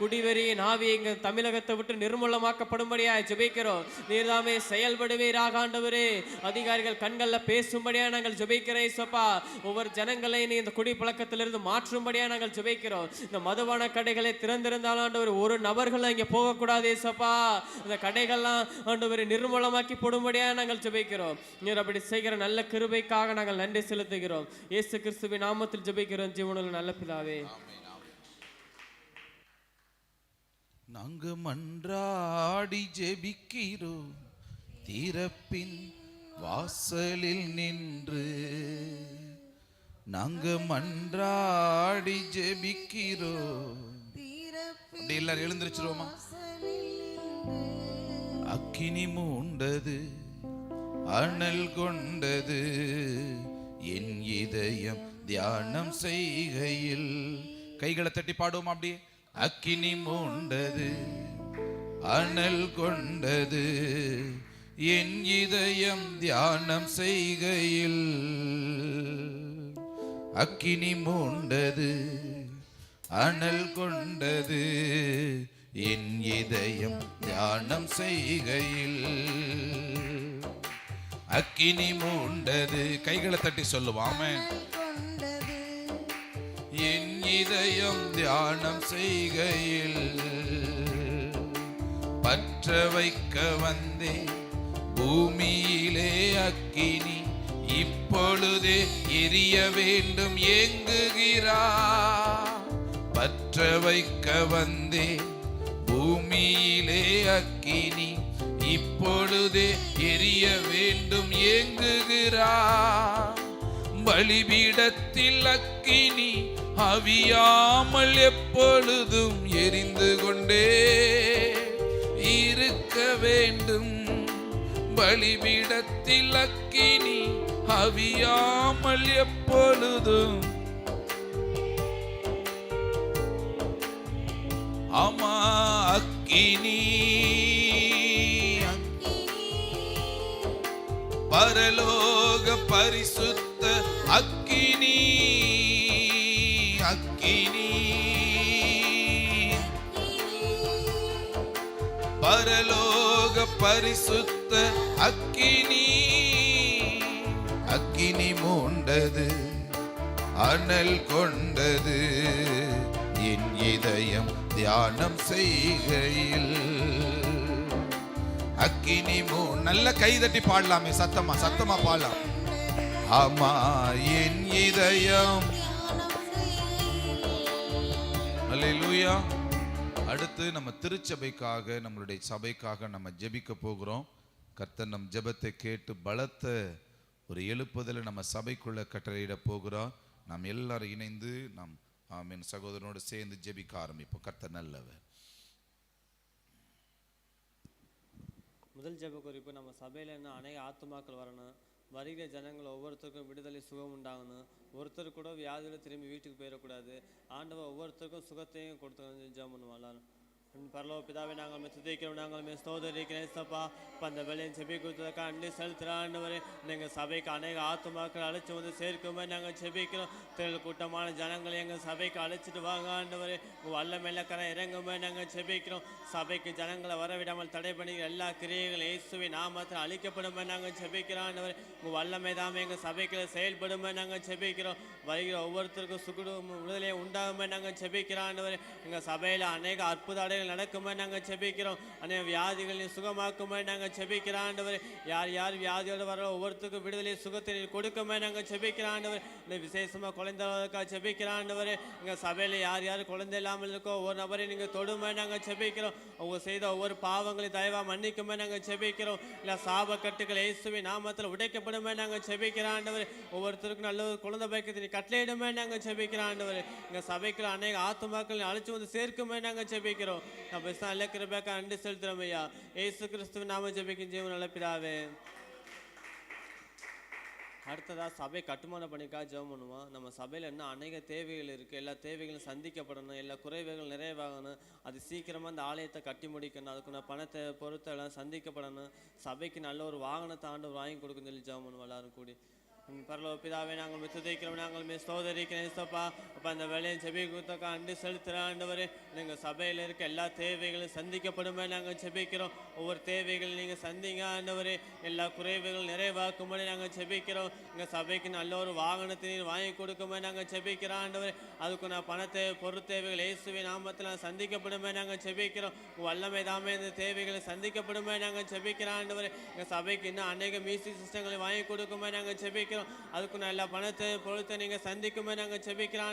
குடிவெறியின் ஆவி எங்க தமிழகத்தை விட்டு நிர்மூலமாக்கப்படும்படியாய் ஜெபிக்கிறோம். நீர்தாமே செயல்படுவீராக ஆண்டவரே. அதிகாரிகள் கண்கள்ல பேசும்படியாய் நாங்கள் ஜெபிக்கிறோம் ஐசப்பா. ஒவ்வொரு ஜனங்களை நீ இந்த குடி பழக்கத்திலிருந்து மாற்றும்படியாய் நாங்கள் ஜெபிக்கிறோம். இந்த மதுபான கடைகளை திறந்திருந்தாலும் ஆண்டவர் ஒரு நபர்கள் இங்க போகக்கூடாது ஏசப்பா. இந்த கடைகள்லாம் ஆண்டவரை நிர்மூலமாக்கி போடும்படியாய் நாங்கள் ஜெபிக்கிறோம். நீர் அப்படி செய்கிற நல்ல கிருபைக்காக நாங்கள் நன்றி செலுத்துகிறோம். இயேசு கிறிஸ்துவின் நாமத்தில் ஜெபிக்கிறோம் ஜீவனுள்ள நல்ல பிதாவே. நாங்க மன்றாடி ஜெபிக்கிறோம் திறப்பின் வாசலில் நின்று. நாங்க மன்றாடி ஜெபிக்கிறோம். அப்படி எல்லாரும் எழுந்திருச்சிருவோமா? அக்கினி மூண்டது, அனல் கொண்டது என் இதயம் தியானம் செய்கையில். கைகளை தட்டி பாடுவோம் அப்படியே. அக்கினி மூண்டது, அனல் கொண்டது என் இதயம் தியானம் செய்கையில். அக்கினி மூண்டது, அனல் கொண்டது என் இதயம் தியானம் செய்கையில். அக்கினி மூண்டது. கைகளை தட்டி சொல்லுவாமே. என் இதயம் தியானம் செய்கையில் பற்ற வைக்க வந்தே பூமியிலே அக்கினி இப்பொழுதே எரிய வேண்டும் ஏங்குகிறார். பற்ற வைக்க வந்தே பூமியிலே அக்கினி இப்பொழுதே எரிய வேண்டும் ஏங்குகிறார். பலிபீடத்தில் அக்கினி அவியாமல் எப்பொழுதும் எரிந்து கொண்டே இருக்க வேண்டும். பலிபீடத்தில் அக்கினி அவியாமல் எப்பொழுதும். ஆமா, அக்கினி பரலோக பரிசுத்த அக்கினி. அக்கினி பரலோக பரிசுத்த அக்கினி. அக்கினி மூண்டது, அனல் கொண்டது என் இதயம் தியானம் செய்கையில். அக்கினி நல்ல கைதட்டி பாடலாமே. சத்தமா சத்தமா பாடலாம். ஆமா, என் இதயம். அல்லேலூயா. அடுத்து நம்ம திருச்சபைக்காக, நம்மளுடைய சபைக்காக நம்ம ஜெபிக்க போகிறோம். கர்த்தர் நம் ஜெபத்தை கேட்டு பலத்த ஒரு எழுப்புதலை நம்ம சபைக்குள்ள கட்டளையிட போகிறோம். நாம் எல்லாரும் இணைந்து நாம் ஆமென் சகோதரனோடு சேர்ந்து ஜெபிக்க ஆரம்பிப்போம். கர்த்தர் நல்லவர். முதல் ஜெப குறிப்பு, நம்ம சபையில் என்ன அநேக ஆத்துமாக்கள் வரணும். வருகிற ஜனங்கள் ஒவ்வொருத்தருக்கும் விடுதலை சுகம் உண்டாகணும். ஒருத்தர் கூட வியாதியில் திரும்பி வீட்டுக்கு போயிடக்கூடாது. ஆண்டவர் ஒவ்வொருத்தருக்கும் சுகத்தையும் கொடுத்து ஜெபம் பண்ணுவோம் எல்லாரும். பரலோக பிதாவே, நாங்கள் துதிக்கிறோம், நாங்கள் ஸ்தோத்திரிக்கிறேன் ஏசப்பா. இப்போ அந்த வேலையை செபி கொடுத்ததுக்காக அண்டி செலுத்துகிற ஆண்டவரே, நீங்கள் சபைக்கு அநேக ஆத்துமாக்கள் அழைச்சி வந்து சேர்க்குமே நாங்கள் செபிக்கிறோம். திரள் கூட்டமான ஜனங்களை எங்கள் சபைக்கு அழைச்சிட்டு வாங்க ஆண்டவரே. உங்கள் வல்ல மேலக்கரை இறங்குமே நாங்கள் செபிக்கிறோம். சபைக்கு ஜனங்களை வரவிடாமல் தடை பண்ணிக்கிற எல்லா கிரியைகளும் இயேசுவின் நாமத்தில் அழிக்கப்படுமே நாங்கள் செபிக்கிறோம் ஆண்டவரே. உங்கள் வல்லமை தாமே எங்கள் சபைக்கு செயல்படுமே நாங்கள் செபிக்கிறோம். வருகிற ஒவ்வொருத்தருக்கும் சுகுடும் விடுதலையை உண்டாகுமே நாங்கள் செபிக்கிறோம் ஆண்டவரே. எங்கள் சபையில் அநேக அற்புத அடைகள் நடக்குமே நாங்கள் செபிக்கிறோம். அநேக வியாதிகளையும் சுகமாக்குமே நாங்கள் செபிக்கிறோம் ஆண்டவரே. யார் யார் வியாதியோடு வர ஒவ்வொருத்தருக்கும் விடுதலை சுகத்தை கொடுக்குமே நாங்கள் செபிக்கிறோம் ஆண்டவரே. இந்த விசேஷமாக குழந்தைகளுக்காக செபிக்கிறோம் ஆண்டவரே. எங்கள் சபையில் யார் யார் குழந்தை இல்லாமல் இருக்கோ ஒவ்வொரு நபரையும் நீங்கள் தொடுமே நாங்கள் செபிக்கிறோம். அவங்க செய்த ஒவ்வொரு பாவங்களையும் தயவாக மன்னிக்குமே நாங்கள் செபிக்கிறோம். இல்லை சாப கட்டுகள் இயேசுவின் நாமத்தில் உடைக்கப்படுமே நாங்கள் செபிக்கிறோம் ஆண்டவரே. ஒவ்வொருத்தருக்கும் நல்ல ஒரு குழந்தை பாக்கியத்தை கட்டளையிடுமே நாங்கள் செபிக்கிறோம் ஆண்டவரே. எங்கள் சபைக்குள்ள அநேக ஆத்துமாக்கள் அழைச்சி வந்து சேர்க்குமே நாங்கள் செபிக்கிறோம். நான் பெஸ்ட்டாக நல்ல கிருபைக்காக நன்றி செலுத்துகிறோம் ஐயா. இயேசு கிறிஸ்துவின் நாம ஜெபிக்கும் ஜீவன் நல்ல பிதாவே. அடுத்ததாக சபை கட்டுமான பணிக்காக ஜெபம் பண்ணுவோம். நம்ம சபையில் என்ன அநேக தேவைகள் இருக்குது, எல்லா தேவைகளும் சந்திக்கப்படணும், எல்லா குறைவுகள் நிறைவாகணும், அது சீக்கிரமாக அந்த ஆலயத்தை கட்டி முடிக்கணும், அதுக்குள்ள பணத்தை பொறுத்த எல்லாம் சந்திக்கப்படணும், சபைக்கு நல்ல ஒரு வாகனத்தை ஆண்டு வாங்கி கொடுக்குன்னு சொல்லி ஜெபம் பண்ணுவோம் எல்லாரும் கூடி. பரலோக பிதாவே, நாங்கள் துதிக்கிறோம், நாங்கள் ஸ்தோத்திரிக்கிறோம் ஏசப்பா. அப்போ அந்த வேலையை செபி கொடுத்தக்கா அண்டி செலுத்துகிற ஆண்டவரே, நீங்கள் சபையில் இருக்க எல்லா தேவைகளும் சந்திக்கப்படுமே நாங்கள் செபிக்கிறோம். ஒவ்வொரு தேவைகளும் நீங்கள் சந்திங்க ஆண்டவரே. எல்லா குறைவுகள் நிறைவாக்கும்படி நாங்கள் செபிக்கிறோம். எங்கள் சபைக்கு நல்ல ஒரு வாகனத்தை வாங்கி கொடுக்குமே நாங்கள் செபிக்கிறோம் ஆண்டவரே. அதுக்கு நான் பணத்தை பொருத்தேவைகள் இயேசுவின் நாமத்தில் சந்திக்கப்படுமே நாங்கள் செபிக்கிறோம். வல்லமை தாமே இந்த தேவைகளை சந்திக்கப்படுமே நாங்கள் செபிக்கிறோம் ஆண்டவரே. எங்கள் சபைக்கு இன்னும் அநேக மியூசிக் சிஸ்டங்களை வாங்கி கொடுக்குமே நாங்கள் செபிக்கிறோம். அதுக்கு நல்ல பணத்தை பொறுத்த நீங்கள் சந்திக்குமே நாங்கள் செபிக்கிறோம்.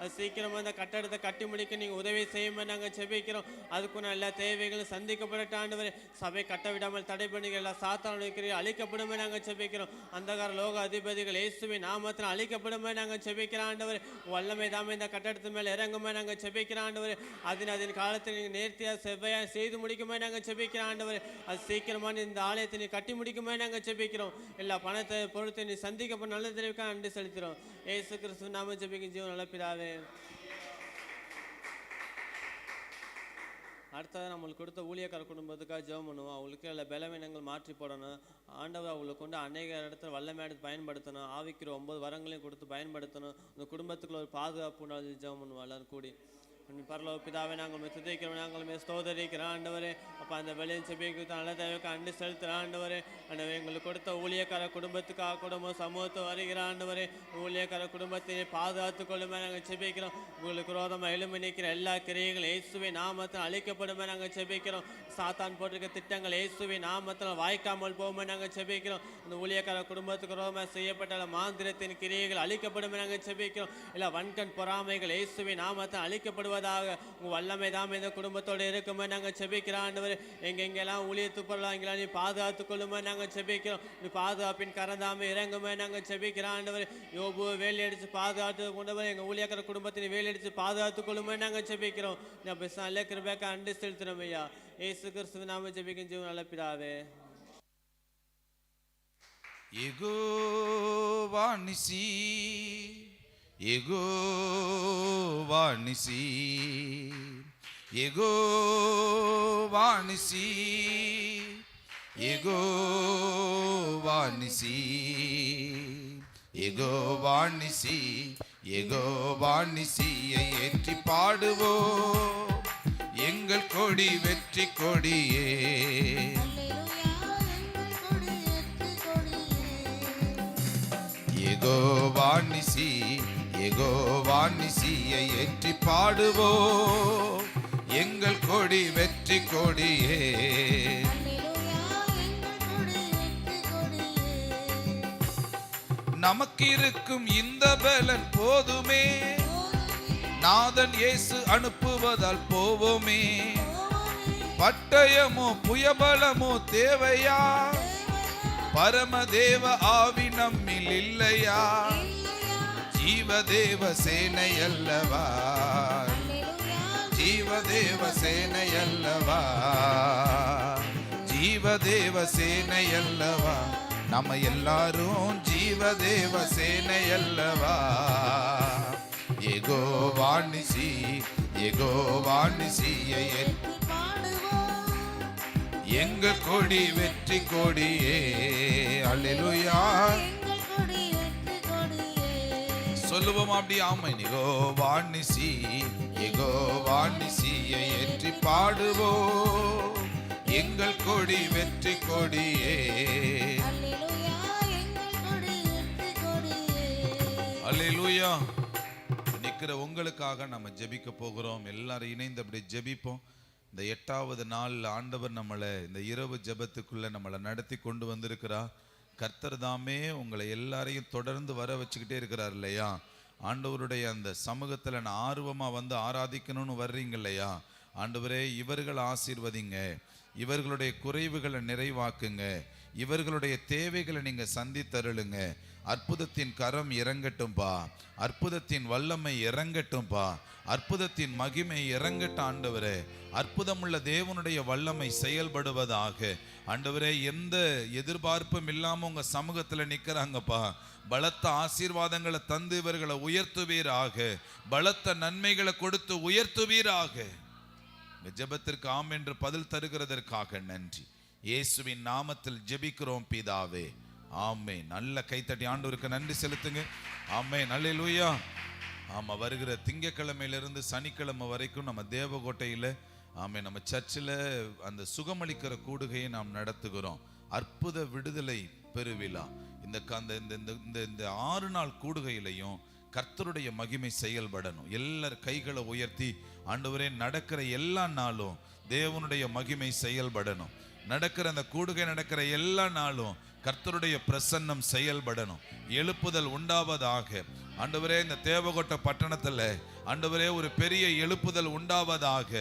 அது சீக்கிரமாக அந்த கட்டடத்தை கட்டி முடிக்க நீங்கள் உதவி செய்யுமே நாங்கள் செபிக்கிறோம். அதுக்கு நல்ல தேவைகளும் சந்திக்கப்பட்ட ஆண்டவரே. சபை கட்ட விடாமல் தடை பண்ணிக்கிற எல்லா சாத்தானுடைய அழிக்கப்படுமே நாங்கள் செபிக்கிறோம். அந்தகார லோக அதிபதிகள் இயேசுவின் நாமத்தில் அழிக்கப்படுமே நாங்கள் செபிக்கிறோம் ஆண்டவரே. வல்லமை தாமே இந்த கட்டடத்து மேலே இறங்குமே நாங்கள் செபிக்கிறோம் ஆண்டவரே. அதன் காலத்தில் நீங்கள் நேர்த்தியாக செவ்வையாக செய்து முடிக்குமே நாங்கள் செபிக்கிறோம் ஆண்டவரே. அது சீக்கிரமான இந்த ஆலயத்தை நீ கட்டி முடிக்குமே நாங்கள் செபிக்கிறோம். எல்லா பணத்தை பொறுத்து நீ சந்திக்கப்பட்ட நல்ல தெரிவிக்க நன்றி செலுத்துகிறோம். ஏசு கிறிஸ்து நாம ஜெபிக்கும் ஜீவன் நல்ல பிதாவே. அடுத்தது நம்மளுக்கு கொடுத்த ஊழியக்கார குடும்பத்துக்காக ஜெபம் பண்ணுவோம். அவங்களுக்கு எல்லா பலவீனங்கள் மாற்றி போடணும் ஆண்டவர். அவங்களுக்கு கொண்டு அநேக இடத்துல வல்லமை எடுத்து பயன்படுத்தணும். ஆவிக்கிற 9 வரங்களையும் கொடுத்து பயன்படுத்தணும். அந்த குடும்பத்துக்குள்ள ஒரு பாதுகாப்பு உண்டாது ஜெபம் பண்ணுவோம் எல்லாரும் கூடி. பரலோக பிதாவே, நாங்கள் துதிக்கிறோம், நாங்கள் ஸ்தோத்திரிக்கிறோம் ஆண்டவரே. அப்போ அந்த வெளியின் செபிக்கு நல்ல தேவைக்கு அண்டி செலுத்துகிற ஆண்டவரே. ஆண்டவரே, எங்களுக்கு கொடுத்த ஊழியக்கார குடும்பத்துக்காக குடும்பம் சமூகத்தை வருகிற ஆண்டவரே. ஊழியக்கார குடும்பத்தை பாதுகாத்து கொள்ளுமே நாங்கள் செபிக்கிறோம். உங்களுக்கு விரோதமாக எழுமி நிற்கிற எல்லா கிரியைகளும் இயேசுவின் நாமத்தில் அழிக்கப்படுமே நாங்கள் செபிக்கிறோம். சாத்தான் போட்டிருக்க திட்டங்கள் இயேசுவின் நாமத்தில் வாய்க்காமல் போகுமே நாங்கள் செபிக்கிறோம். அந்த ஊழியக்கார குடும்பத்துக்கு விரோதமாக செய்யப்பட்ட மாந்திரத்தின் கிரியைகள் அழிக்கப்படுமே நாங்கள் செபிக்கிறோம். இல்லை வன்கண் பொறாமைகள் இயேசுவின் நாமத்தில் அழிக்கப்படுவது உங்கள் வல்லமை தாமே இந்த குடும்பத்தோடு இருக்குமே நாங்கள் செபிக்கிறோம் ஆண்டவர். எங்கெங்கெல்லாம் ஊழியத்து பொருளாக எங்கெல்லாம் நீ பாதுகாத்து கொள்ளுமே நாங்கள் செபிக்கிறோம். நீ பாதுகாப்பின் கரந்தாமே இறங்குமே நாங்கள் செபிக்கிறோம் ஆண்டவர். யோபு வேலி அடித்து பாதுகாத்து கொண்டவர் எங்கள் ஊழியக்கார குடும்பத்தின் வேலி அடித்து பாதுகாத்து கொள்ளுமே நாங்கள் செபிக்கிறோம். நான் பெஸ்ட் நல்ல கிருபைக்காக அண்டி செலுத்துகிறோம் ஐயா. ஏசு கிறிஸ்துவின் நாம ஜெபிக்கும் ஜீவன் நல்ல பிதாவே. யெகோவா நிசி, யெகோவா நிசி, யெகோவா நிசி, யெகோவா நிசி, யெகோவா நிசி, யெகோவா நிசியை ஏற்றி பாடுவோம். எங்கள் கொடி வெற்றி கொடியே, யெகோவா நிசி, யெகோவா நிசியை ஏற்றி பாடுவோம். எங்கள் கொடி வெற்றி கொடியே. நமக்கு இருக்கும் இந்த பலன் போதுமே, நாதன் இயேசு அனுப்புவதால் போவோமே. பட்டயமோ புயபலமோ தேவையா, பரமதேவ ஆவி நம்மில் இல்லையா? ஜீவதேவ சேனை அல்லவா, ஜீவதேவ சேனை அல்லவா, ஜீவதேவ சேனை அல்லவா. நம்ம எல்லாரும் ஜீவதேவ சேனை அல்லவா. யெகோவா நிசி, யெகோவா நிசியை எங்கள் கொடி வெற்றி கொடியே. அல்லேலூயா. எங்கள் கொடி வெற்றி கொடியே. சொல்லுவோம் அப்படி. ஆமை. யெகோவா நிசி, யெகோவா நிசியை ஏற்றி பாடுவோம். எங்கள் கொடி வெற்றி கொடியே. அல்லேலூயா. எங்கள் கொடி வெற்றி கொடியே. அல்லேலூயா. நிக்கிற உங்களுக்காக நம்ம ஜெபிக்க போகிறோம். எல்லாரும் இணைந்து அப்படி ஜெபிப்போம். இந்த 8வது நாள் ஆண்டவர் நம்மளை இந்த இரவு ஜெபத்துக்குள்ள நம்மளை நடத்தி கொண்டு வந்திருக்கிறார். கர்த்தர் தாமே உங்களை எல்லாரையும் தொடர்ந்து வர வச்சுக்கிட்டே இருக்கிறார் இல்லையா? ஆண்டவருடைய அந்த சமூகத்துல நான் ஆர்வமா வந்து ஆராதிக்கணும்னு வர்றீங்க இல்லையா? ஆண்டவரே, இவர்கள் ஆசீர்வதிங்க, இவர்களுடைய குறைவுகளை நிறைவாக்குங்க, இவர்களுடைய தேவைகளை நீங்க சந்தித்தருளுங்க. அற்புதத்தின் கரம் இறங்கட்டும்பா, அற்புதத்தின் வல்லமை இறங்கட்டும்பா, அற்புதத்தின் மகிமை இறங்கட்டும் ஆண்டவரே. அற்புதமுள்ள தேவனுடைய வல்லமை செயல்படுவதாக. ஆண்டவரே, எந்த எதிர்பார்ப்பும் இல்லாம உங்க சமூகத்துல நிக்கிறாங்கப்பா. பலத்த ஆசீர்வாதங்களை தந்து இவர்களை உயர்த்துவீராக, பலத்த நன்மைகளை கொடுத்து உயர்த்துவீராக. ஜெபத்திற்கு ஆம் என்று பதில் தருகிறதற்காக நன்றி. இயேசுவின் நாமத்தில் ஜெபிக்கிறோம் பிதாவே, ஆமென். நல்ல கைத்தட்டி ஆண்டவருக்கு நன்றி செலுத்துங்க. ஆமென். அல்லேலூயா. ஆமா, வருகிற திங்கட்கிழமையிலிருந்து சனிக்கிழமை வரைக்கும் நம்ம தேவகோட்டையில ஆமென் நம்ம சர்ச்சில் அந்த சுகமளிக்கிற கூடுகையை நாம் நடத்துகிறோம். அற்புத விடுதலை பெருவிழா. இந்த 6 நாள் கூடுகையிலையும் கர்த்தருடைய மகிமை செயல்படணும். எல்லார் கைகளை உயர்த்தி ஆண்டவரே, நடக்கிற எல்லா நாளும் தேவனுடைய மகிமை செயல்படணும். நடக்கிற அந்த கூடுகை நடக்கிற எல்லா நாளும் கர்த்தருடைய பிரசன்னம் செயல்படணும். எழுப்புதல் உண்டாவதாக. ஆண்டவரே, இந்த தேவகோட்டை பட்டணத்துல ஆண்டவரே ஒரு பெரிய எழுப்புதல் உண்டாவதாக.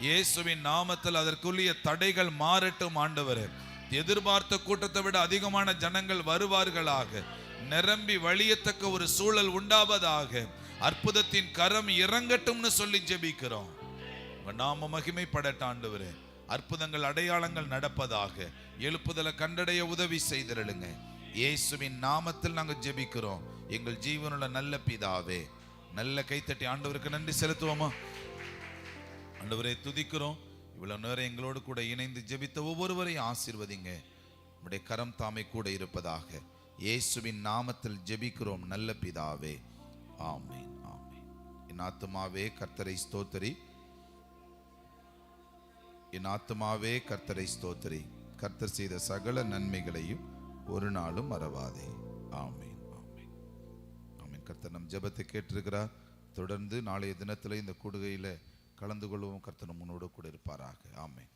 இயேசுவின் நாமத்தில் அதற்குரிய தடைகள் மாறட்டும் ஆண்டவரே. எதிர்பார்த்த கூட்டத்தை விட அதிகமான ஜனங்கள் வருவார்களாக. நிரம்பி வழியத்தக்க ஒரு சூழல் உண்டாவதாக. அற்புதத்தின் கரம் இறங்கட்டும்னு சொல்லி ஜெபிக்கிறோம். நாம மகிமைப்படட்ட ஆண்டவரே. அற்புதங்கள் அடையாளங்கள் நடப்பதாக. எழுப்புதலை கண்டடைய உதவி செய்திருளுங்க. இயேசுவின் நாமத்தில் நாங்கள் ஜெபிக்கிறோம் எங்கள் ஜீவனுள்ள நல்ல பிதாவே. நல்ல கைத்தட்டி ஆண்டவருக்கு நன்றி செலுத்துவோமா? ஆண்டவரை துதிக்கிறோம். இவ்வளவு நேரம் எங்களோடு கூட இணைந்து ஜெபித்த ஒவ்வொருவரையும் ஆசீர்வதிங்க. உம்முடைய கரம் தாமே கூட இருப்பதாக. இயேசுவின் நாமத்தில் ஜெபிக்கிறோம் நல்ல பிதாவே, ஆமென். ஆமென். என் ஆத்துமாவே கர்த்தரை ஸ்தோத்திரி, என் ஆத்துமாவே கர்த்தரை ஸ்தோத்திரி, கர்த்தர் செய்த சகல நன்மைகளையும் ஒரு நாளும் மறவாதே. ஆமென். ஆமென். ஆமென். கர்த்தர் நம் ஜெபத்தை கேட்டிருக்கிறார். தொடர்ந்து நாளைய தினத்தில் இந்த கூடுகையில் கலந்து கொள்வோம். கர்த்தர் முன்னோடு கூட இருப்பாராக. ஆமென்.